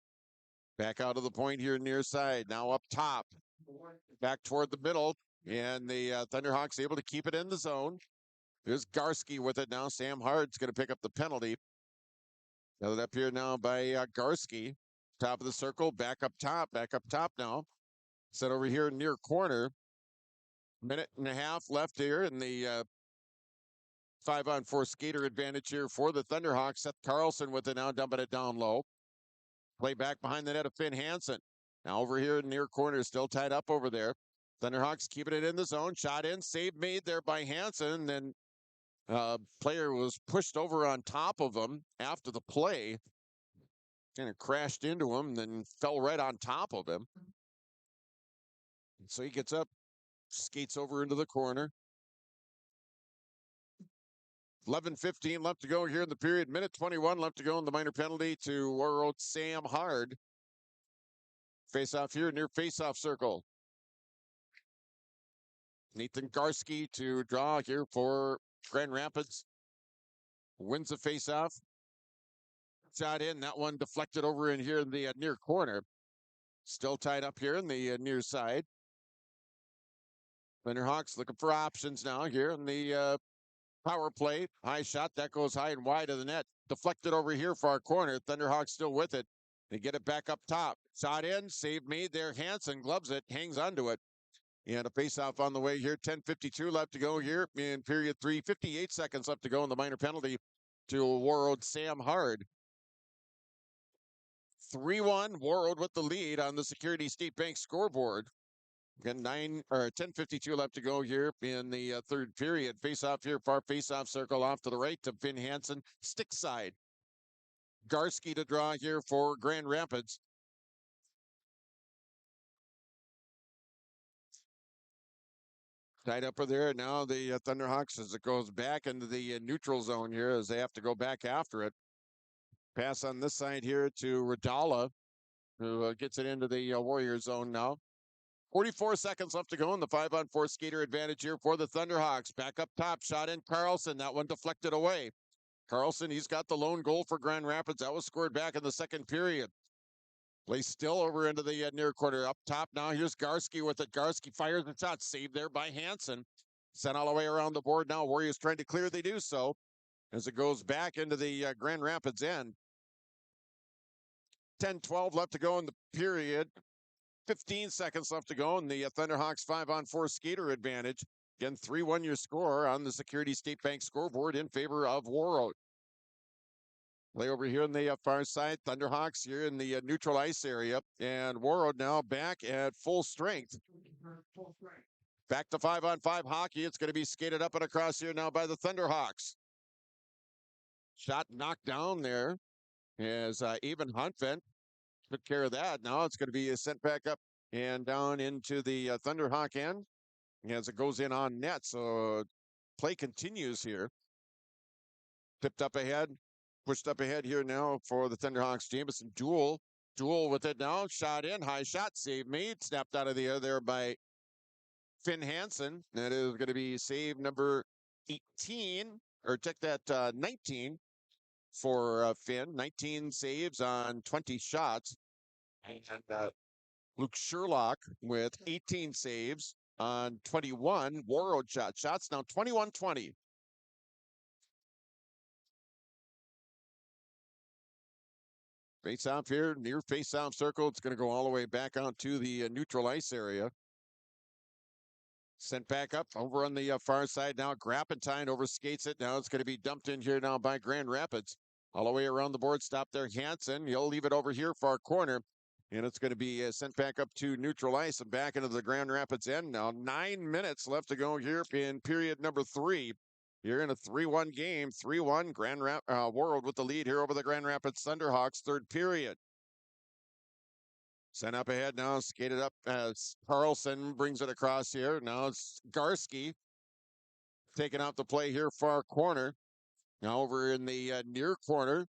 Back out of the point here near side. Now up top. Back toward the middle. And the Thunderhawks able to keep it in the zone. There's Garski with it now. Sam Hard's going to pick up the penalty. Held up here now by Garski. Top of the circle. Back up top now. Set over here near corner. Minute and a half left here in the 5-on-4 skater advantage here for the Thunderhawks. Seth Carlson with it now, dumping it down low. Play back behind the net of Finn Hansen. Now over here near corner, still tied up over there. Thunderhawks keeping it in the zone. Shot in, save made there by Hansen. Then player was pushed over on top of him after the play. Kind of crashed into him, then fell right on top of him. So he gets up, skates over into the corner. 11:15 left to go here in the period. Minute 21 left to go in the minor penalty to Warroad Sam Hard. Face off here near face-off circle. Nathan Garski to draw here for Grand Rapids. Wins the face-off. Shot in. That one deflected over in here in the near corner. Still tied up here in the near side. Thunderhawks looking for options now here in the power play. High shot. That goes high and wide of the net. Deflected over here for our corner. Thunderhawks still with it. They get it back up top. Shot in. Save made there. Hansen gloves it. Hangs onto it. And a face-off on the way here. 10:52 left to go here in period 3. 58 seconds left to go in the minor penalty to Warroad Sam Hard. 3-1. Warroad with the lead on the Security State Bank scoreboard. Again, 10:52 left to go here in the third period. Face-off here, far face-off circle off to the right to Finn Hansen. Stick side. Garski to draw here for Grand Rapids. Tied up there. Now the Thunderhawks as it goes back into the neutral zone here as they have to go back after it. Pass on this side here to Radala, who gets it into the Warrior zone now. 44 seconds left to go in the 5-on-4 skater advantage here for the Thunderhawks. Back up top, shot in Carlson. That one deflected away. Carlson, he's got the lone goal for Grand Rapids. That was scored back in the second period. Play still over into the near corner. Up top now, here's Garski with it. Garski fires the shot. Saved there by Hansen. Sent all the way around the board now. Warriors trying to clear. They do so as it goes back into the Grand Rapids end. 10-12 left to go in the period. 15 seconds left to go in the Thunderhawks 5-on-4 skater advantage. Again, 3-1 your score on the Security State Bank scoreboard in favor of Warroad. Play over here on the far side. Thunderhawks here in the neutral ice area. And Warroad now back at full strength. Back to 5-on-5 hockey. It's going to be skated up and across here now by the Thunderhawks. Shot knocked down there as Even Huntvent took care of that. Now it's going to be sent back up and down into the Thunderhawk end as it goes in on net. So play continues here. Tipped up ahead. Pushed up ahead here now for the Thunderhawks. Jameson Duel with it now. Shot in. High shot. Save made. Snapped out of the air there by Finn Hansen. That is going to be save number 18. Or check that 19 for Finn. 19 saves on 20 shots. And Luke Sherlock with 18 saves on 21 Warroad shots. Shots now 21-20. Face-off here, near face-off circle. It's going to go all the way back out to the neutral ice area. Sent back up over on the far side now. Grappentine overskates it. Now it's going to be dumped in here now by Grand Rapids. All the way around the board. Stop there, Hansen. He'll leave it over here for our corner. And it's going to be sent back up to neutral ice and back into the Grand Rapids end now. 9 minutes left to go here in period number 3. You're in a 3-1 game. 3-1. Warroad with the lead here over the Grand Rapids Thunderhawks. Third period. Sent up ahead now. Skated up as Carlson brings it across here. Now it's Garski taking out the play here far corner. Now over in the near corner.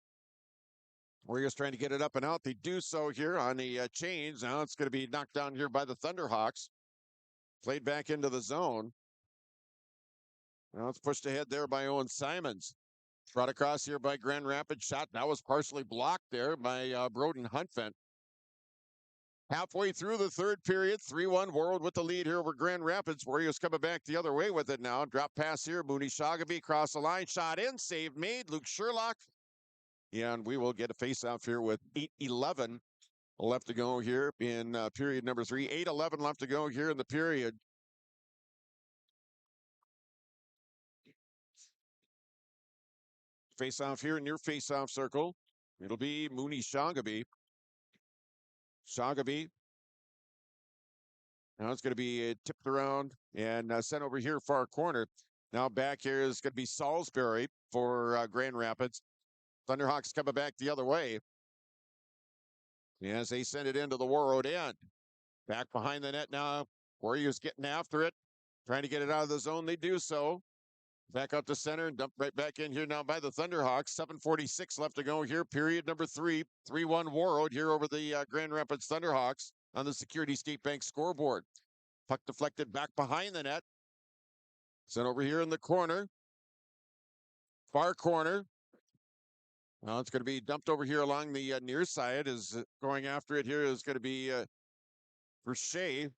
Warriors trying to get it up and out. They do so here on the change. Now it's going to be knocked down here by the Thunderhawks. Played back into the zone. Now it's pushed ahead there by Owen Simons. Brought across here by Grand Rapids. Shot that was partially blocked there by Broden Huntfent. Halfway through the third period, 3-1 Warroad with the lead here over Grand Rapids. Warriors coming back the other way with it now. Drop pass here. Mooney Shagaby across the line. Shot in. Save made. Luke Sherlock. And we will get a face-off here with 8:11 left to go here in period number 3. 8:11 left to go here in the period. Face-off here in your face-off circle. It'll be Mooney Shagaby. Shagaby. Now it's going to be tipped around and sent over here far corner. Now back here is going to be Salisbury for Grand Rapids. Thunderhawks coming back the other way. As they send it into the Warroad end. Back behind the net now. Warriors getting after it. Trying to get it out of the zone. They do so. Back up to center and dump right back in here now by the Thunderhawks. 7:46 left to go here. Period number 3. 3-1 Warroad here over the Grand Rapids Thunderhawks on the Security State Bank scoreboard. Puck deflected back behind the net. Sent over here in the corner. Far corner. Now it's going to be dumped over here along the near side. Is going after it here is going to be Verche.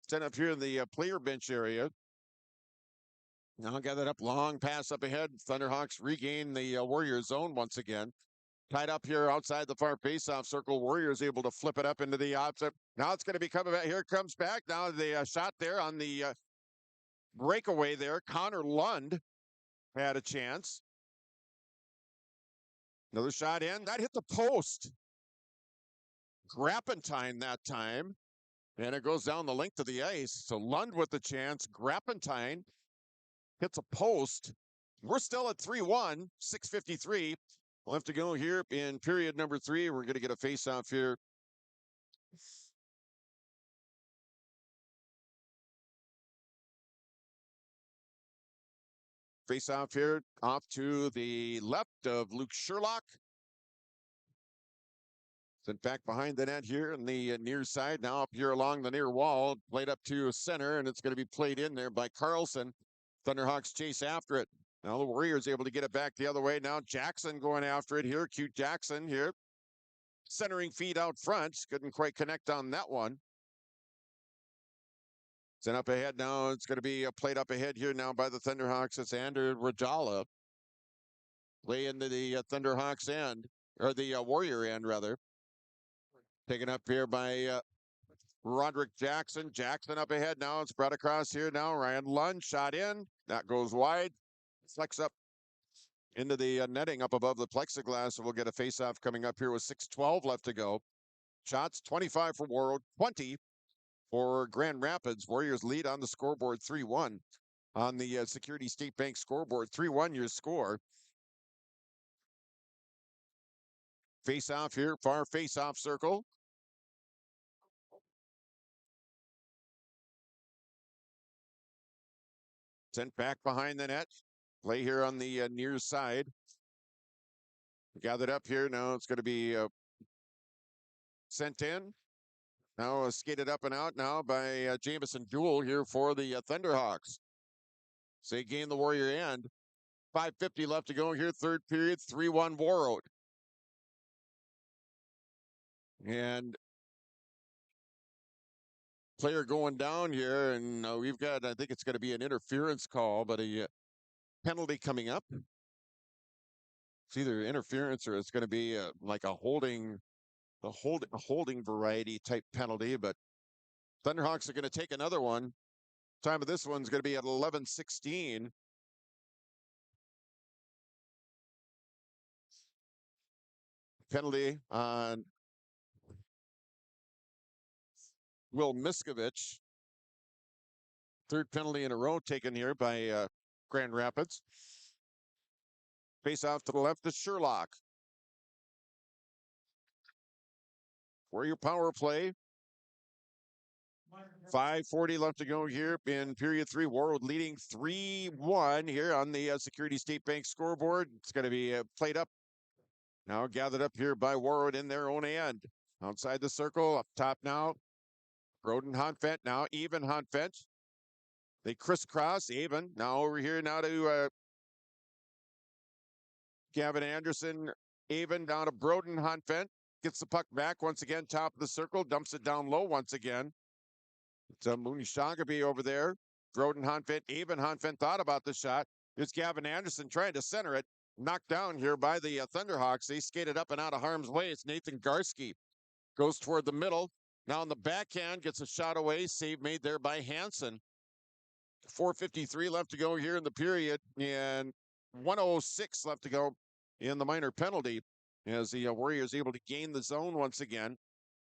Sent up here in the player bench area. Now gathered up, long pass up ahead. Thunderhawks regain the Warrior zone once again. Tied up here outside the far faceoff circle. Warriors able to flip it up into the opposite. Now it's going to be coming back. Here it comes back. Now the shot there on the breakaway there. Connor Lund had a chance. Another shot in. That hit the post. Grappentine that time. And it goes down the length of the ice. So Lund with the chance. Grappentine hits a post. We're still at 3-1, 6:53. We'll have to go here in period number 3. We're going to get a face-off here. Face-off here off to the left of Luke Sherlock. Sent back behind the net here in the near side. Now up here along the near wall. Played up to center, and it's going to be played in there by Carlson. Thunderhawks chase after it. Now the Warriors able to get it back the other way. Now Jackson going after it here. Cute Jackson here. Centering feed out front. Couldn't quite connect on that one. Sent up ahead now. It's going to be played up ahead here now by the Thunderhawks. It's Andrew Rajala. Play into the Thunderhawks end. Or the Warrior end, rather. Taken up here by Roderick Jackson. Jackson up ahead now. It's brought across here now. Ryan Lund shot in. That goes wide. Flex up into the netting up above the plexiglass. So we'll get a face-off coming up here with 6:12 left to go. Shots 25 for Warroad, 20 for Grand Rapids. Warriors lead on the scoreboard 3-1 on the Security State Bank scoreboard. 3-1 your score. Face-off here, far face-off circle. Sent back behind the net. Play here on the near side. Gathered up here. Now it's going to be sent in. Now skated up and out now by Jamison Jewell here for the Thunderhawks. So they gain the Warrior end. 5:50 left to go here. Third period. 3-1 Warroad. And player going down here. And we've got, I think it's going to be an interference call, but a penalty coming up. It's either interference or it's going to be like a holding variety type penalty. But Thunderhawks are going to take another one. Time of this one's going to be at 11:16. Penalty on Will Miskovich. Third penalty in a row taken here by Grand Rapids. Face off to the left is Sherlock. Warrior power play. 5:40 left to go here in period 3. Warroad leading 3-1 here on the Security State Bank scoreboard. It's going to be played up Now gathered up here by Warroad in their own end. Outside the circle, up top now. Broden Honfent, now even Honfent. They crisscross, even. Now over here now to Gavin Anderson, even down to Broden Honfent. Gets the puck back once again, top of the circle, dumps it down low once again. It's Mooney Shagaby over there. Broden Honfent, even Honfent thought about the shot. Here's Gavin Anderson trying to center it. Knocked down here by the Thunderhawks. They skated up and out of harm's way. It's Nathan Garski. Goes toward the middle. Now on the backhand, gets a shot away. Save made there by Hansen. 4:53 left to go here in the period, and 1:06 left to go in the minor penalty as the Warriors able to gain the zone once again.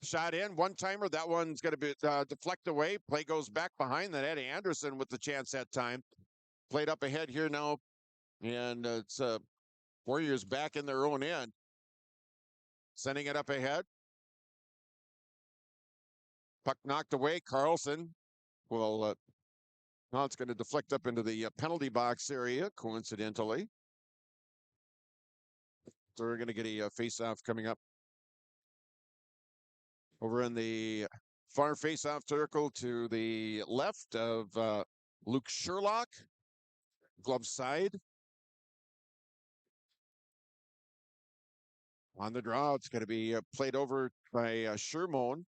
Shot in, one-timer. That one's going to be deflect away. Play goes back behind the net. Anderson with the chance that time. Played up ahead here now, and it's Warriors back in their own end. Sending it up ahead. Puck knocked away. Carlson will... now it's going to deflect up into the penalty box area, coincidentally. So we're going to get a face-off coming up. Over in the far face-off circle to the left of Luke Sherlock. Glove side. On the draw, it's going to be played over by Shermone.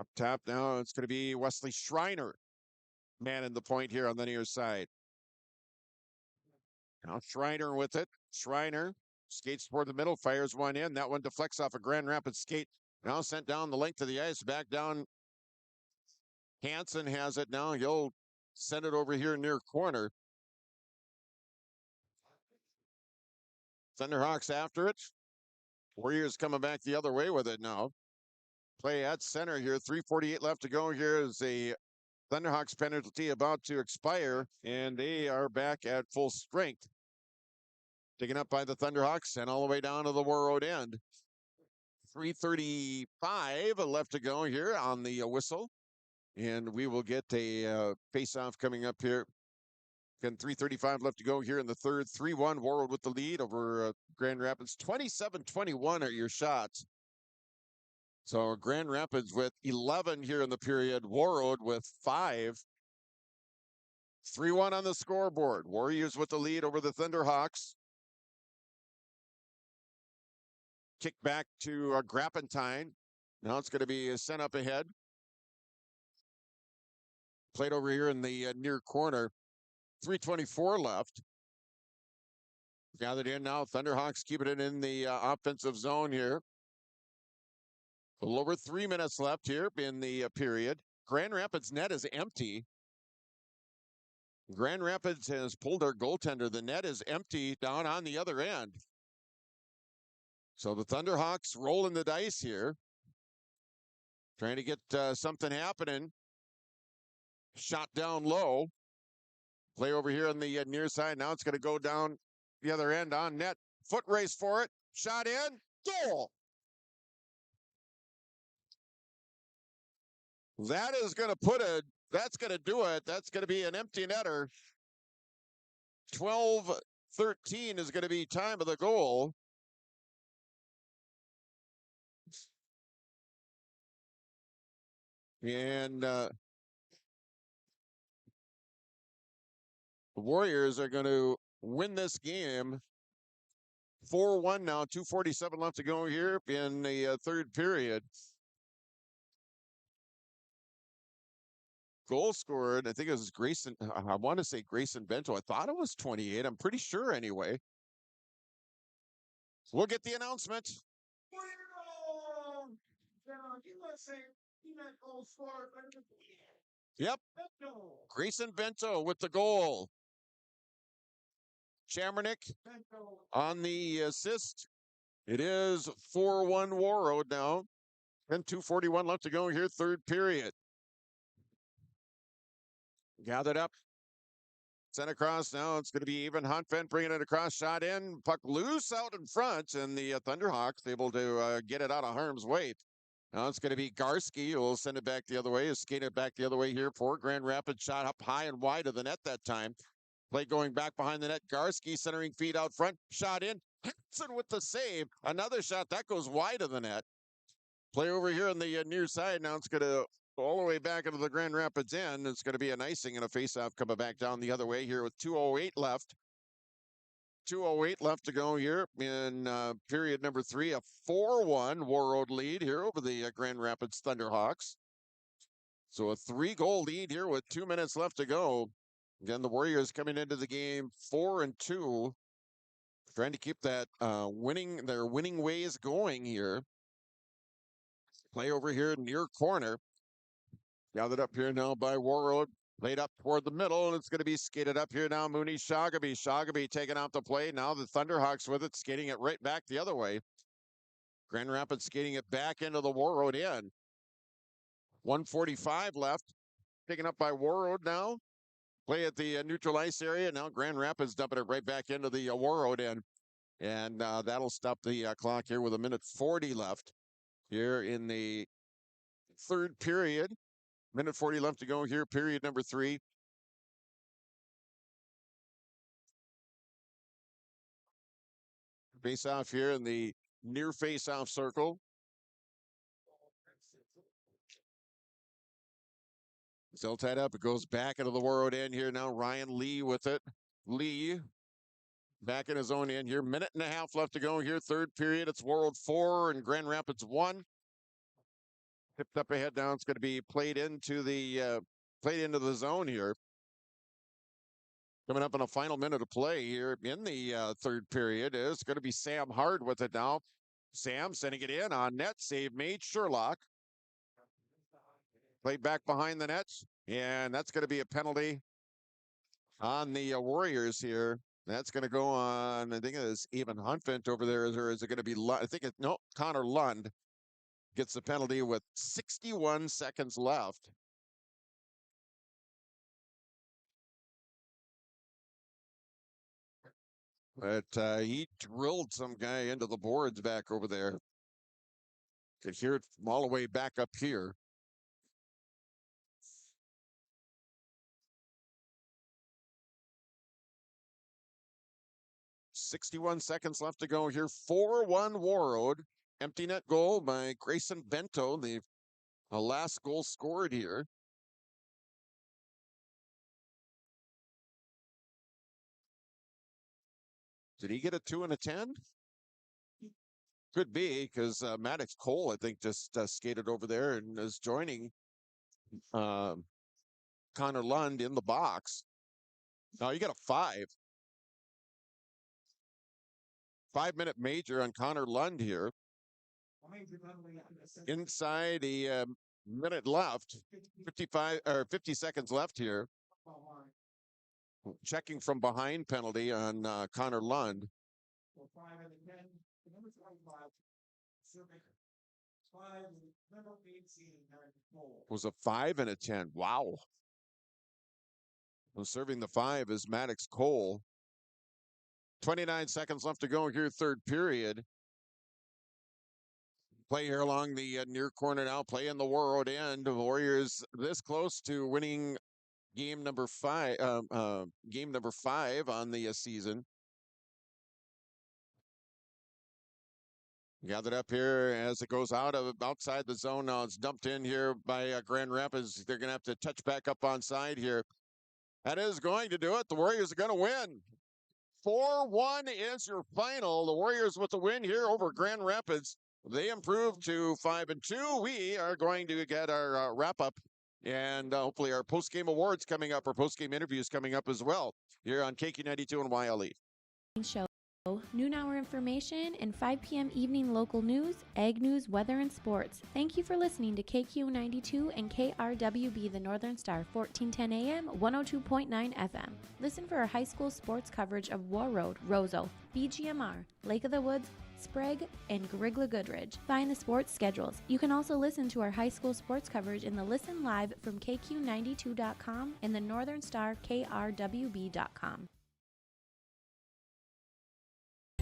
Up top now, it's going to be Wesley Schreiner. Man in the point here on the near side. Now Schreiner with it. Schreiner skates toward the middle, fires one in. That one deflects off a Grand Rapids skate. Now sent down the length of the ice, back down. Hansen has it now. He'll send it over here near corner. Thunderhawks after it. Warriors coming back the other way with it now. Play at center here. 3:48 left to go. Here is a Thunderhawks penalty about to expire, and they are back at full strength. Taken up by the Thunderhawks and all the way down to the Warroad end. 3:35 left to go here on the whistle, and we will get a face-off coming up here. Again, 3:35 left to go here in the third. 3-1 Warroad with the lead over Grand Rapids. 27-21 are your shots. So Grand Rapids with 11 here in the period. Warroad with 5. 3-1 on the scoreboard. Warriors with the lead over the Thunderhawks. Kick back to Grappentine. Now it's going to be sent up ahead. Played over here in the near corner. 3:24 left. Gathered in now. Thunderhawks keeping it in the offensive zone here. A little over 3 minutes left here in the period. Grand Rapids net is empty. Grand Rapids has pulled their goaltender. The net is empty down on the other end. So the Thunderhawks rolling the dice here. Trying to get something happening. Shot down low. Play over here on the near side. Now it's going to go down the other end on net. Foot race for it. Shot in. Goal. That is going to that's going to do it. That's going to be an empty netter. 12:13 is going to be time of the goal. And the Warriors are going to win this game 4-1 now. 2:47 left to go here in the third period. Goal scored, I think it was Grayson. I want to say Grayson Bento. I thought it was 28. I'm pretty sure anyway. We'll get the announcement. Yep. Grayson Bento with the goal. Chamernick on the assist. It is 4-1 Warroad now. And 2:41 left to go here, third period. Gathered up. Sent across now. It's going to be even Honfent bringing it across. Shot in. Puck loose out in front. And the Thunderhawks able to get it out of harm's way. Now it's going to be Garski who will send it back the other way. Skate it back the other way here for Grand Rapids. Shot up high and wide of the net that time. Play going back behind the net. Garski centering feed out front. Shot in. Hanson with the save. Another shot. That goes wide of the net. Play over here on the near side. Now it's going to go all the way back into the Grand Rapids end. It's going to be an icing and a faceoff coming back down the other way here with 2:08 left. 2:08 left to go here in period number 3. A 4-1 Warroad lead here over the Grand Rapids Thunderhawks. So a 3-goal lead here with 2 minutes left to go. Again, the Warriors coming into the game 4-2, trying to keep that their winning ways going here. Play over here near corner. Gathered up here now by Warroad. Laid up toward the middle, and it's going to be skated up here now. Mooney Shagaby. Shagaby taking out the play. Now the Thunderhawks with it, skating it right back the other way. Grand Rapids skating it back into the Warroad end. 1:45 left. Taken up by Warroad now. Play at the neutral ice area. Now Grand Rapids dumping it right back into the Warroad end. And that'll stop the clock here with 1:40 left here in the third period. 1:40 left to go here, period number 3. Face off here in the near face off circle. Still tied up. It goes back into the Warroad end here now. Ryan Lee with it. Lee back in his own end here. 1.5 left to go here. Third period. It's Warroad 4 and Grand Rapids 1. Tipped up ahead now. It's going to be played into the zone here. Coming up in a final minute of play here in the third period is going to be Sam Hard with it now. Sam sending it in on net. Save made. Sherlock. Played back behind the nets. And that's going to be a penalty on the Warriors here. That's going to go on, I think it is Evan Hunfant over there. Or is it going to be, Connor Lund gets the penalty with 61 seconds left. But he drilled some guy into the boards back over there. Could hear it from all the way back up here. .61 seconds left to go here. 4-1 Warroad. Empty net goal by Grayson Bento, the last goal scored here. Did he get a 2 and a 10? Could be, because Maddox Cole, I think, just skated over there and is joining Connor Lund in the box. Now you got a 5. 5-minute major on Connor Lund here. Inside a minute left, 50 seconds left here. Checking from behind penalty on Connor Lund. Was a 5 and a 10. Wow. Well, serving the 5 is Maddox Cole. 29 seconds left to go here, third period. Play here along the near corner now. Play in the Warroad end. The Warriors this close to winning game number 5 on the season. Gathered up here as it goes outside the zone. Now it's dumped in here by Grand Rapids. They're going to have to touch back up on side here. That is going to do it. The Warriors are going to win. 4-1 is your final. The Warriors with the win here over Grand Rapids. They improved to 5-2. We are going to get our wrap-up and hopefully our post-game awards coming up, our post-game interviews coming up as well here on KQ92 and YLE. Show. Noon hour information and 5 p.m. evening local news, ag news, weather, and sports. Thank you for listening to KQ92 and KRWB, the Northern Star, 1410 AM, 102.9 FM. Listen for our high school sports coverage of Warroad, Roseau, BGMR, Lake of the Woods, Sprague, and Grigla Goodridge. Find the sports schedules. You can also listen to our high school sports coverage in the Listen Live from KQ92.com and the Northern Star KRWB.com.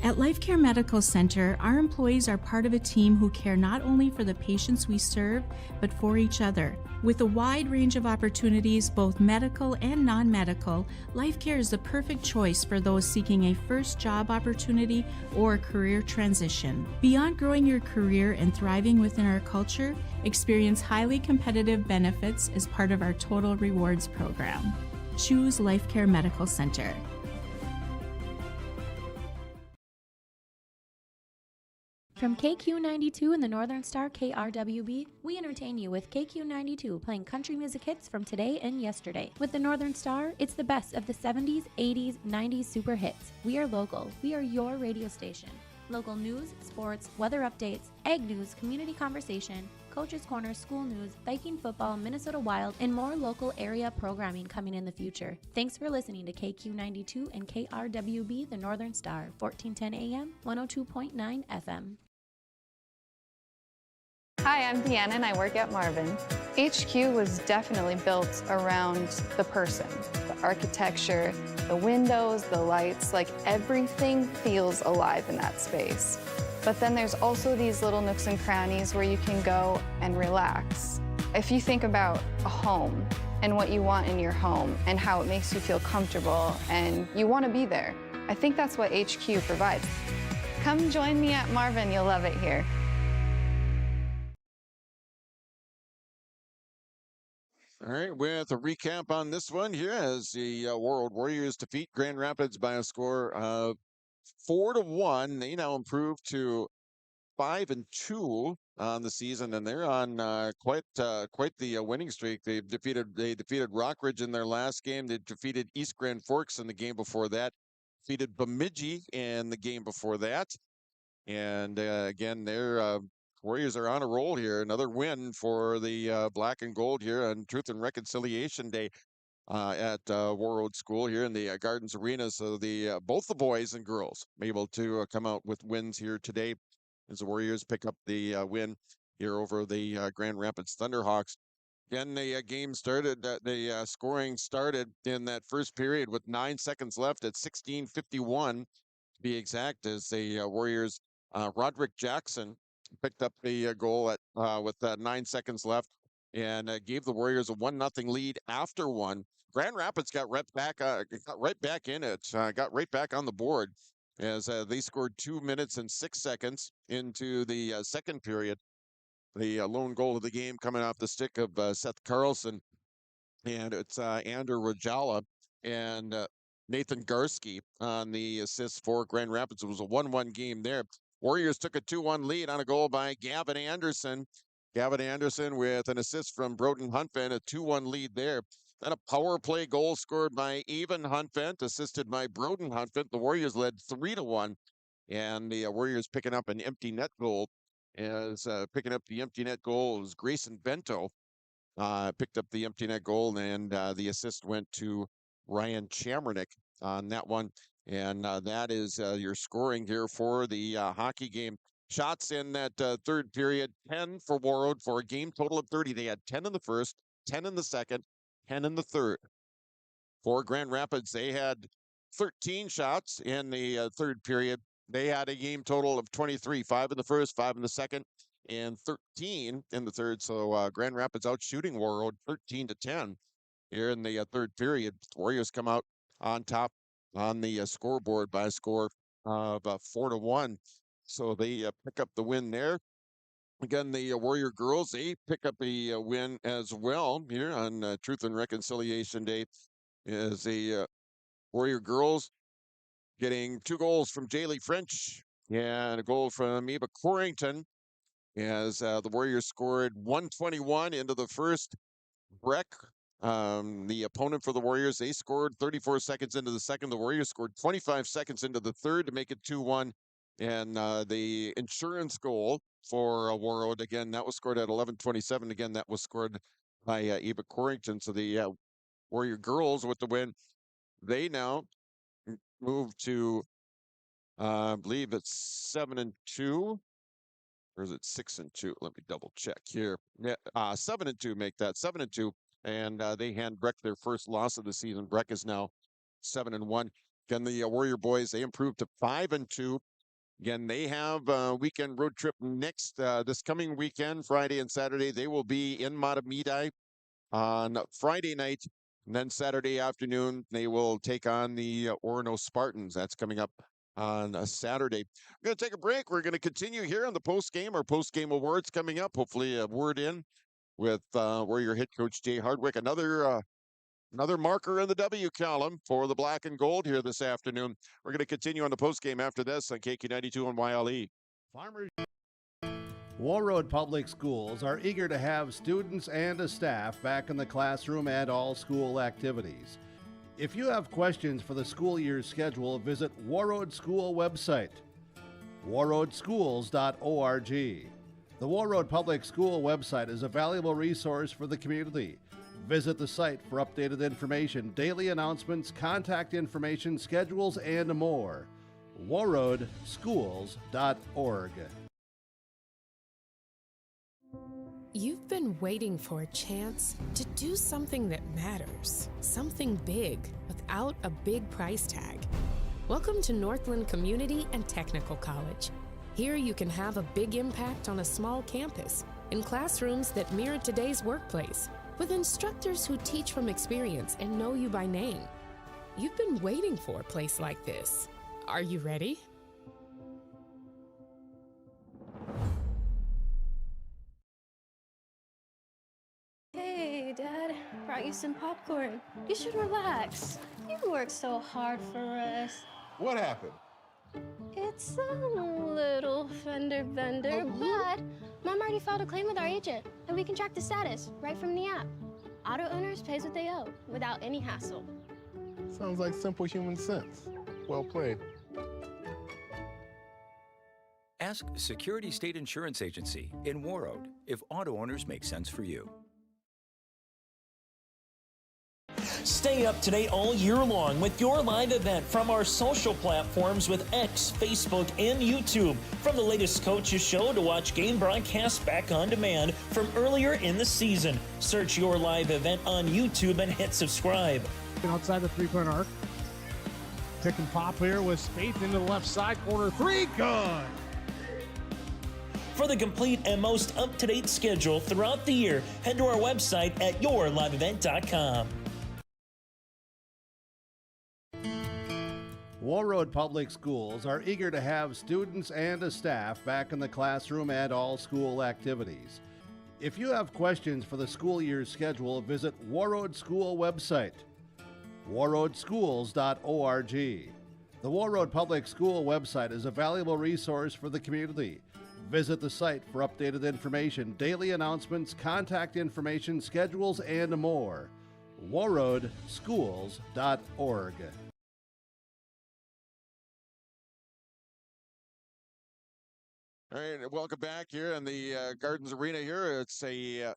At Life Care Medical Center, our employees are part of a team who care not only for the patients we serve, but for each other. With a wide range of opportunities, both medical and non-medical, Life Care is the perfect choice for those seeking a first job opportunity or career transition. Beyond growing your career and thriving within our culture, experience highly competitive benefits as part of our Total Rewards program. Choose Life Care Medical Center. From KQ92 and the Northern Star KRWB, we entertain you with KQ92 playing country music hits from today and yesterday. With the Northern Star, it's the best of the 70s, 80s, 90s super hits. We are local. We are your radio station. Local news, sports, weather updates, ag news, community conversation, Coach's Corner, school news, Viking football, Minnesota Wild, and more local area programming coming in the future. Thanks for listening to KQ92 and KRWB, the Northern Star, 1410 AM, 102.9 FM. Hi, I'm Deanna and I work at Marvin. HQ was definitely built around the person. The architecture, the windows, the lights, like everything feels alive in that space. But then there's also these little nooks and crannies where you can go and relax. If you think about a home and what you want in your home and how it makes you feel comfortable and you want to be there, I think that's what HQ provides. Come join me at Marvin, you'll love it here. All right, with a recap on this one here as the Warroad Warriors defeat Grand Rapids by a score of 4-1. They now improve to 5-2 on the season, and they're on quite the winning streak. They defeated Rockridge in their last game. They defeated East Grand Forks in the game before that. Defeated Bemidji in the game before that, and again, their Warriors are on a roll here. Another win for the Black and Gold here on Truth and Reconciliation Day at Warroad School here in the Gardens Arena. So the both the boys and girls able to come out with wins here today as the Warriors pick up the win here over the Grand Rapids Thunderhawks. Again, the game started, the scoring started in that first period with 9 seconds left at 16:51 to be exact, as the Warriors, Roderick Jackson picked up the goal at with 9 seconds left and gave the Warriors a 1-0 lead after one. Grand Rapids got right back in it, got right back on the board as they scored 2 minutes and 6 seconds into the second period. The lone goal of the game coming off the stick of Seth Carlson, and it's Andrew Rajala and Nathan Garski on the assist for Grand Rapids. It was a 1-1 game there. Warriors took a 2-1 lead on a goal by Gavin Anderson. Gavin Anderson with an assist from Broden Huntvent, a 2-1 lead there. Then a power play goal scored by Evan Huntvent, assisted by Broden Huntvent. The Warriors led 3-1, and the Warriors picking up an empty net goal. As picking up the empty net goal was Grayson Bento. Picked up the empty net goal, and the assist went to Ryan Chambernick on that one. And that is your scoring here for the hockey game. Shots in that third period, 10 for Warroad for a game total of 30. They had 10 in the first, 10 in the second, 10 in the third. For Grand Rapids, they had 13 shots in the third period. They had a game total of 23, 5 in the first, 5 in the second, and 13 in the third. So Grand Rapids out shooting Warroad 13-10 here in the third period. Warriors come out on top on the scoreboard by a score of 4-1. So they pick up the win there. Again, the Warrior girls, they pick up a win as well here on Truth and Reconciliation Day, as the Warrior girls getting 2 goals from Jaylee French and a goal from Eva Corrington, as the Warriors scored 1:21 into the first. Breck, the opponent for the Warriors, they scored 34 seconds into the second. The Warriors scored 25 seconds into the third to make it 2-1. And the insurance goal for Warroad, again, that was scored at 11:27. Again, that was scored by Eva Corrington. So the Warrior girls with the win, they now move to, I believe it's 7-2. Or is it 6-2? Let me double check here. Yeah, 7-2 make that 7-2. And they hand Breck their first loss of the season. Breck is now 7-1. Again, the Warrior boys, they improved to 5-2. Again, they have a weekend road trip next this coming weekend, Friday and Saturday. They will be in Matamidi on Friday night, and then Saturday afternoon they will take on the Orono Spartans. That's coming up on a Saturday. We're going to take a break. We're going to continue here on the post-game. Our post-game awards coming up. Hopefully a word in with Warrior head coach Jay Hardwick. Another marker in the W column for the black and gold here this afternoon. We're going to continue on the postgame after this on KQ92 and YLE. Farmers. Warroad Public Schools are eager to have students and a staff back in the classroom and all school activities. If you have questions for the school year's schedule, visit Warroad School website, warroadschools.org. The Warroad Public School website is a valuable resource for the community. Visit the site for updated information, daily announcements, contact information, schedules, and more. warroadschools.org. You've been waiting for a chance to do something that matters, something big without a big price tag. Welcome to Northland Community and Technical College. Here you can have a big impact on a small campus, in classrooms that mirror today's workplace, with instructors who teach from experience and know you by name. You've been waiting for a place like this. Are you ready? Hey, Dad, brought you some popcorn. You should relax. You worked so hard for us. What happened? It's a little fender bender, but Mom already filed a claim with our agent, and we can track the status right from the app. Auto owners pays what they owe without any hassle. Sounds like simple human sense. Well played. Ask Security State Insurance Agency in Warroad if auto owners make sense for you. Stay up to date all year long with your live event from our social platforms with X, Facebook, and YouTube. From the latest coaches show to watch game broadcasts back on demand from earlier in the season. Search your live event on YouTube and hit subscribe. Outside the three-point arc. Pick and pop here with Spaeth into the left side corner. Three, good. For the complete and most up-to-date schedule throughout the year, head to our website at yourliveevent.com. Warroad Public Schools are eager to have students and a staff back in the classroom and all school activities. If you have questions for the school year's schedule, visit Warroad School website, warroadschools.org. The Warroad Public School website is a valuable resource for the community. Visit the site for updated information, daily announcements, contact information, schedules, and more. warroadschools.org. All right, welcome back here in the Gardens Arena here. It's a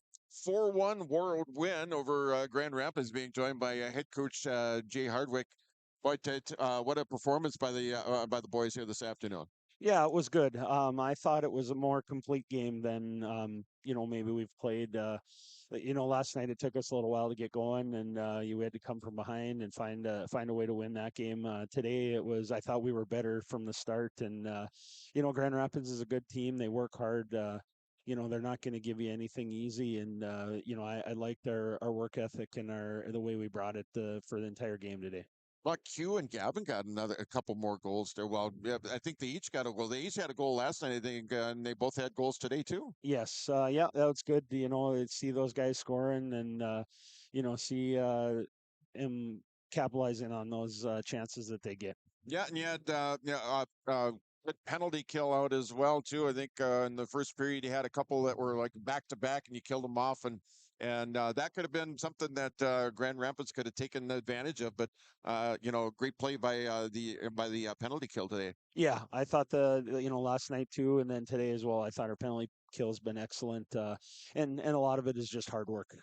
4-1 Warroad win over Grand Rapids, being joined by head coach Jay Hardwick. What a performance by the boys here this afternoon. Yeah, it was good. I thought it was a more complete game than maybe we've played. Last night it took us a little while to get going, and we had to come from behind and find a way to win that game. Today I thought we were better from the start, and Grand Rapids is a good team. They work hard. They're not going to give you anything easy, and I liked our work ethic and the way we brought it for the entire game today. Well, Q and Gavin got a couple more goals there. Well, yeah, I think they each got a goal. They each had a goal last night, I think, and they both had goals today too. Yes, yeah, that was good. See those guys scoring and see him capitalizing on those chances that they get. Yeah, and you had good penalty kill out as well too. I think in the first period you had a couple that were like back to back, and you killed them off, and that could have been something that Grand Rapids could have taken advantage of. But great play by the penalty kill today. Yeah, I thought last night too, and then today as well. I thought our penalty kill's been excellent, and a lot of it is just hard work.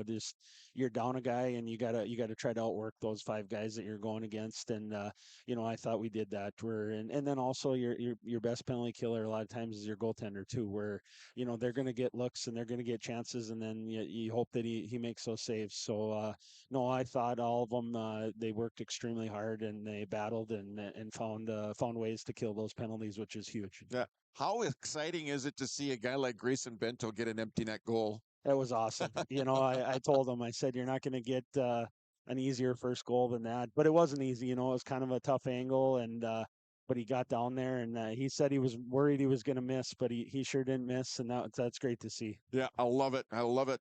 Just you're down a guy, and you gotta try to outwork those 5 guys that you're going against, and I thought we did that. And then also your best penalty killer a lot of times is your goaltender too, where they're gonna get looks and they're gonna get chances, and then you hope that he makes those saves. So no, I thought all of them they worked extremely hard and they battled and found ways to kill those penalties, which is huge. Yeah. How exciting is it to see a guy like Grayson Bento get an empty net goal? That was awesome. I told him, I said, you're not going to get an easier first goal than that. But it wasn't easy. It was kind of a tough angle, and but he got down there, and he said he was worried he was going to miss, but he sure didn't miss, and that's great to see. Yeah, I love it. I love it.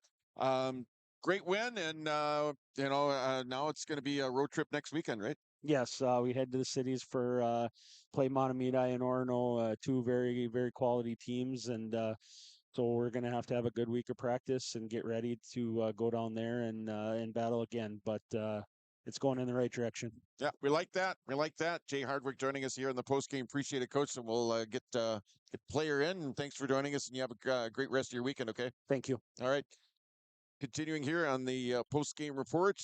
Great win, and now it's going to be a road trip next weekend, right? Yes, we head to the cities for play Matamidi and Orono, 2 very, very quality teams, and so we're going to have a good week of practice and get ready to go down there and battle again. But it's going in the right direction. Yeah, we like that. We like that. Jay Hardwick joining us here in the post game. Appreciate it, Coach. And we'll get player in. And thanks for joining us. And you have a great rest of your weekend. Okay. Thank you. All right. Continuing here on the post game report.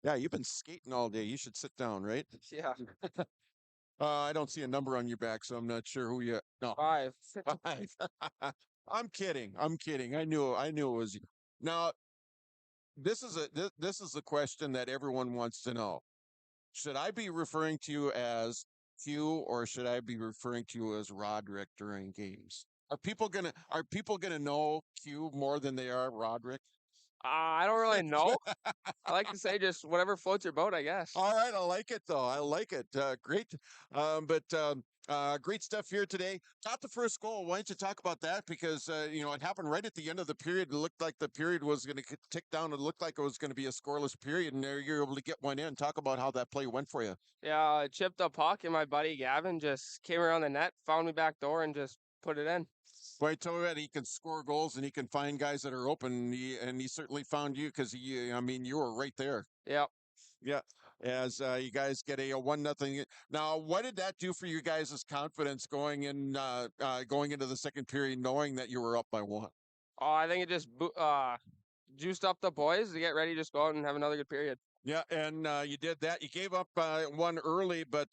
Yeah, you've been skating all day. You should sit down, right? Yeah. I don't see a number on your back, so I'm not sure who you. No, 5. 5. I'm kidding. I'm kidding. I knew it was you. Now, this is a question that everyone wants to know. Should I be referring to you as Q, or should I be referring to you as Roderick during games? Are people gonna know Q more than they are Roderick? I don't really know. I like to say just whatever floats your boat, I guess. All right, I like it though. I like it. Great, great stuff here today. Got the first goal. Why don't you talk about that? Because it happened right at the end of the period. It looked like the period was going to tick down. It looked like it was going to be a scoreless period, and there you're able to get one in. Talk about how that play went for you. Yeah, I chipped a puck, and my buddy Gavin just came around the net, found me back door, and just put it in. Well, I told you that he can score goals and he can find guys that are open. And he certainly found you because you were right there. Yeah. Yeah. As you guys get a 1-0. Now, what did that do for you guys' confidence going into the second period, knowing that you were up by 1? Oh, I think it just juiced up the boys to get ready to just go out and have another good period. Yeah, and you did that. You gave up one early, but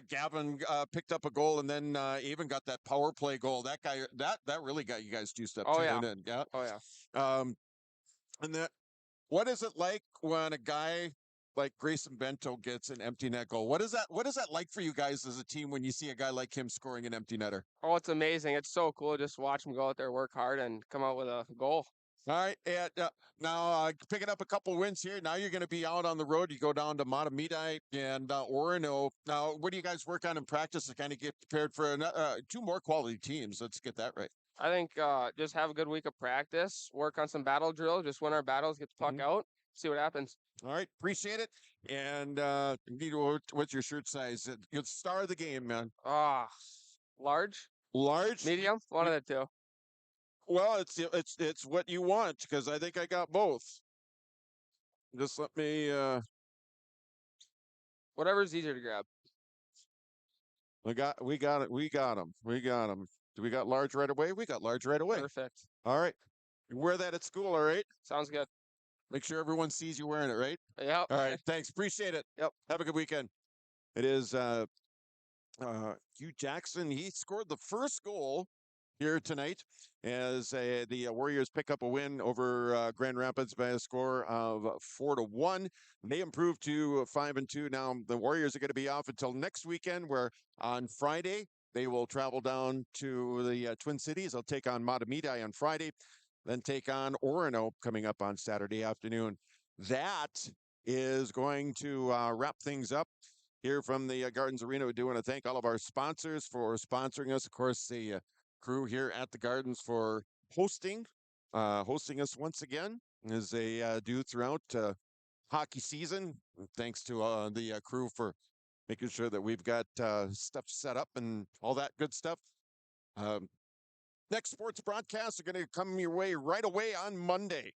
Gavin picked up a goal, and then even got that power play goal. That guy, that really got you guys juiced up. Oh too, yeah. Yeah. Oh yeah. And that, what is it like when a guy like Grayson Bento gets an empty net goal? What is that like for you guys as a team when you see a guy like him scoring an empty netter? Oh, it's amazing. It's so cool. Just watch him go out there, work hard, and come out with a goal. All right, and now picking up a couple wins here. Now you're going to be out on the road. You go down to Matamidi and Orono. Now, what do you guys work on in practice to kind of get prepared for 2 more quality teams? Let's get that right. I think just have a good week of practice, work on some battle drill, just win our battles, get the puck out, see what happens. All right, appreciate it. And what's your shirt size? You're the star of the game, man. Large? Large? Medium? One of the 2. Well, it's what you want, because I think I got both. Just let me. Whatever's easier to grab. We got it. We got them. Do we got large right away? We got large right away. Perfect. All right. You wear that at school, all right? Sounds good. Make sure everyone sees you wearing it, right? Yep. All right. Thanks. Appreciate it. Yep. Have a good weekend. It is Hugh Jackson. He scored the first goal here tonight as the Warriors pick up a win over Grand Rapids by a score of 4-1. They improved to 5-2. Now the Warriors are going to be off until next weekend, where on Friday they will travel down to the Twin Cities. They'll take on Matamidi on Friday, then take on Orono coming up on Saturday afternoon. That is going to wrap things up here from the Gardens Arena. We do want to thank all of our sponsors for sponsoring us. Of course, the crew here at the Gardens for hosting us once again, as they do throughout hockey season. Thanks to the crew for making sure that we've got stuff set up and all that good stuff. Next sports broadcasts are going to come your way right away on Monday.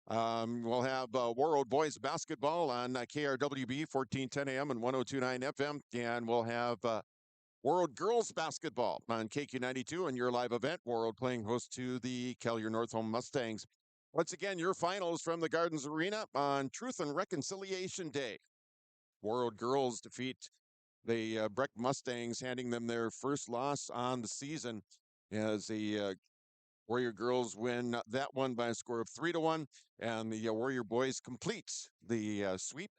We'll have Warroad boys basketball on KRWB 1410 AM and 102.9 FM, and we'll have Warroad girls basketball on KQ92 and your live event. Warroad playing host to the Kelliher North Home Mustangs. Once again, your finals from the Gardens Arena on Truth and Reconciliation Day. Warroad girls defeat the Breck Mustangs, handing them their first loss on the season as the Warrior girls win that one by a score of 3-1, and the Warrior boys complete the sweep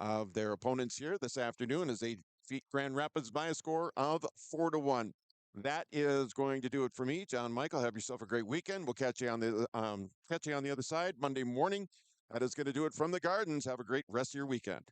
of their opponents here this afternoon as they defeat Grand Rapids by a score of 4-1. That is going to do it for me, John Michael. Have yourself a great weekend. We'll catch you on the other side Monday morning. That is going to do it from the Gardens. Have a great rest of your weekend.